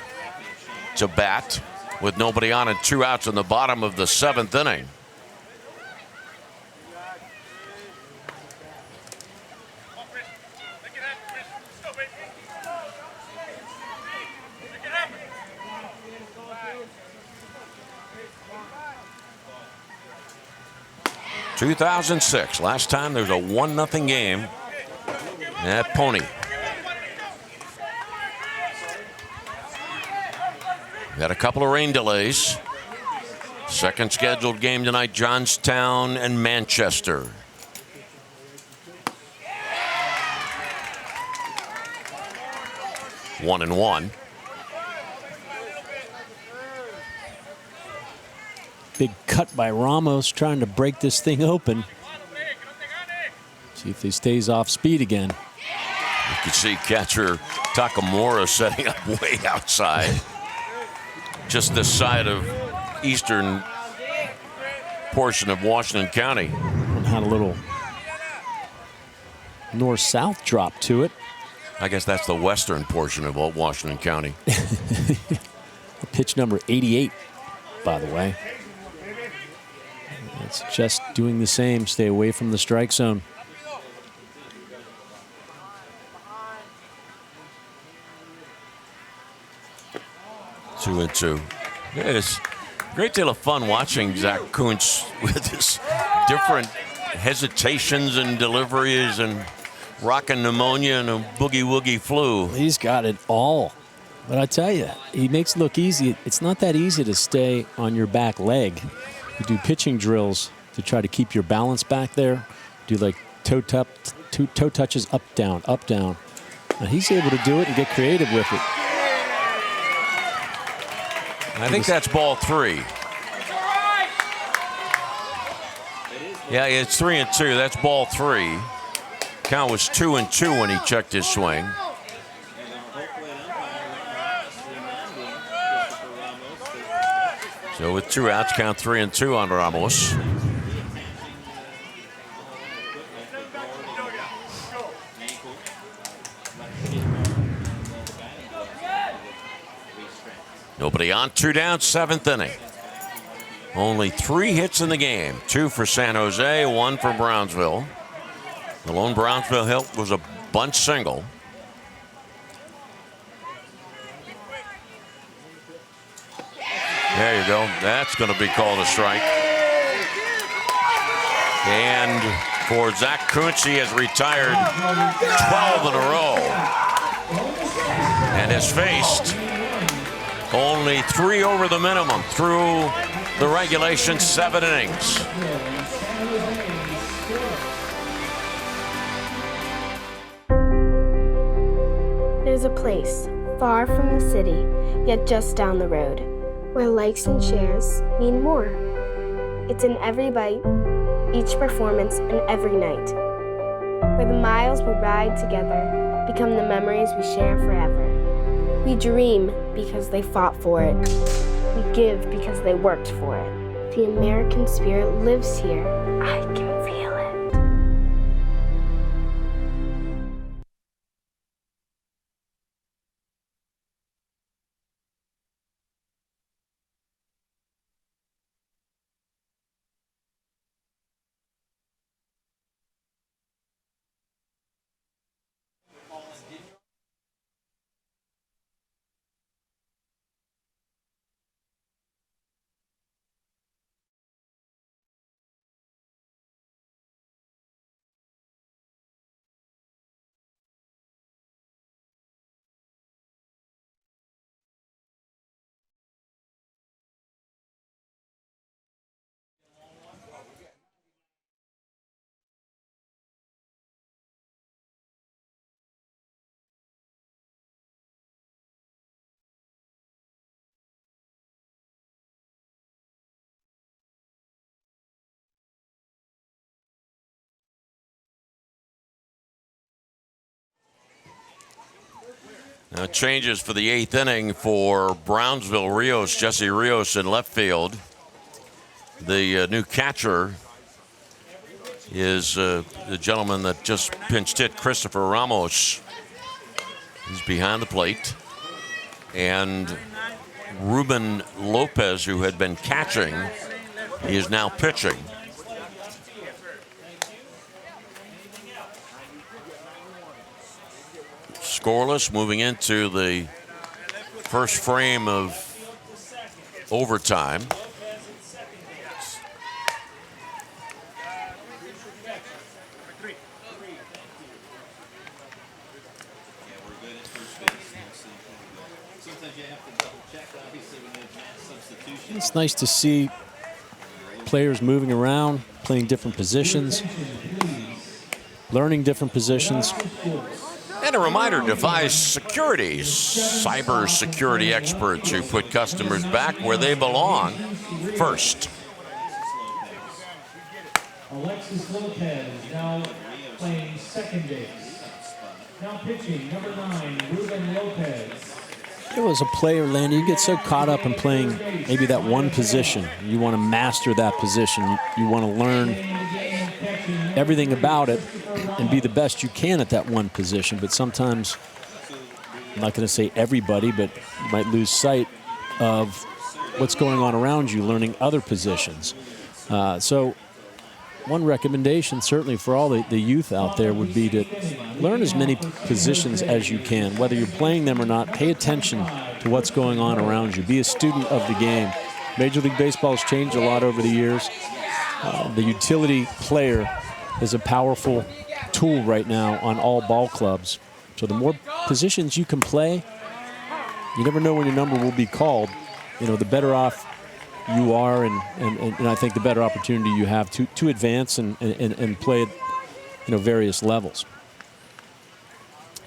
to bat with nobody on and 2 outs in the bottom of the 7th inning. ...2006, last time there was a 1-0 game at Pony. We had a couple of rain delays. Second scheduled game tonight, Johnstown and Manchester. One and one. Big cut by Ramos trying to break this thing open. See if he stays off speed again. You can see catcher Takamura setting up way outside. Just this side of eastern portion of Washington County. And had a little north-south drop to it. I guess that's the western portion of Washington County. Pitch number 88, by the way. It's just doing the same. Stay away from the strike zone. Two and two. It's a great deal of fun watching Zach Kuntz with his different hesitations and deliveries and rockin' pneumonia and a boogie-woogie flu. He's got it all. But I tell you, he makes it look easy. It's not that easy to stay on your back leg. You do pitching drills to try to keep your balance back there. Do like toe touches up, down, up, down. Now he's able to do it and get creative with it. I think that's ball 3. Yeah, it's 3 and 2. That's ball 3. Count was 2 and 2 when he checked his swing. So with 2 outs, count 3 and 2 on Ramos. Nobody on, 2 down, 7th inning. Only 3 hits in the game. 2 for San Jose, 1 for Brownsville. The lone Brownsville hit was a bunt single. There you go. That's going to be called a strike. And for Zach Kuntz, he has retired 12 in a row and has faced Only 3 over the minimum through the regulation 7 innings. There's a place far from the city, yet just down the road, where likes and shares mean more. It's in every bite, each performance, and every night, where the miles we ride together become the memories we share forever. We dream because they fought for it. We give because they worked for it. The American spirit lives here. I can feel it. Now changes for the 8th inning for Brownsville. Jesse Rios in left field. The new catcher is the gentleman that just pinched hit, Christopher Ramos. He's behind the plate. And Ruben Lopez, who had been catching, he is now pitching. Scoreless, moving into the first frame of overtime. It's nice to see players moving around, playing different positions, learning different positions. And a reminder, Device Securities, cyber security experts who put customers back where they belong first. Alexis Lopez now playing second base. Now pitching, number 9, Ruben Lopez. There was a player, Landy, you get so caught up in playing maybe that one position. You want to master that position. You want to learn everything about it and be the best you can at that one position. But sometimes, I'm not going to say everybody, but you might lose sight of what's going on around you, learning other positions. So one recommendation certainly for all the youth out there would be to learn as many positions as you can. Whether you're playing them or not, pay attention to what's going on around you. Be a student of the game. Major League Baseball has changed a lot over the years. The utility player is a powerful tool right now on all ball clubs. So the more positions you can play, you never know when your number will be called. You know, the better off you are, and I think the better opportunity you have to advance and play at, you know, various levels.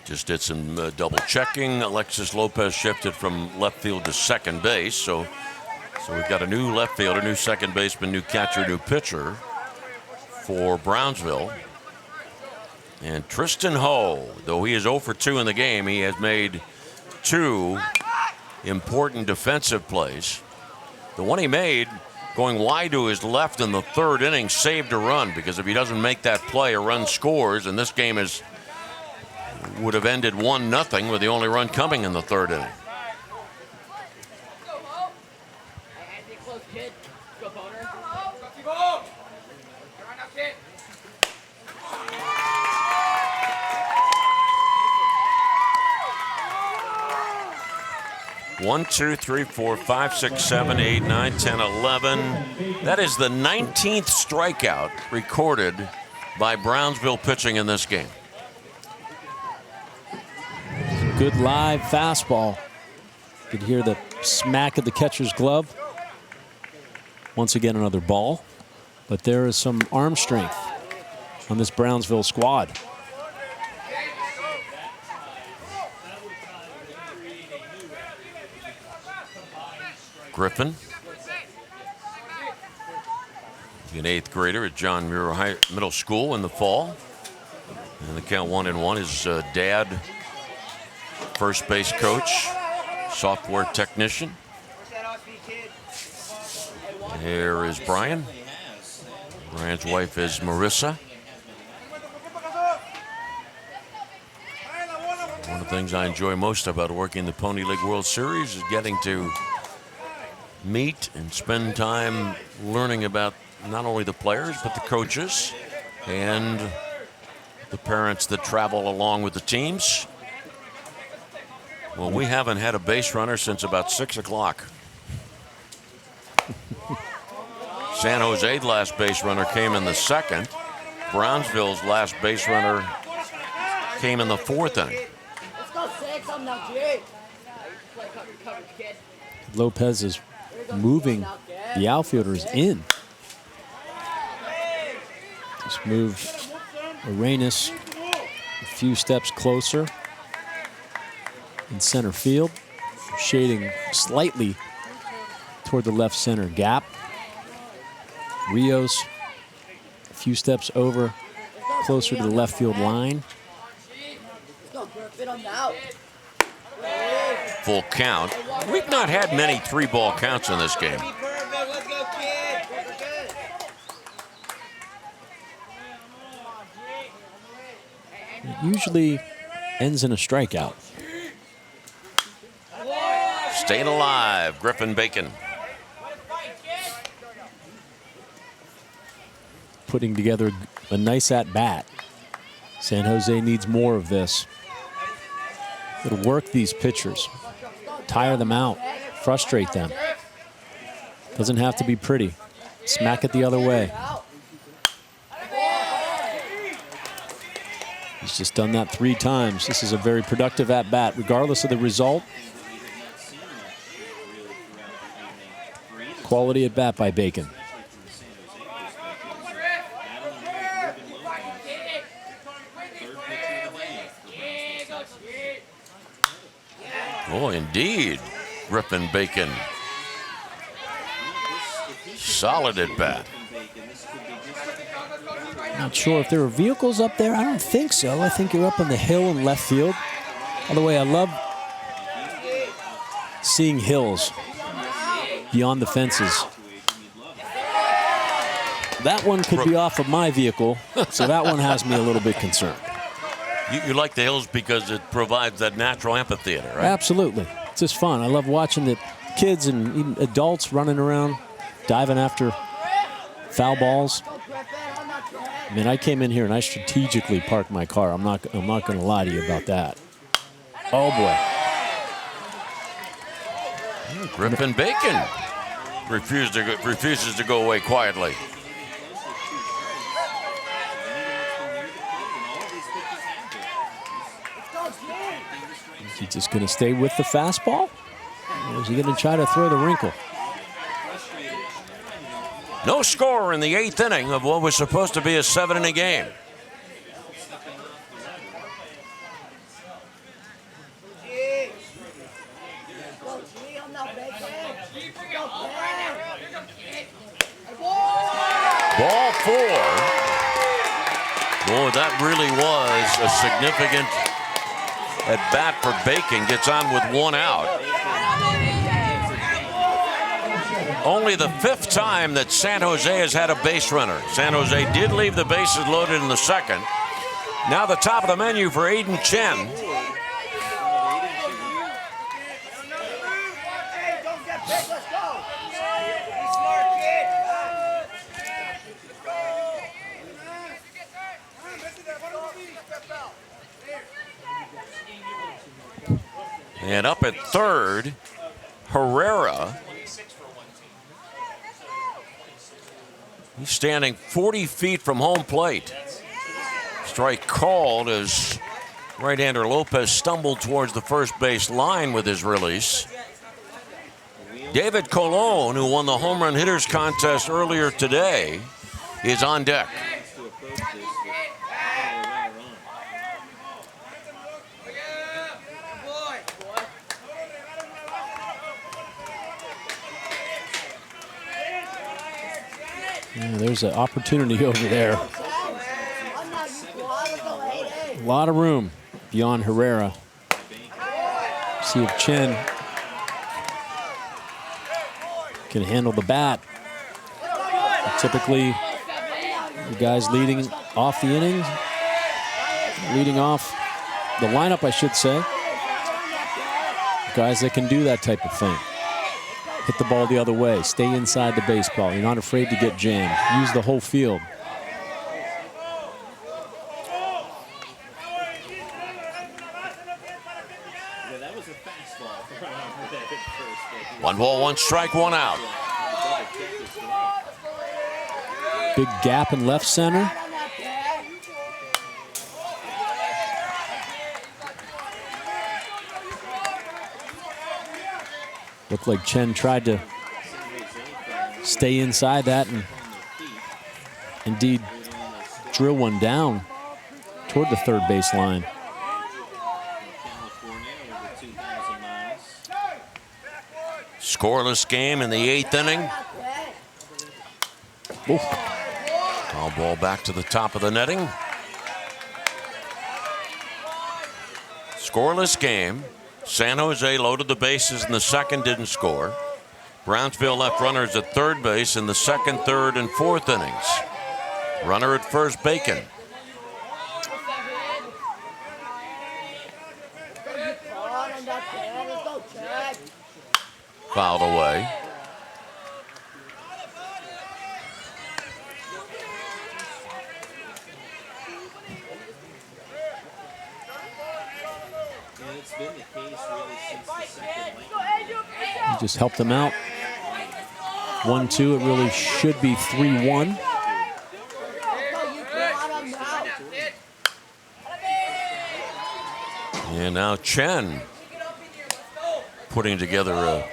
Just did some double checking. Alexis Lopez shifted from left field to second base. So we've got a new left fielder, new second baseman, new catcher, new pitcher for Brownsville. And Tristan Ho, though he is 0 for 2 in the game, he has made 2 important defensive plays. The one he made going wide to his left in the 3rd inning saved a run, because if he doesn't make that play, a run scores, and this game would have ended 1-0 with the only run coming in the 3rd inning. One, 2, 3, 4, 5, 6, 7, 8, 9, 10, 11. That is the 19th strikeout recorded by Brownsville pitching in this game. Good live fastball. You could hear the smack of the catcher's glove. Once again, another ball. But there is some arm strength on this Brownsville squad. Griffin, an 8th grader at John Muir Middle School in the fall. And the count 1-1. His dad, first base coach, software technician. Here is Brian. Brian's wife is Marissa. One of the things I enjoy most about working the Pony League World Series is getting to meet and spend time learning about not only the players, but the coaches and the parents that travel along with the teams. Well, we haven't had a base runner since about 6 o'clock. SanJose's last base runner came in the 2nd. Brownsville's last base runner came in the 4th inning. Lopez is moving the outfielders in. Just moved Arenas a few steps closer in center field, shading slightly toward the left center gap. Rios a few steps over, closer to the left field line. Full count. We've not had many 3-ball counts in this game. It usually ends in a strikeout. Staying alive, Griffin Bacon. Putting together a nice at-bat. SanJose needs more of this. It'll work these pitchers, tire them out, frustrate them. Doesn't have to be pretty. Smack it the other way. He's just done that 3 times. This is a very productive at-bat, regardless of the result. Quality at-bat by Bacon. Oh, indeed, Griffin Bacon. Solid at bat. Not sure if there are vehicles up there. I don't think so. I think you're up on the hill in left field. By the way, I love seeing hills beyond the fences. That one could be off of my vehicle, so that one has me a little bit concerned. You like the hills because it provides that natural amphitheater, right? Absolutely. It's just fun. I love watching the kids and even adults running around, diving after foul balls. I mean, I came in here and I strategically parked my car. I'm not going to lie to you about that. Oh, boy. Griffin Bacon refuses to go away quietly. Is he just going to stay with the fastball? Or is he going to try to throw the wrinkle? No score in the 8th inning of what was supposed to be a 7-inning game. Ball 4. Boy, that really was a significant at bat for Bacon. Gets on with 1 out. Only the 5th time that SanJose has had a base runner. SanJose did leave the bases loaded in the 2nd. Now the top of the menu for Aiden Chen. And up at 3rd, Herrera. He's standing 40 feet from home plate. Strike called as right-hander Lopez stumbled towards the first base line with his release. David Colon, who won the home run hitters contest earlier today, is on deck. Yeah, there's an opportunity over there. A lot of room beyond Herrera. See if Chen can handle the bat. Typically, the guys leading off the innings, leading off the lineup, I should say. Guys that can do that type of thing. Hit the ball the other way, stay inside the baseball. You're not afraid to get jammed. Use the whole field. One ball, one strike, one out. Big gap in left center. Looked like Chen tried to stay inside that and indeed drill one down toward the third base line. Scoreless game in the 8th inning. Oof. Foul ball back to the top of the netting. Scoreless game. San Jose loaded the bases in the second, didn't score. Brownsville left runners at third base in the second, third, and fourth innings. Runner at first, Bacon. Fouled away. He just helped them out. 1-2, it really should be 3-1. And now Chen putting together a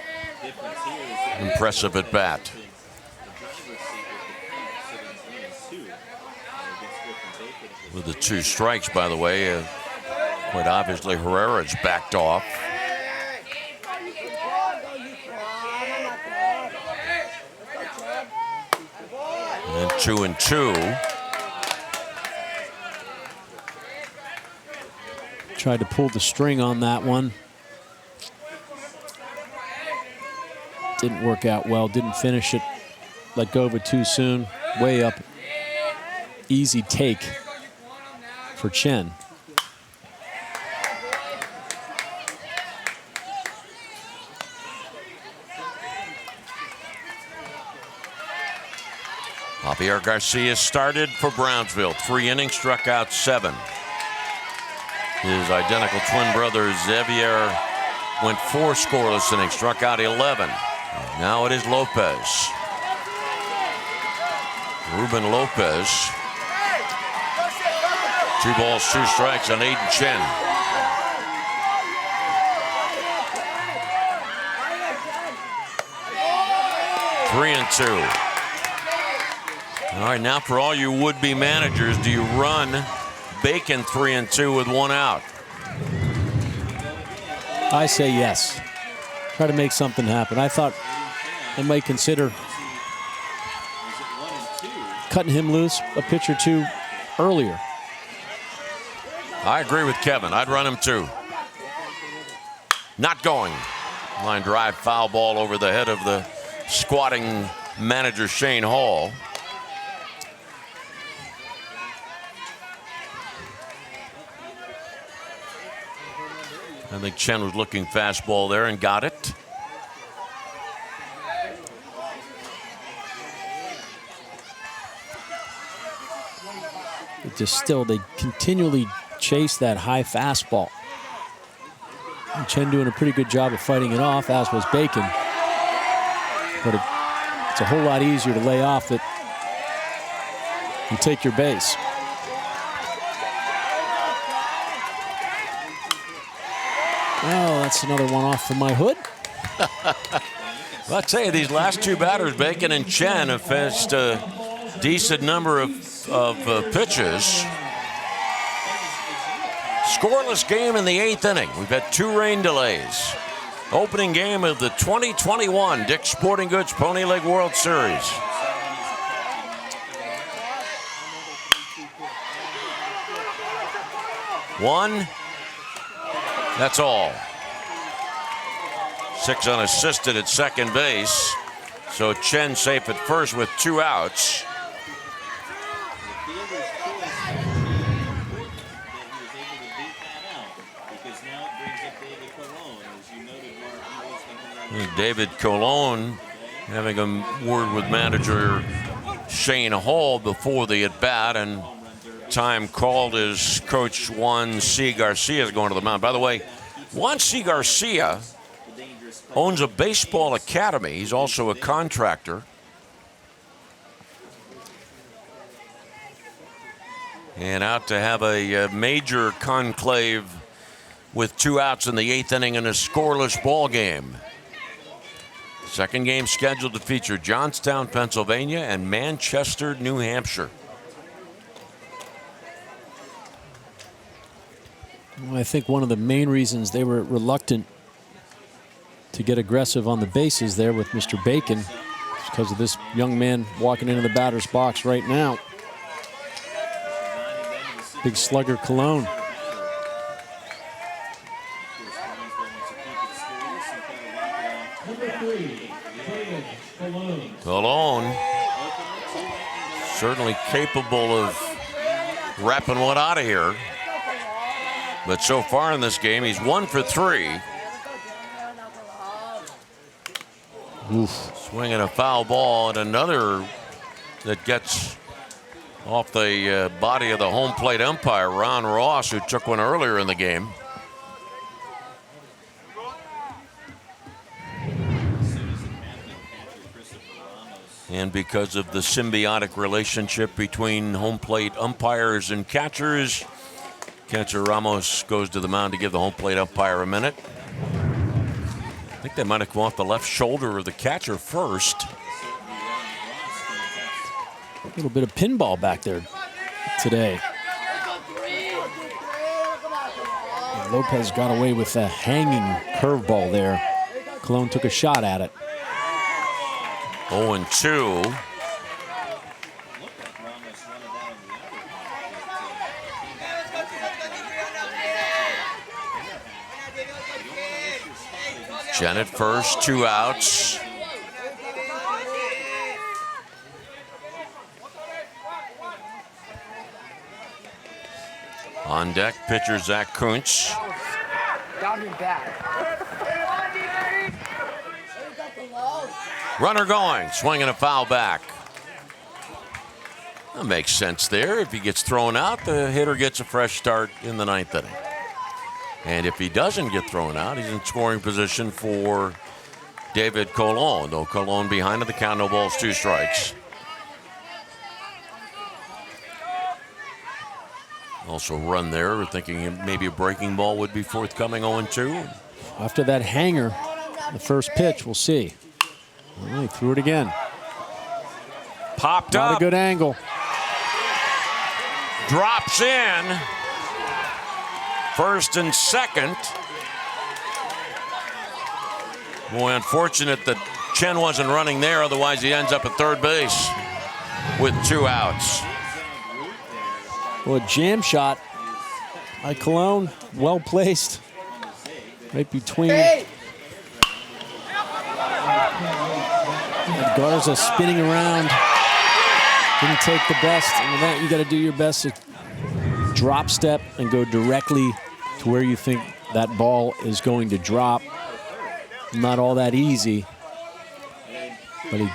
impressive at bat. With the 2 strikes, by the way, quite obviously Herrera's backed off. And 2-2. Tried to pull the string on that one. Didn't work out well, didn't finish it. Let go of it too soon. Way up. Easy take for Chen. Javier Garcia started for Brownsville. 3 innings, struck out 7. His identical twin brother Xavier went 4 scoreless innings, struck out 11. Now it is Lopez. Ruben Lopez. 2 balls, 2 strikes on Aiden Chen. Three and 2. All right, now for all you would-be managers, do you run Bacon 3 and 2 with 1 out? I say yes. Try to make something happen. I thought they might consider cutting him loose a pitch or 2 earlier. I agree with Kevin. I'd run him too. Not going. Line drive, foul ball over the head of the squatting manager Shane Hall. I think Chen was looking fastball there and got it. It just still, they continually chase that high fastball. And Chen doing a pretty good job of fighting it off, as was Bacon. But it's a whole lot easier to lay off it and take your base. Oh, that's another one off from my hood. Well, I tell you, these last two batters, Bacon and Chen, have faced a decent number of pitches. Scoreless game in the 8th inning. We've had 2 rain delays. Opening game of the 2021 Dick's Sporting Goods Pony League World Series. One. That's all. 6 unassisted at second base. So Chen safe at first with 2 outs. David Colon having a word with manager Shane Hall before the at-bat, and time called as Coach Juan C. Garcia is going to the mound. By the way, Juan C. Garcia owns a baseball academy. He's also a contractor. And out to have a major conclave with 2 outs in the 8th inning in a scoreless ball game. Second game scheduled to feature Johnstown, Pennsylvania, and Manchester, New Hampshire. Well, I think one of the main reasons they were reluctant to get aggressive on the bases there with Mr. Bacon is because of this young man walking into the batter's box right now. Big slugger Colon. Colon certainly capable of wrapping one out of here. But so far in this game, he's 1 for 3. Oof. Swinging a foul ball, and another that gets off the body of the home plate umpire, Ron Ross, who took one earlier in the game. And because of the symbiotic relationship between home plate umpires and catchers, catcher Ramos goes to the mound to give the home plate umpire a minute. I think they might have come off the left shoulder of the catcher first. A little bit of pinball back there today. And Lopez got away with a hanging curveball there. Colon took a shot at it. 0-2. Chen at first, 2 outs. On deck, pitcher Zach Kuntz. Down your back. Runner going, swinging a foul back. That makes sense there. If he gets thrown out, the hitter gets a fresh start in the 9th inning. And if he doesn't get thrown out, he's in scoring position for David Colon. Though Colon behind at the count, no balls, 2 strikes. Also run there. We're thinking maybe a breaking ball would be forthcoming. 0-2. After that hanger, the first pitch, we'll see. Well, he threw it again. Popped Not up. a good angle. Drops in. First and second. Boy, unfortunate that Chen wasn't running there. Otherwise, he ends up at third base with 2 outs. Well, a jam shot by Colon. Well placed. Right between. Garza spinning around. Didn't take the best. And with that, you got to do your best to drop step and go directly to where you think that ball is going to drop. Not all that easy. But he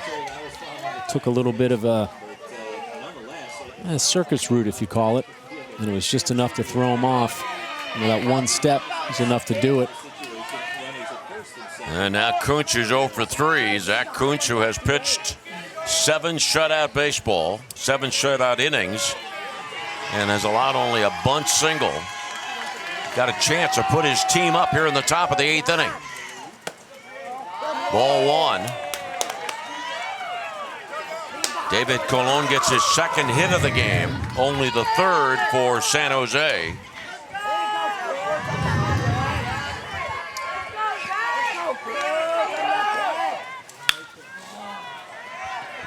took a little bit of a circus route, if you call it. And it was just enough to throw him off. And that one step was enough to do it. And now Kuntz is 0 for 3. Zach Kuntz, who has pitched 7 shutout baseball, 7 shutout innings, and has allowed only a bunt single. Got a chance to put his team up here in the top of the 8th inning. Ball 1. David Colon gets his second hit of the game, only the third for San Jose.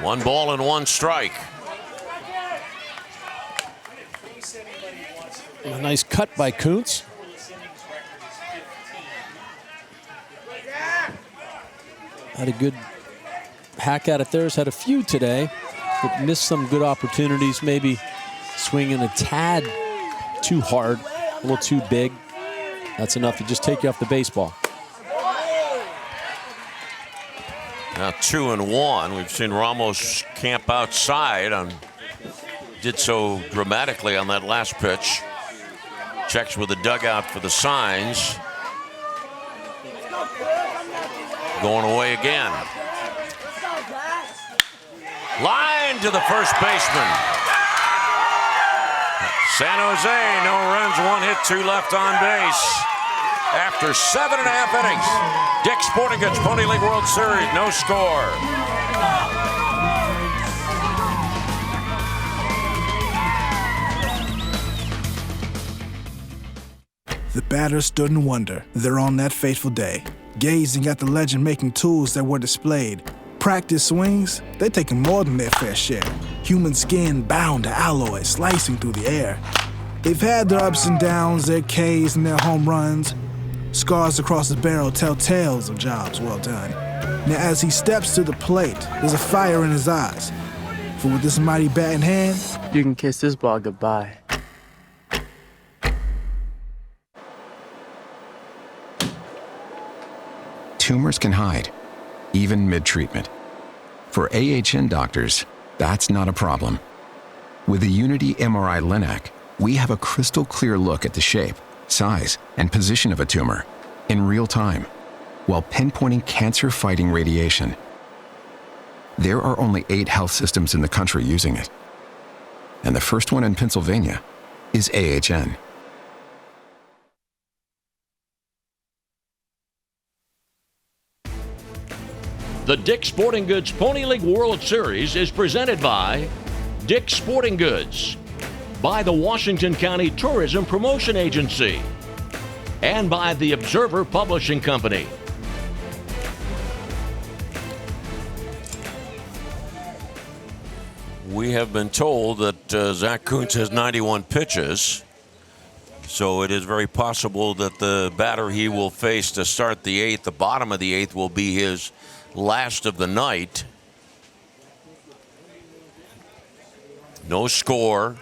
One ball and one strike. A nice cut by Kuntz. Had a good hack at it there. Has had a few today, but missed some good opportunities. Maybe swinging a tad too hard, a little too big. That's enough to just take you off the baseball. Now 2-1. We've seen Ramos camp outside and did so dramatically on that last pitch. Checks with the dugout for the signs. Going away again. Line to the first baseman. San Jose, no runs, one hit, two left on base. After 7.5 innings, Dick's Sporting Goods Pony League World Series, no score. The batters stood in wonder there on that fateful day, gazing at the legend-making tools that were displayed. Practice swings, they're taking more than their fair share. Human skin bound to alloy, slicing through the air. They've had their ups and downs, their Ks and their home runs. Scars across the barrel tell tales of jobs well done. Now as he steps to the plate, there's a fire in his eyes. For with this mighty bat in hand, you can kiss this ball goodbye. Tumors can hide, even mid-treatment. For AHN doctors, that's not a problem. With the Unity MRI Linac, we have a crystal clear look at the shape, size, and position of a tumor in real time, while pinpointing cancer-fighting radiation. There are only 8 health systems in the country using it. And the first one in Pennsylvania is AHN. The Dick's Sporting Goods Pony League World Series is presented by Dick's Sporting Goods, by the Washington County Tourism Promotion Agency, and by the Observer Publishing Company. We have been told that Zach Kuntz has 91 pitches, so it is very possible that the batter he will face to start the 8th, the bottom of the 8th, will be his last of the night. No score.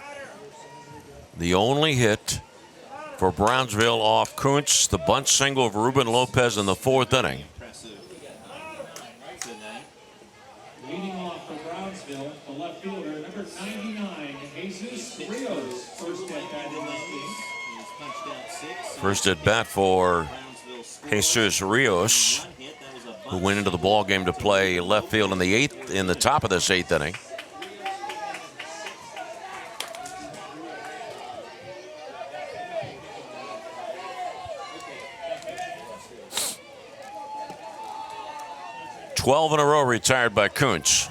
The only hit for Brownsville off Kuntz, the bunt single of Ruben Lopez in the 4th inning. Leading off for Brownsville, the left fielder, number 99, Jesus Rios. First at bat in this game. First at bat for Jesus Rios, who went into the ball game to play left field in the top of this 8th inning. Twelve in a row retired by Kuntz.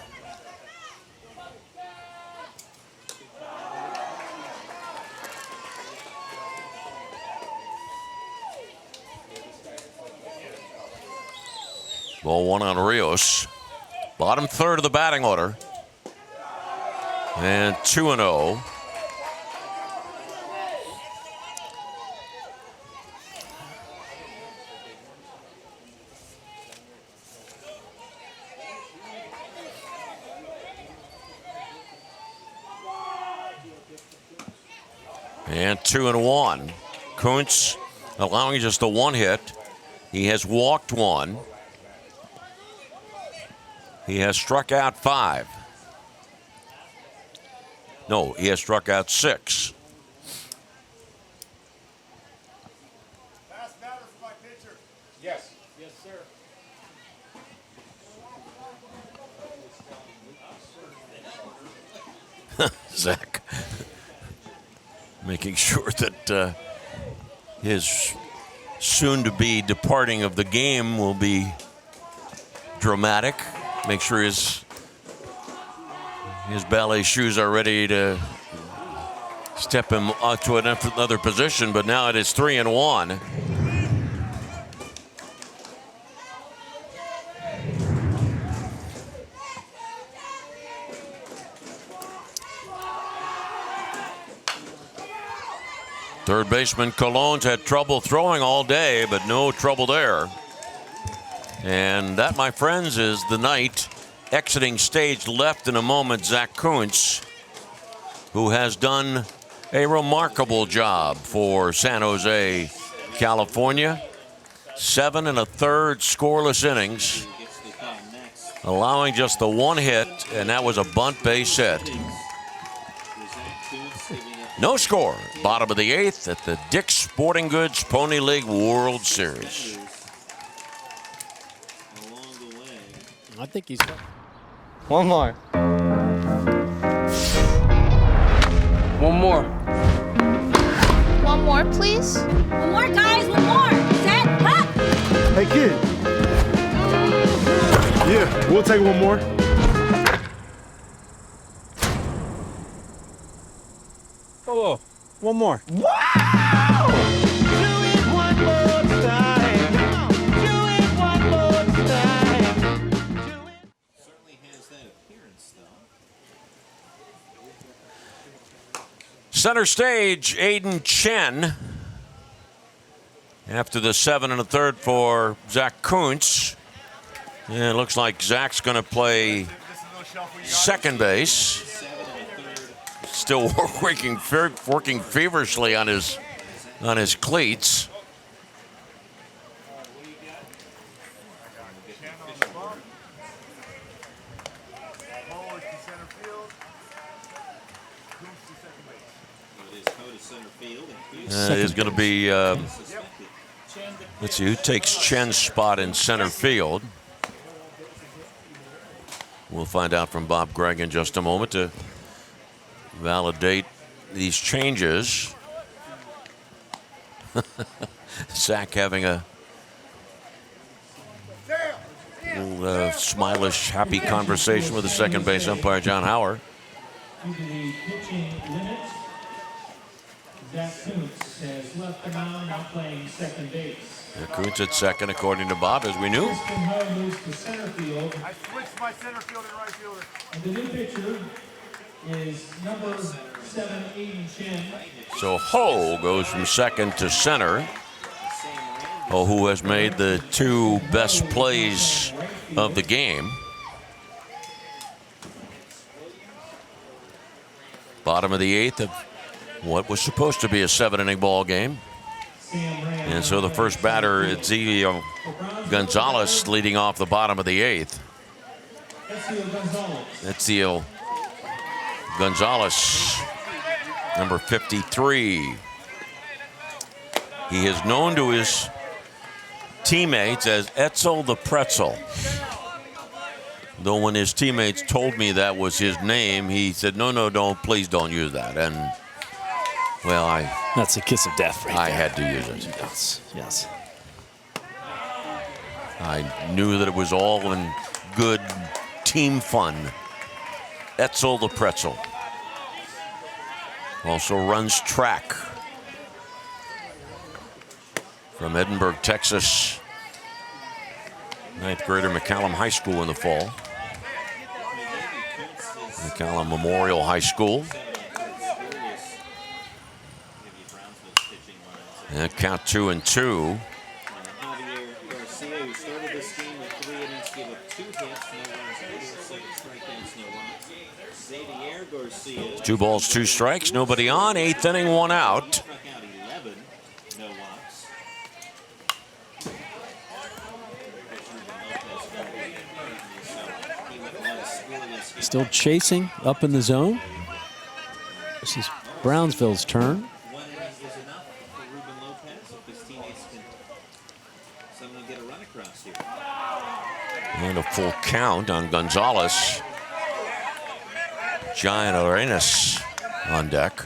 Ball one on Rios. Bottom third of the batting order. And 2-0. And 2-1. Kuntz allowing just the one hit. He has walked one. He has struck out 5. No, he has struck out 6. Last batter for my pitcher. Yes. Yes, sir. Zach making sure that his soon-to-be departing of the game will be dramatic. Make sure his His ballet shoes are ready to step him to another position, but now it is 3-1. Third baseman Cologne's had trouble throwing all day, but no trouble there. And that, my friends, is the night. Exiting stage left in a moment, Zach Kuntz, who has done a remarkable job for San Jose, California. 7 1/3 scoreless innings, allowing just the one hit, and that was a bunt base hit. No score. Bottom of the 8th at the Dick's Sporting Goods Pony League World Series. I think he's... One more. One more. One more, please. One more, guys. One more. Set. Up. Hey, kid. Yeah, we'll take one more. Oh, one more. Wow! Do it one more time. Do it one more time. Certainly has that appearance, though. Center stage, Aiden Chen. After the 7 1/3 for Zach Kuntz. And it looks like Zach's going to play second base. Still working feverishly on his cleats. It is going to be, let's see, who takes Chen's spot in center field. We'll find out from Bob Gregg in just a moment to validate these changes. Zach having a little smilish, happy conversation with the second base umpire, John Howard. Due to the pitching limit, Zach Kuntz has left the mound, now playing second base. Kuntz at second, according to Bob, as we knew. Kristen Ho moves to center field. I switched my center field and right fielder. And the new pitcher is number 7, Aiden Chen. So Ho goes from second to center. Ho, who has made the 2 best plays of the game. Bottom of the 8th of what was supposed to be a 7-inning ball game. And so the first batter, Ezio Gonzalez, leading off the bottom of the 8th. Ezio Gonzalez, number 53. He is known to his teammates as Etzel the Pretzel. Though when his teammates told me that was his name, he said, no, please don't use that. And, well, that's a kiss of death right there. I had to use it. Yes. I knew that it was all in good team fun. Etzel the Pretzel. Also runs track from Edinburgh, Texas. 9th grader McCallum High School in the fall. McCallum Memorial High School. And count 2-2. Two balls, 2 strikes, nobody on. 8th inning, 1 out. Still chasing up in the zone. This is Brownsville's turn. And a full count on Gonzalez. Giant Arenas on deck.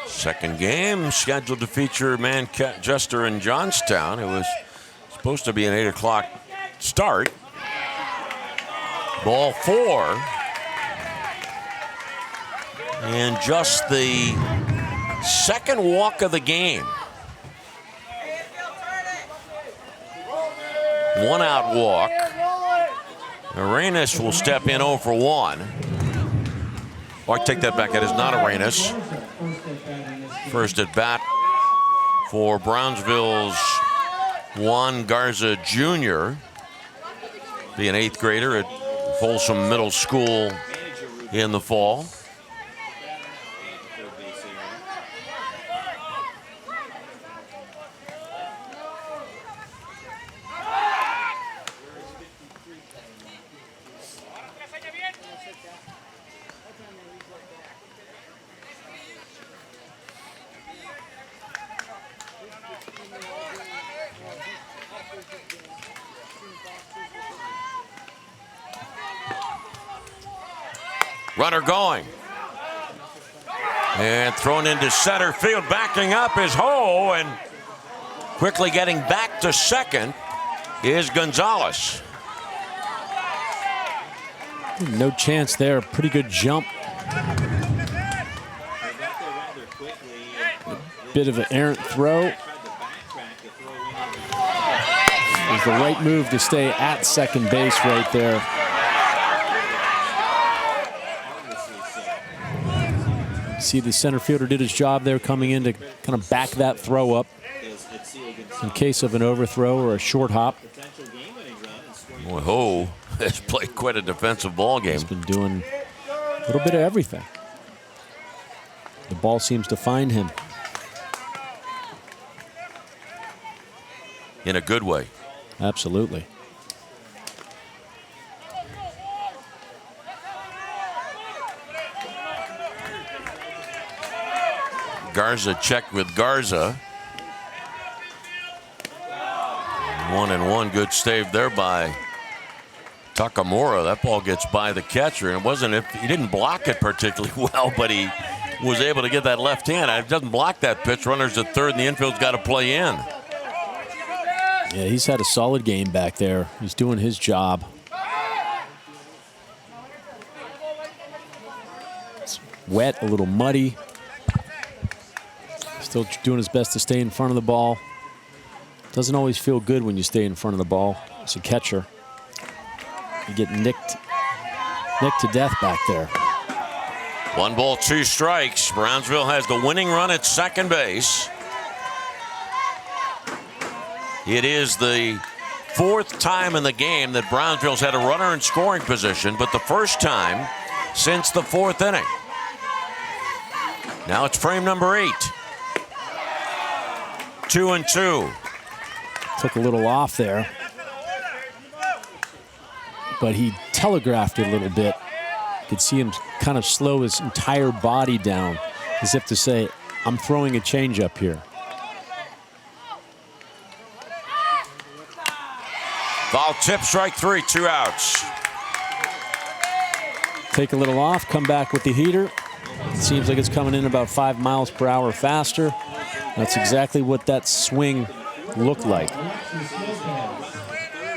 Second game scheduled to feature Manchester and Johnstown. It was supposed to be an 8 o'clock start. Ball 4. And just the second walk of the game. 1 out walk. Arenas will step in 0 for 1. Oh, I take that back. That is not Arenas. First at bat for Brownsville's Juan Garza Jr. Be an 8th grader at Folsom Middle School in the fall. Runner going. And thrown into center field. Backing up is Ho, and quickly getting back to second is Gonzalez. No chance there. Pretty good jump. Bit of an errant throw. It was the right move to stay at second base right there. See, the center fielder did his job there, coming in to kind of back that throw up in case of an overthrow or a short hop. Boy, Ho has played quite a defensive ball game. He's been doing a little bit of everything. The ball seems to find him. In a good way. Absolutely. Garza checked with Garza. 1-1, good save there by Takamura. That ball gets by the catcher, and it wasn't, if he didn't block it particularly well, but he was able to get that left hand. It doesn't block that pitch. Runners at third, and the infield's got to play in. Yeah, he's had a solid game back there. He's doing his job. It's wet, a little muddy. Still doing his best to stay in front of the ball. Doesn't always feel good when you stay in front of the ball as a catcher. You get nicked to death back there. 1 ball, 2 strikes. Brownsville has the winning run at second base. It is the 4th time in the game that Brownsville's had a runner in scoring position, but the first time since the 4th inning. Now it's frame number 8. 2-2. Took a little off there, but he telegraphed it a little bit. You could see him kind of slow his entire body down, as if to say, I'm throwing a changeup here. Foul tip, strike 3, 2 outs. Take a little off, come back with the heater. It seems like it's coming in about 5 miles per hour faster. That's exactly what that swing looked like.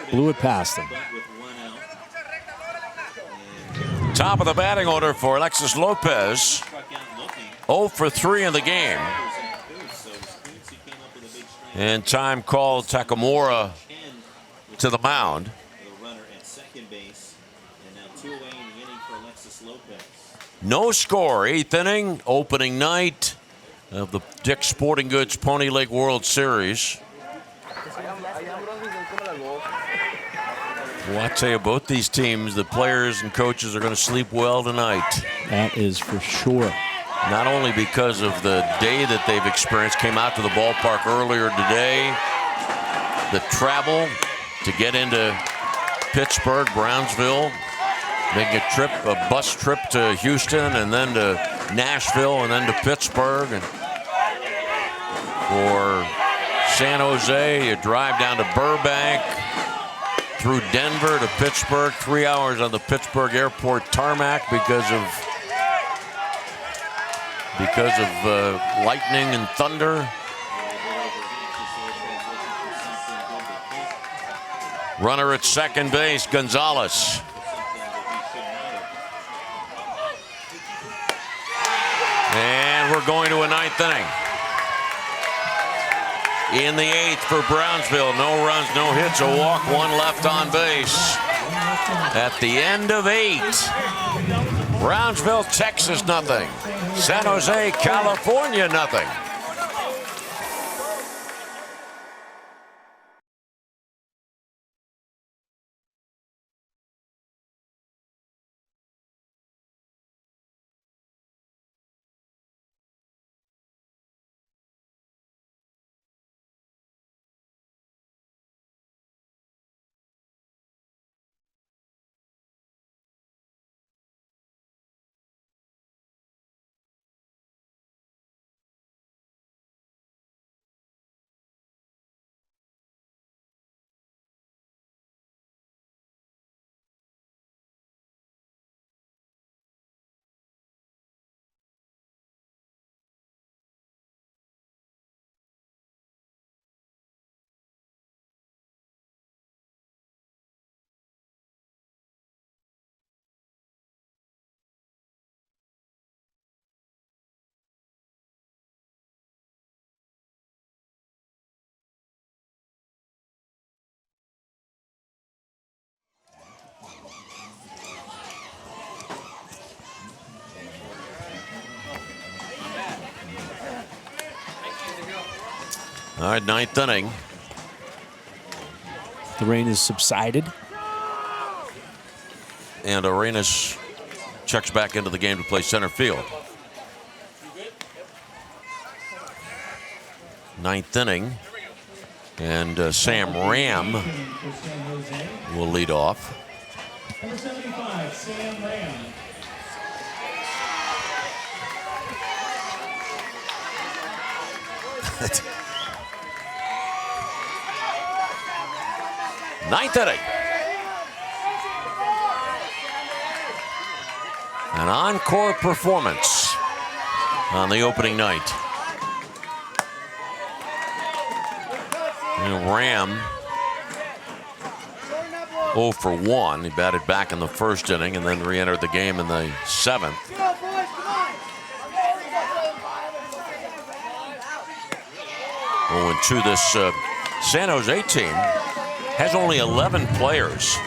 Blew it past him. Top of the batting order for Alexis Lopez. 0 for 3 in the game. And time called Takamura to the mound. No score, 8th inning, opening night of the Dick's Sporting Goods Pony League World Series. Well, I tell you, both these teams, the players and coaches are going to sleep well tonight. That is for sure. Not only because of the day that they've experienced, came out to the ballpark earlier today, the travel to get into Pittsburgh, Brownsville, making a bus trip to Houston, and then to Nashville, and then to Pittsburgh. And for SanJose, you drive down to Burbank, through Denver to Pittsburgh, 3 hours on the Pittsburgh airport tarmac because of lightning and thunder. Runner at second base, Gonzalez. we're going to a ninth inning. In the eighth for Brownsville, no runs, no hits, a walk, one left on base. At the end of 8, Brownsville, Texas, nothing. San Jose, California, nothing. All right, ninth inning. The rain has subsided. And Arenas checks back into the game to play center field. Ninth inning. And Sam Ram will lead off. Number 75, Sam Ram. Ninth inning. An encore performance on the opening night. And Ram 0 for 1. He batted back in the first inning and then re-entered the game in the 7th. 0-2. This San Jose team has only 11 players.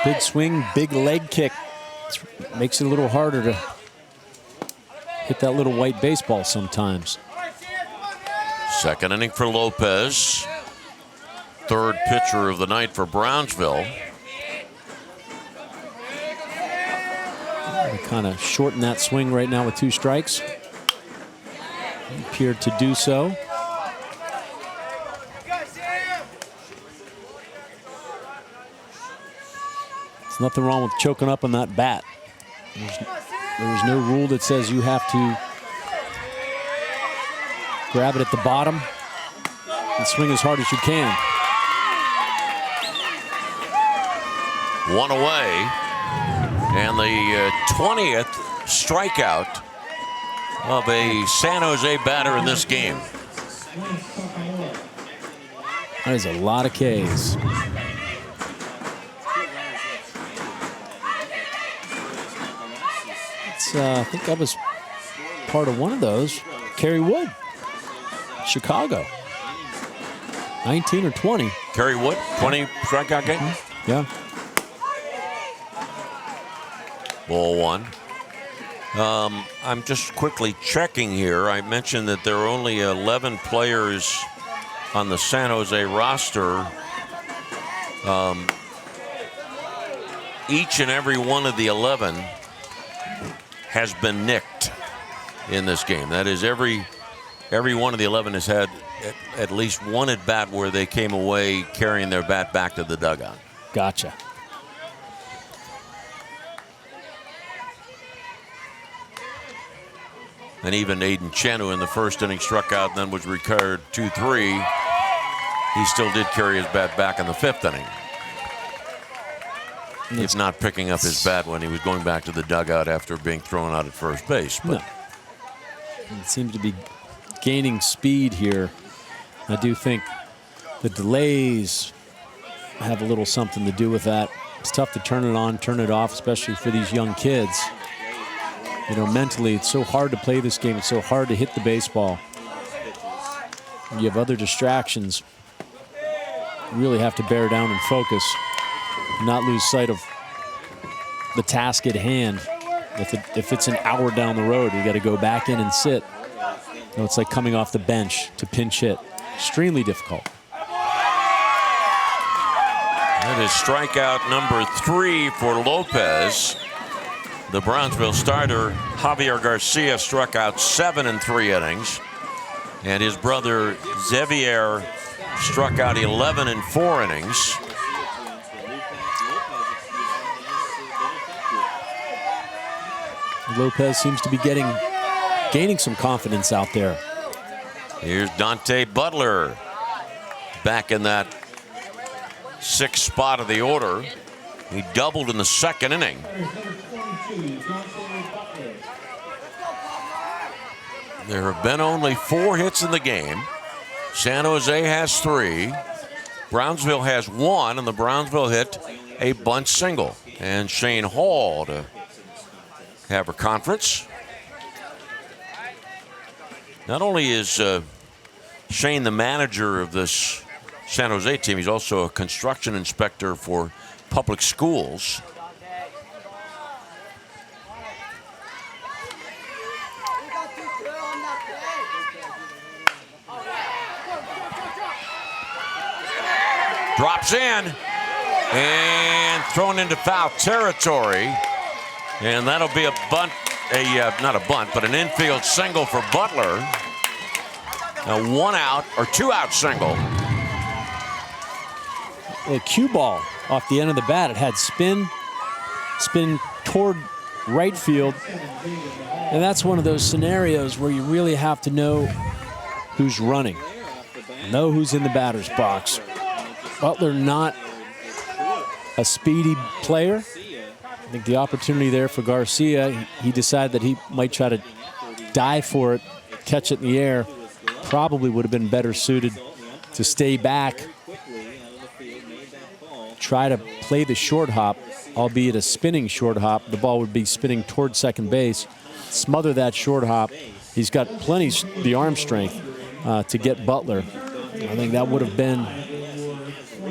Big swing, big leg kick. Makes it a little harder to hit that little white baseball sometimes. Second inning for Lopez. Third pitcher of the night for Brownsville. They kind of shorten that swing right now with 2 strikes. Appeared to do so. There's nothing wrong with choking up on that bat. There's no rule that says you have to grab it at the bottom and swing as hard as you can. One away. And the 20th strikeout of a San Jose batter in this game. That is a lot of Ks. I think that was part of one of those. Kerry Wood, Chicago. 19 or 20. Kerry Wood, 20 strikeout game? Yeah. Ball 1. I'm just quickly checking here. I mentioned that there are only 11 players on the San Jose roster. Each and every one of the 11 has been nicked in this game. That is, every one of the 11 has had at least one at bat where they came away carrying their bat back to the dugout. Gotcha. And even Aiden Chen, who in the first inning struck out and then was retired 2-3, he still did carry his bat back in the 5th inning. It's not picking up his bat when he was going back to the dugout after being thrown out at first base. But no. It seems to be gaining speed here. I do think the delays have a little something to do with that. It's tough to turn it on, turn it off, especially for these young kids. You know, mentally, it's so hard to play this game. It's so hard to hit the baseball. You have other distractions. You really have to bear down and focus, not lose sight of the task at hand. If it's an hour down the road, you got to go back in and sit. You know, it's like coming off the bench to pinch hit. Extremely difficult. That is strikeout number 3 for Lopez. The Brownsville starter, Javier Garcia, struck out 7 in 3 innings. And his brother, Xavier, struck out 11 in 4 innings. Lopez seems to be gaining some confidence out there. Here's Dante Butler back in that 6th spot of the order. He doubled in the 2nd inning. There have been only 4 hits in the game. San Jose has 3. Brownsville has 1, and the Brownsville hit a bunt single. And Shane Hall to have her conference. Not only is Shane the manager of this San Jose team, he's also a construction inspector for public schools. Drops in and thrown into foul territory. And that'll be a bunt, not a bunt, but an infield single for Butler. A 1-out or 2-out single. A cue ball off the end of the bat. It had spin toward right field. And that's one of those scenarios where you really have to know who's running, know who's in the batter's box. Butler not a speedy player. I think the opportunity there for Garcia, he decided that he might try to dive for it, catch it in the air. Probably would have been better suited to stay back, try to play the short hop, albeit a spinning short hop. The ball would be spinning towards second base. Smother that short hop. He's got plenty the arm strength to get Butler. I think that would have been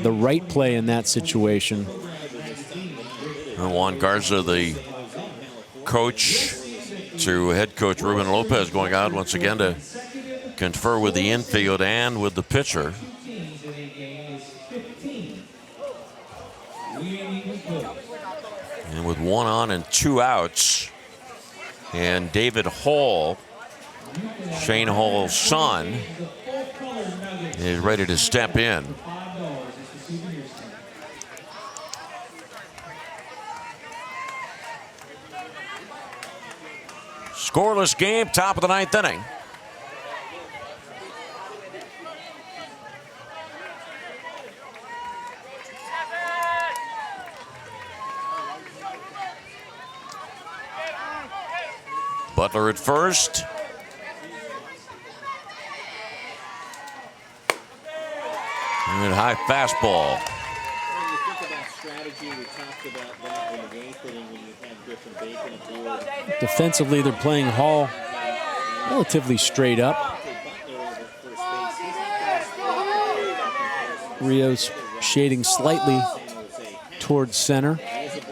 the right play in that situation. Juan Garza, the coach, to head coach Ruben Lopez, going out once again to confer with the infield and with the pitcher. And with 1 on and 2 outs, and David Hall, Shane Hall's son, is ready to step in. Scoreless game, top of the 9th inning. Butler at first. And high fastball. Defensively, they're playing Hall relatively straight up. Rios shading slightly towards center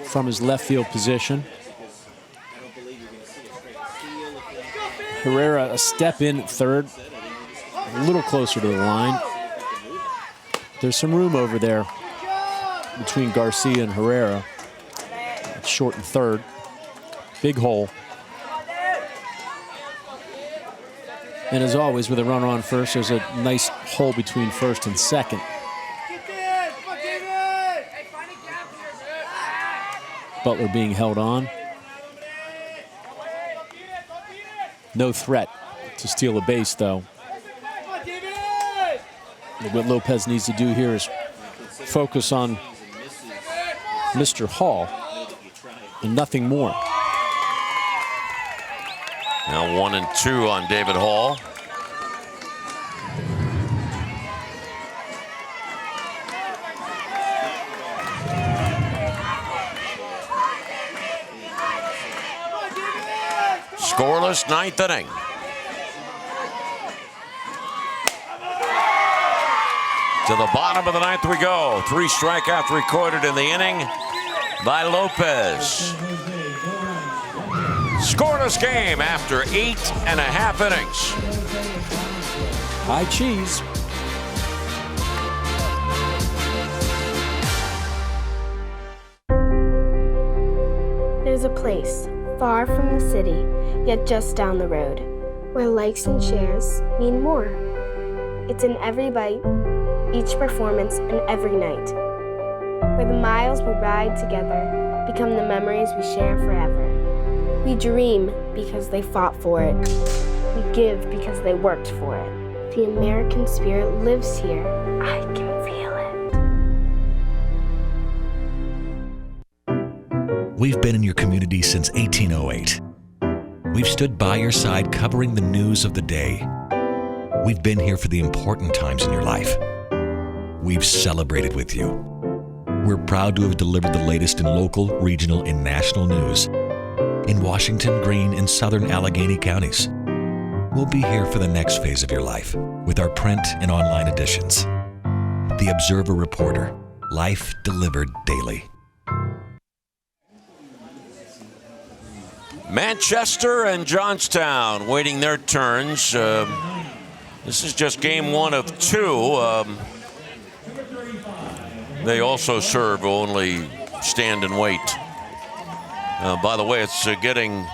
from his left field position. Herrera a step in at third, a little closer to the line. There's some room over there between Garcia and Herrera. It's short and third. Big hole. And as always, with a runner on first, there's a nice hole between first and second. Butler being held on. No threat to steal a base, though. What Lopez needs to do here is focus on Mr. Hall and nothing more. Now 1 and 2 on David Hall. Scoreless ninth inning. To the bottom of the ninth we go. 3 strikeouts recorded in the inning by Lopez. Scoreless game after 8.5 innings. High cheese. There's a place far from the city, yet just down the road, where likes and shares mean more. It's in every bite, each performance, and every night, where the miles we ride together become the memories we share forever. We dream because they fought for it. We give because they worked for it. The American spirit lives here. I can feel it. We've been in your community since 1808. We've stood by your side covering the news of the day. We've been here for the important times in your life. We've celebrated with you. We're proud to have delivered the latest in local, regional, and national news in Washington, Greene, and southern Allegheny counties. We'll be here for the next phase of your life with our print and online editions. The Observer Reporter, life delivered daily. Manchester and Johnstown waiting their turns. This is just game 1 of 2. They also serve only stand and wait. By the way, it's getting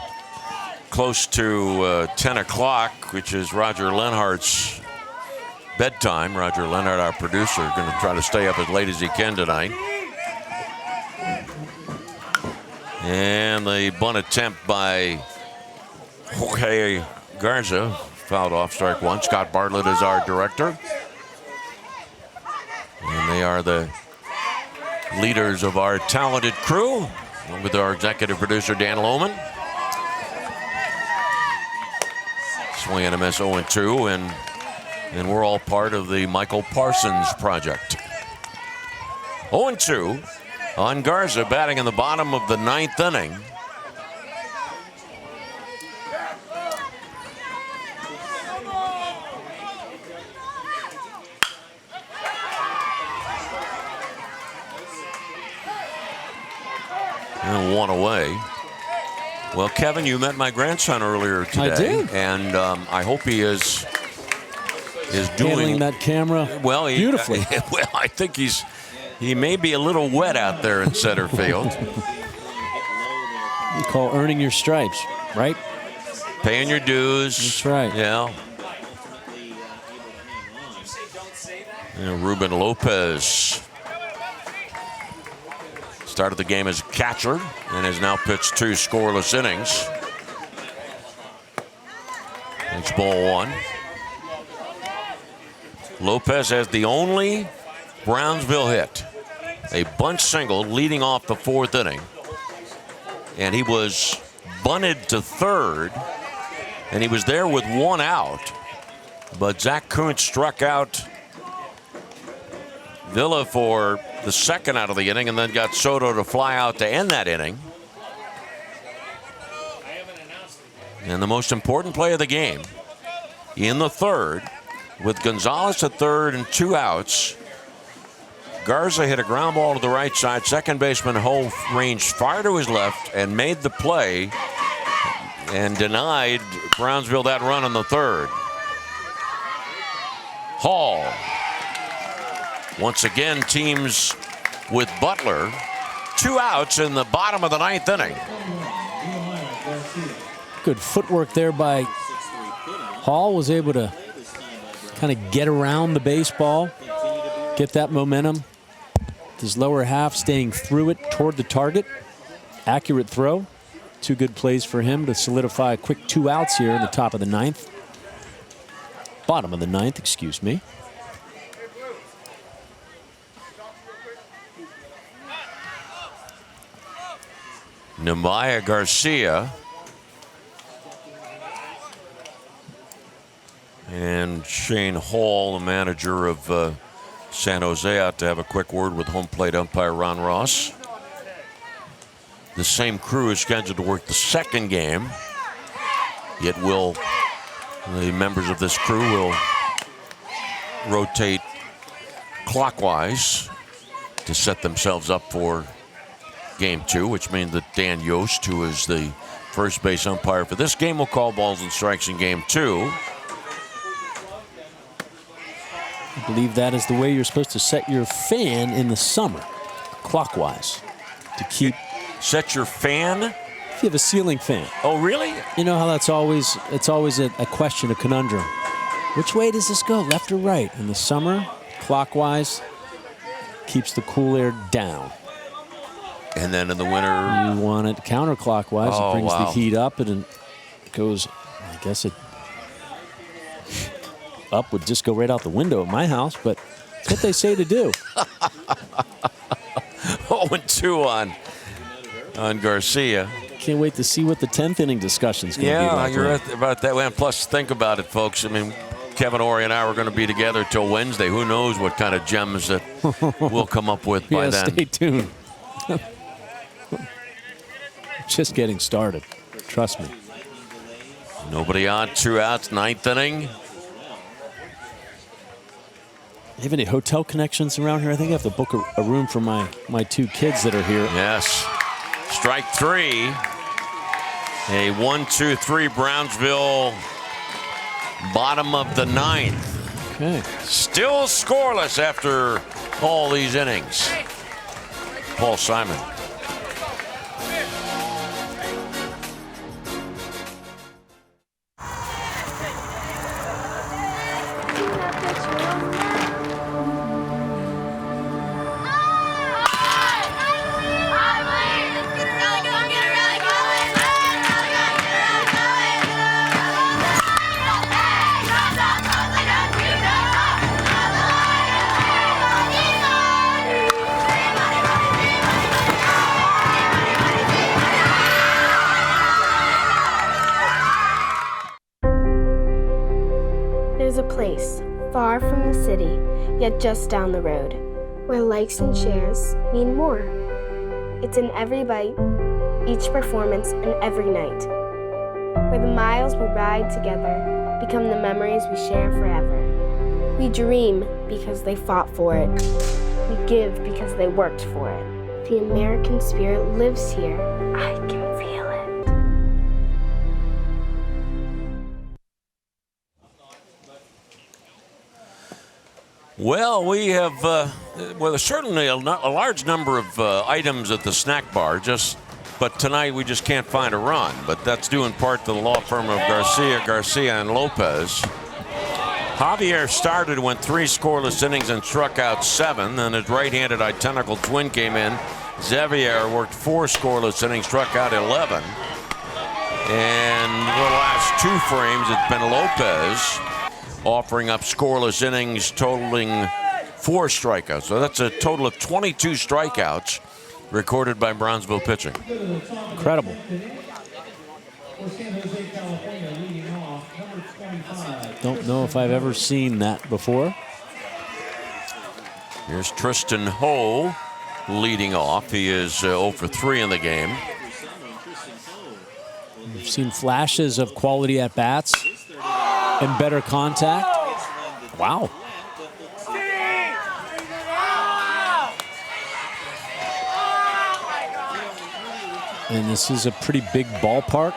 close to 10 o'clock, which is Roger Lenhart's bedtime. Roger Lenhart, our producer, going to try to stay up as late as he can tonight. And the bunt attempt by Jorge Garza, fouled off, strike 1. Scott Bartlett is our director. And they are the leaders of our talented crew, with our executive producer, Dan Lohman. Swing and a miss, 0-2, and we're all part of the Michael Parsons project. 0-2 on Garza, batting in the bottom of the 9th inning. And 1 away. Well, Kevin, you met my grandson earlier today. I did. And I hope he is doing handling that camera beautifully. Well, I think he may be a little wet out there in center field. You call earning your stripes, right? Paying your dues. That's right. Yeah. Ruben Lopez started the game as a catcher and has now pitched 2 scoreless innings. It's ball 1. Lopez has the only Brownsville hit, a bunt single leading off the 4th inning. And he was bunted to 3rd, and he was there with 1 out. But Zach Kuntz struck out Villa for the 2nd out of the inning, and then got Soto to fly out to end that inning. And the most important play of the game, in the 3rd, with Gonzalez at 3rd and 2 outs, Garza hit a ground ball to the right side. Second baseman Hull ranged far to his left and made the play and denied Brownsville that run in the 3rd. Hall. Once again, teams with Butler. 2 outs in the bottom of the 9th inning. Good footwork there by Hall. Was able to kind of get around the baseball, get that momentum. His lower half staying through it toward the target. Accurate throw. 2 good plays for him to solidify a quick 2 outs here in the top of the 9th. Bottom of the 9th, excuse me. Nemaya Garcia and Shane Hall, the manager of San Jose, out to have a quick word with home plate umpire Ron Ross. The same crew is scheduled to work the 2nd game. It will, the members of this crew will rotate clockwise to set themselves up for game 2, which means that Dan Yost, who is the first base umpire for this game, will call balls and strikes in game 2. I believe that is the way you're supposed to set your fan in the summer, clockwise, to keep. Set your fan? If you have a ceiling fan. Oh, really? You know how it's always a question, a conundrum. Which way does this go, left or right? In the summer, clockwise, keeps the cool air down. And then in the winter, you want it counterclockwise. Oh, it brings wow. the heat up, and it goes. I guess it up would just go right out the window at my house, but it's what they say to do. 0-2 on Garcia. Can't wait to see what the 10th inning discussion's going to be like. Yeah, you're right about that. And plus, think about it, folks. I mean, Kevin Ory and I are going to be together till Wednesday. Who knows what kind of gems that we'll come up with by then. Stay tuned. Just getting started. Trust me. Nobody on, 2 outs, 9th inning. You have any hotel connections around here? I think I have to book a room for my 2 kids that are here. Yes. Strike 3. A 1-2-3 Brownsville, bottom of the 9th. Okay. Still scoreless after all these innings. Paul Simon. There's a place, far from the city, yet just down the road, where likes and shares mean more. It's in every bite, each performance, and every night, where the miles we ride together become the memories we share forever. We dream because they fought for it. We give because they worked for it. The American spirit lives here. I can feel it. Well, we have certainly a large number of items at the snack bar. But tonight we just can't find a run. But that's due in part to the law firm of Garcia, and Lopez. Javier started, went 3 scoreless innings and struck out 7. Then his right-handed identical twin came in. Xavier worked 4 scoreless innings, struck out 11. And the last 2 frames, it's been Lopez offering up scoreless innings totaling 4 strikeouts. So that's a total of 22 strikeouts recorded by Brownsville pitching. Incredible. Don't know if I've ever seen that before. Here's Tristan Ho leading off. He is 0 for 3 in the game. We've seen flashes of quality at-bats and better contact. Wow. And this is a pretty big ballpark.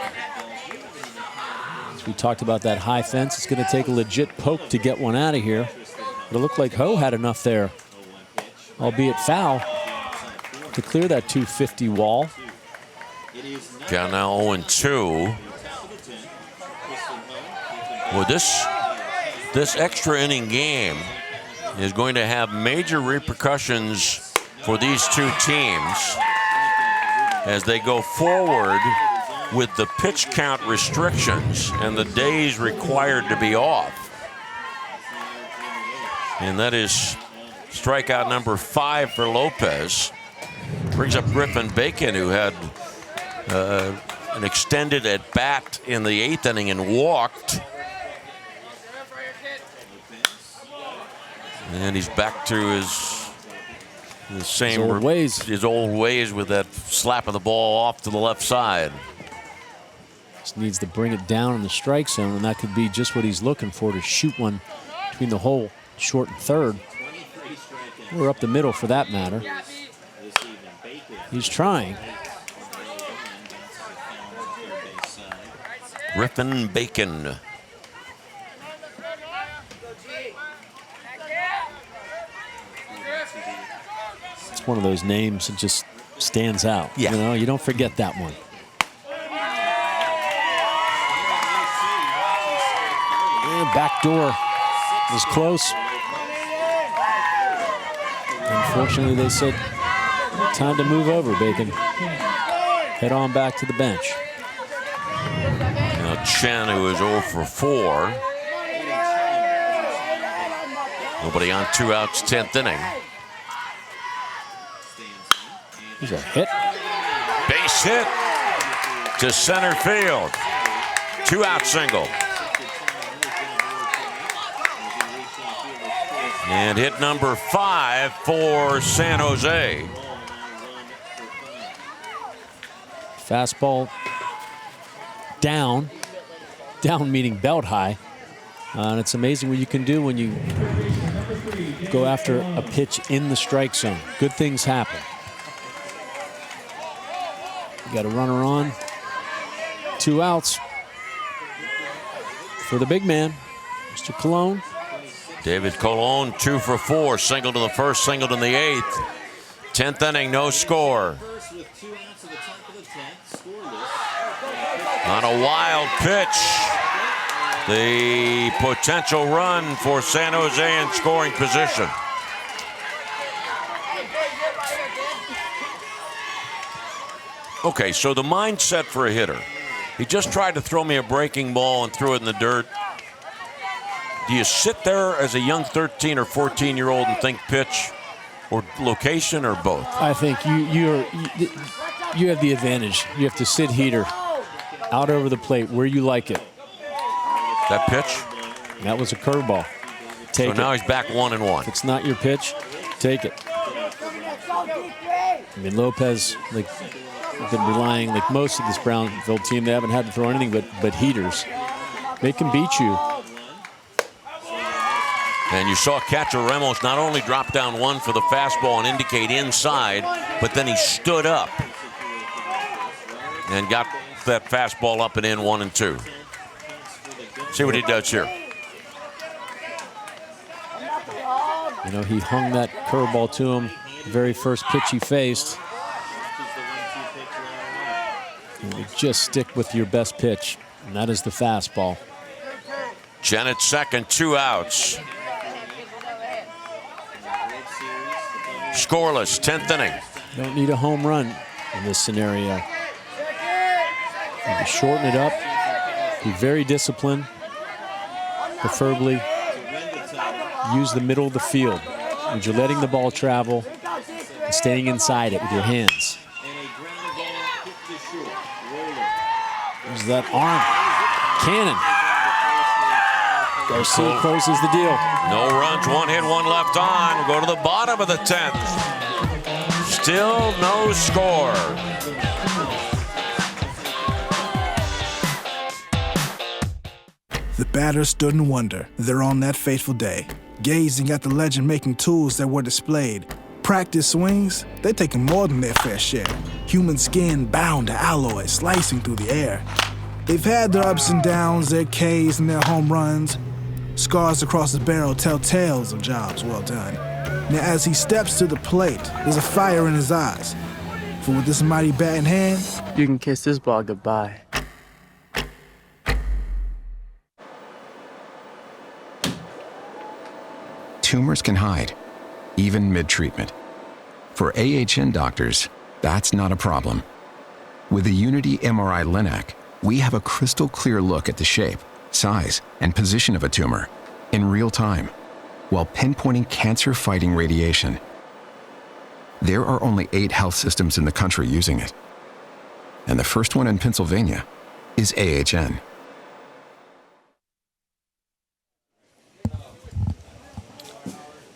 As we talked about that high fence, it's going to take a legit poke to get one out of here. But it looked like Ho had enough there, albeit foul, to clear that 250 wall. Count now 0-2. Well, this extra inning game is going to have major repercussions for these 2 teams as they go forward with the pitch count restrictions and the days required to be off. And that is strikeout number 5 for Lopez. Brings up Griffin Bacon, who had an extended at bat in the 8th inning and walked. And he's back to his old ways with that slap of the ball off to the left side. Just needs to bring it down in the strike zone, and that could be just what he's looking for, to shoot one between the hole, short and third. Or up the middle for that matter. He's trying. Griffin Bacon. It's one of those names that just stands out. Yeah. You know, you don't forget that one. And back door was close. Unfortunately, they said, time to move over, Bacon. Head on back to the bench. Now Chen, who is 0 for 4. Nobody on, 2 outs, 10th inning. Here's a hit. Base hit to center field. 2-out single. And hit number 5 for San Jose. Fastball down. Down meaning belt high. And it's amazing what you can do when you go after a pitch in the strike zone. Good things happen. You got a runner on. 2 outs for the big man, Mr. Colon. David Colon, 2 for 4. Single to the first, single in the 8th. 10th inning, no score. On a wild pitch, the potential run for San Jose in scoring position. Okay, so the mindset for a hitter. He just tried to throw me a breaking ball and threw it in the dirt. Do you sit there as a young 13 or 14-year-old and think pitch or location or both? I think you have the advantage. You have to sit heater out over the plate where you like it. That pitch? That was a curveball. Take it. So now he's back 1-1. If it's not your pitch, take it. I mean, Lopez, like, been relying, like most of this Brownsville team, they haven't had to throw anything but heaters. They can beat you. And you saw catcher Ramos not only drop down 1 for the fastball and indicate inside, but then he stood up and got that fastball up and in 1-2. See what he does here. You know, he hung that curveball to him the very first pitch he faced. And you just stick with your best pitch, and that is the fastball. Chen at second, 2 outs. Scoreless, 10th inning. Don't need a home run in this scenario. You shorten it up, be very disciplined, preferably use the middle of the field. When you're letting the ball travel and staying inside it with your hands. There's that arm. Cannon. Garcia closes the deal. No runs, 1 hit, 1 left on. We'll go to the bottom of the 10th. Still no score. The batters stood in wonder there on that fateful day, gazing at the legend-making tools that were displayed. Practice swings, they're taking more than their fair share. Human skin bound to alloy, slicing through the air. They've had their ups and downs, their Ks and their home runs. Scars across the barrel tell tales of jobs well done. Now as he steps to the plate, there's a fire in his eyes. For with this mighty bat in hand, you can kiss this ball goodbye. Tumors can hide, even mid-treatment. For AHN doctors, that's not a problem. With the Unity MRI Linac, we have a crystal clear look at the shape, size, and position of a tumor in real time, while pinpointing cancer-fighting radiation. There are only 8 health systems in the country using it. And the first one in Pennsylvania is AHN.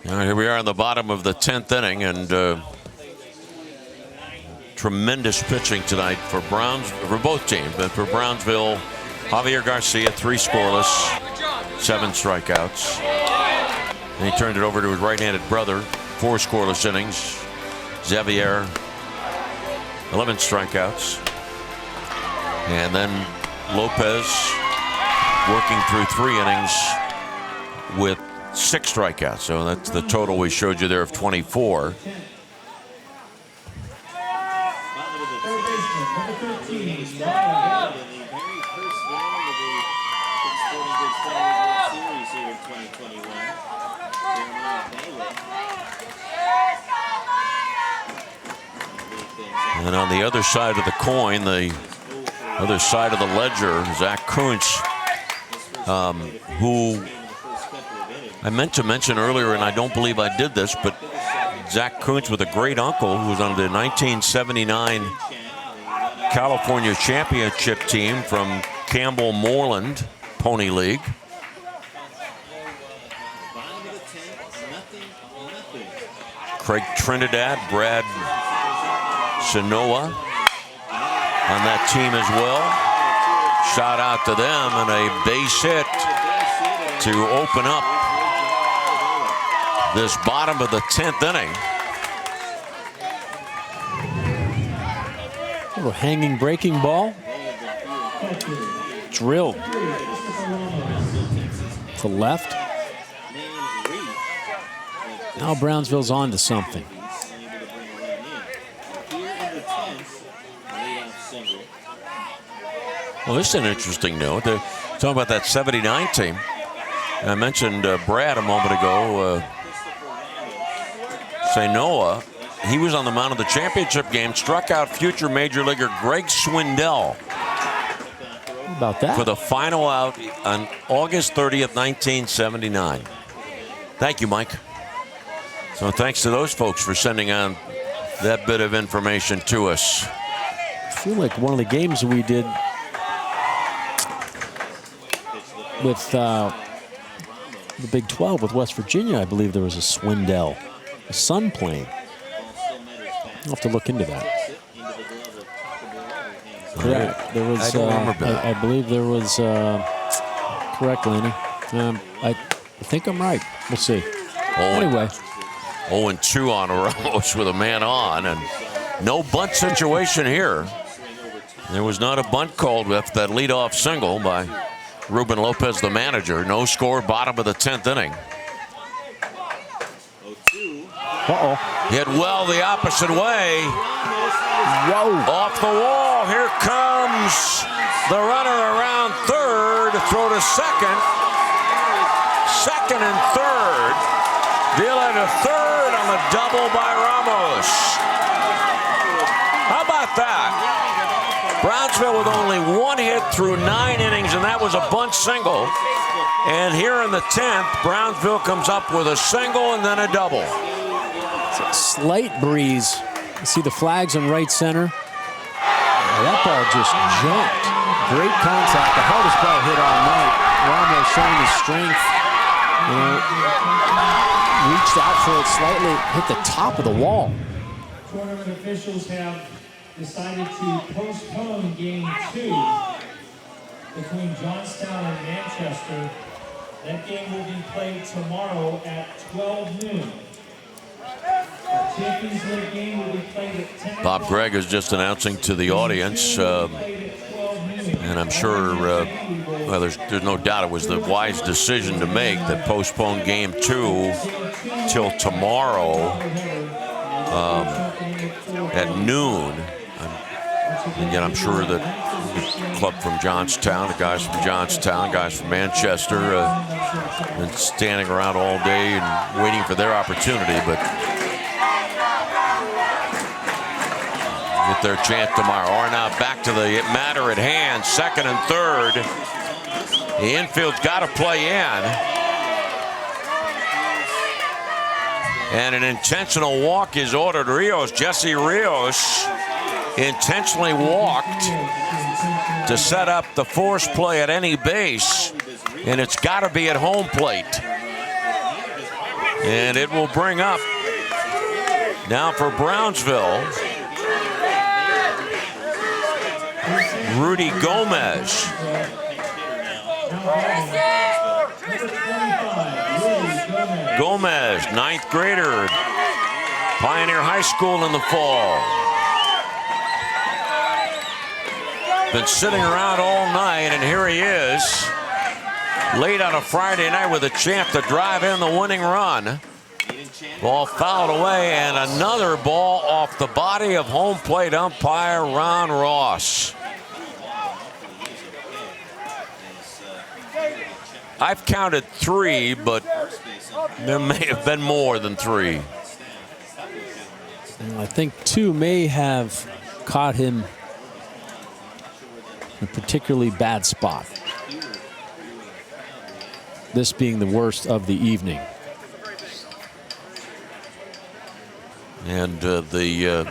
All right, here we are in the bottom of the 10th inning, and tremendous pitching tonight for both teams. But for Brownsville, Javier Garcia, 3 scoreless, 7 strikeouts. And he turned it over to his right-handed brother, 4 scoreless innings. Xavier, 11 strikeouts. And then Lopez working through 3 innings with 6 strikeouts. So that's the total we showed you there of 24. And on the other side of the coin, the other side of the ledger, Zach Kuntz, who I meant to mention earlier, and I don't believe I did this, but Zach Kuntz with a great uncle who was on the 1979 California Championship team from Campbell Moreland Pony League. Craig Trinidad, Brad Sanoa on that team as well. Shout out to them, and a base hit to open up this bottom of the 10th inning. A little hanging breaking ball. Drilled to left. Now Brownsville's on to something. Well, this is an interesting note. They're talking about that 79 team. And I mentioned Brad a moment ago. Sanoa, he was on the mound of the championship game, struck out future major leaguer Greg Swindell. How about that? For the final out on August 30th, 1979. Thank you, Mike. So thanks to those folks for sending on that bit of information to us. I feel like one of the games we did with the Big 12 with West Virginia, I believe there was a Swindell, a son playing. I'll have to look into that. Correct. There was. I don't remember that. I believe there was. Correct, Laney. I think I'm right. We'll see. Anyway. 0-2 on Ramos with a man on, and no bunt situation here. There was not a bunt called with that leadoff single by Ruben Lopez, the manager. No score, bottom of the 10th inning. Hit well the opposite way. Whoa. Off the wall. Here comes the runner around third to throw to second. Second and third. Deal it to third on the double by Ramos. How about that? Brownsville with only 1 hit through 9 innings, and that was a bunt single. And here in the 10th, Brownsville comes up with a single and then a double. It's a slight breeze. You see the flags in right center. That ball just jumped. Great contact. The hardest ball hit all night. Ramos showing his strength. Reached out for it slightly, hit the top of the wall. Tournament officials have decided to postpone game 2 between Johnstown and Manchester. That game will be played tomorrow at 12 noon. The Champions League game will be played at 10. Bob Gregg is just announcing to the audience, and I'm sure, well, there's no doubt it was the wise decision to make that postpone game 2 till tomorrow at noon. Again, I'm sure that the club from Johnstown, the guys from Johnstown, guys from Manchester, been standing around all day and waiting for their opportunity, but get their chance tomorrow. Or now back to the matter at hand, second and third. The infield's got to play in. And an intentional walk is ordered. Rios, Jesse Rios, intentionally walked to set up the force play at any base, and it's got to be at home plate. And it will bring up now for Brownsville Rudy Gomez. Gomez, 9th grader, Pioneer High School in the fall. Been sitting around all night, and here he is, late on a Friday night with a chance to drive in the winning run. Ball fouled away, and another ball off the body of home plate umpire Ron Ross. I've counted 3, but there may have been more than 3. And I think 2 may have caught him in a particularly bad spot. This being the worst of the evening. And the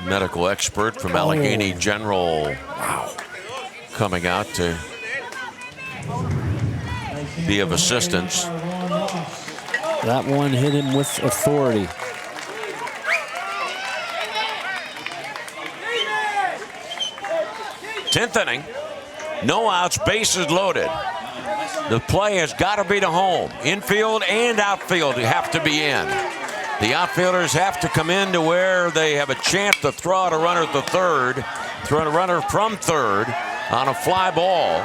medical expert from Allegheny General coming out to be of assistance. That one hit him with authority. Tenth inning, no outs, bases loaded. The play has got to be to home. Infield and outfield have to be in. The outfielders have to come in to where they have a chance to throw out a runner to third, throw a runner from third on a fly ball.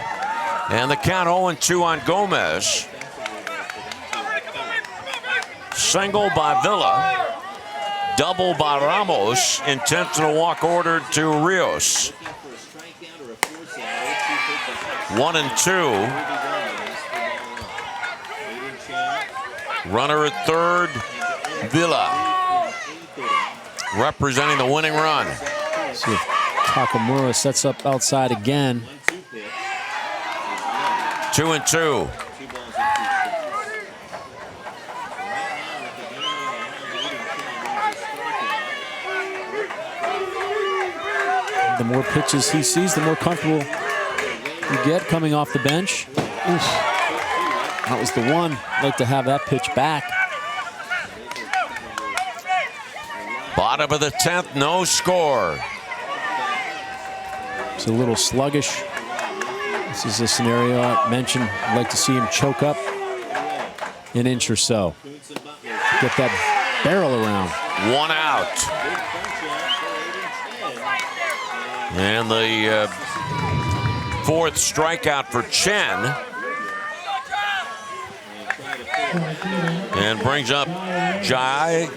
And the count 0-2 on Gomez. Single by Villa. Double by Ramos. Intentional walk ordered to Rios. 1-2. Runner at third, Villa, representing the winning run. See if Takamura sets up outside again. 2-2. The more pitches he sees, the more comfortable you get coming off the bench. Oof. That was the one. I'd like to have that pitch back. Bottom of the 10th, no score. It's a little sluggish. This is a scenario I mentioned. I'd like to see him choke up an inch or so. Get that barrel around. 1 out. And the 4th strikeout for Chen. And brings up Jai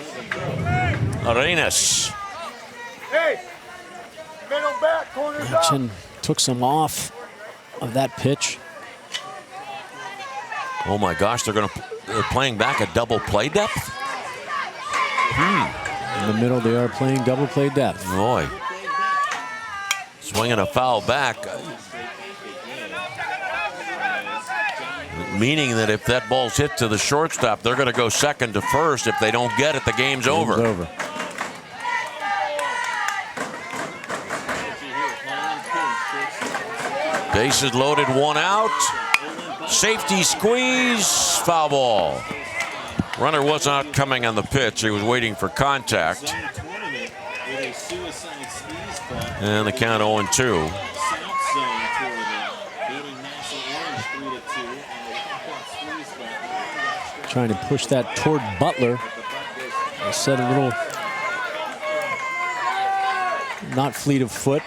Arenas. Hey, middle back, corners up. Chen took some off of that pitch. Oh my gosh, they're playing back a double play depth? In the middle, they are playing double play depth. Boy. Swinging a foul back. Meaning that if that ball's hit to the shortstop, they're going to go second to first. If they don't get it, the game's over. Bases loaded, 1 out. Safety squeeze, foul ball. Runner was not coming on the pitch. He was waiting for contact. And the count 0-2. Trying to push that toward Butler. I said a little not fleet of foot.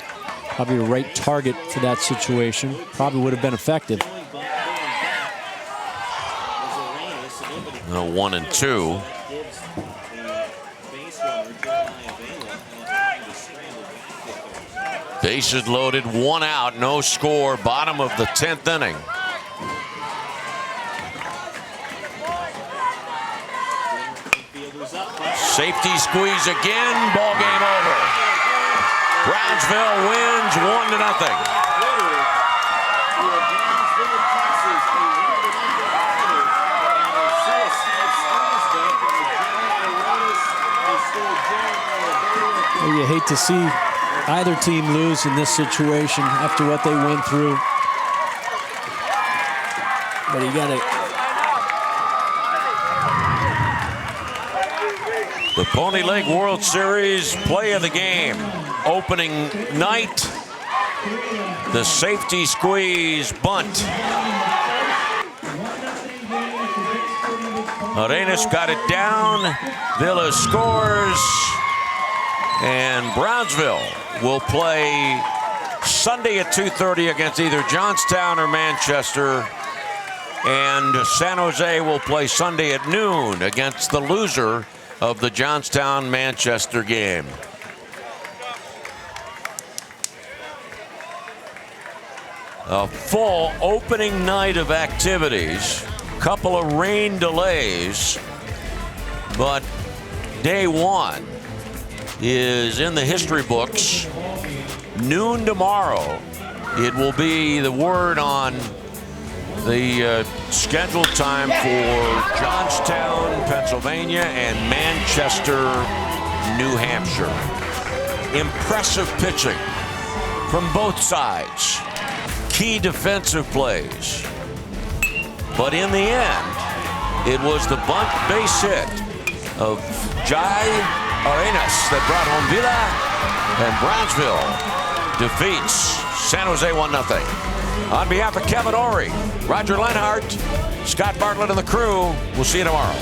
Probably the right target for that situation. Probably would have been effective. 1-2. Bases loaded, 1 out, no score. Bottom of the 10th inning. Safety squeeze again, ball game over. Brownsville wins 1-0. Well, you hate to see either team lose in this situation after what they went through. But you got to. The Pony League World Series play of the game. opening night. The safety squeeze bunt. Arenas got it down. Villa scores. And Brownsville will play Sunday at 2:30 against either Johnstown or Manchester. And San Jose will play Sunday at noon against the loser of the Johnstown-Manchester game. A full opening night of activities. Couple of rain delays. But day one is in the history books. Noon tomorrow, it will be the word on the scheduled time for Johnstown, Pennsylvania, and Manchester, New Hampshire. Impressive pitching from both sides. Key defensive plays. But in the end, it was the bunt base hit of Jai Arenas that brought home Villa, and Brownsville defeats San Jose 1-0. On behalf of Kevin Ory, Roger Lenhart, Scott Bartlett, and the crew, we'll see you tomorrow.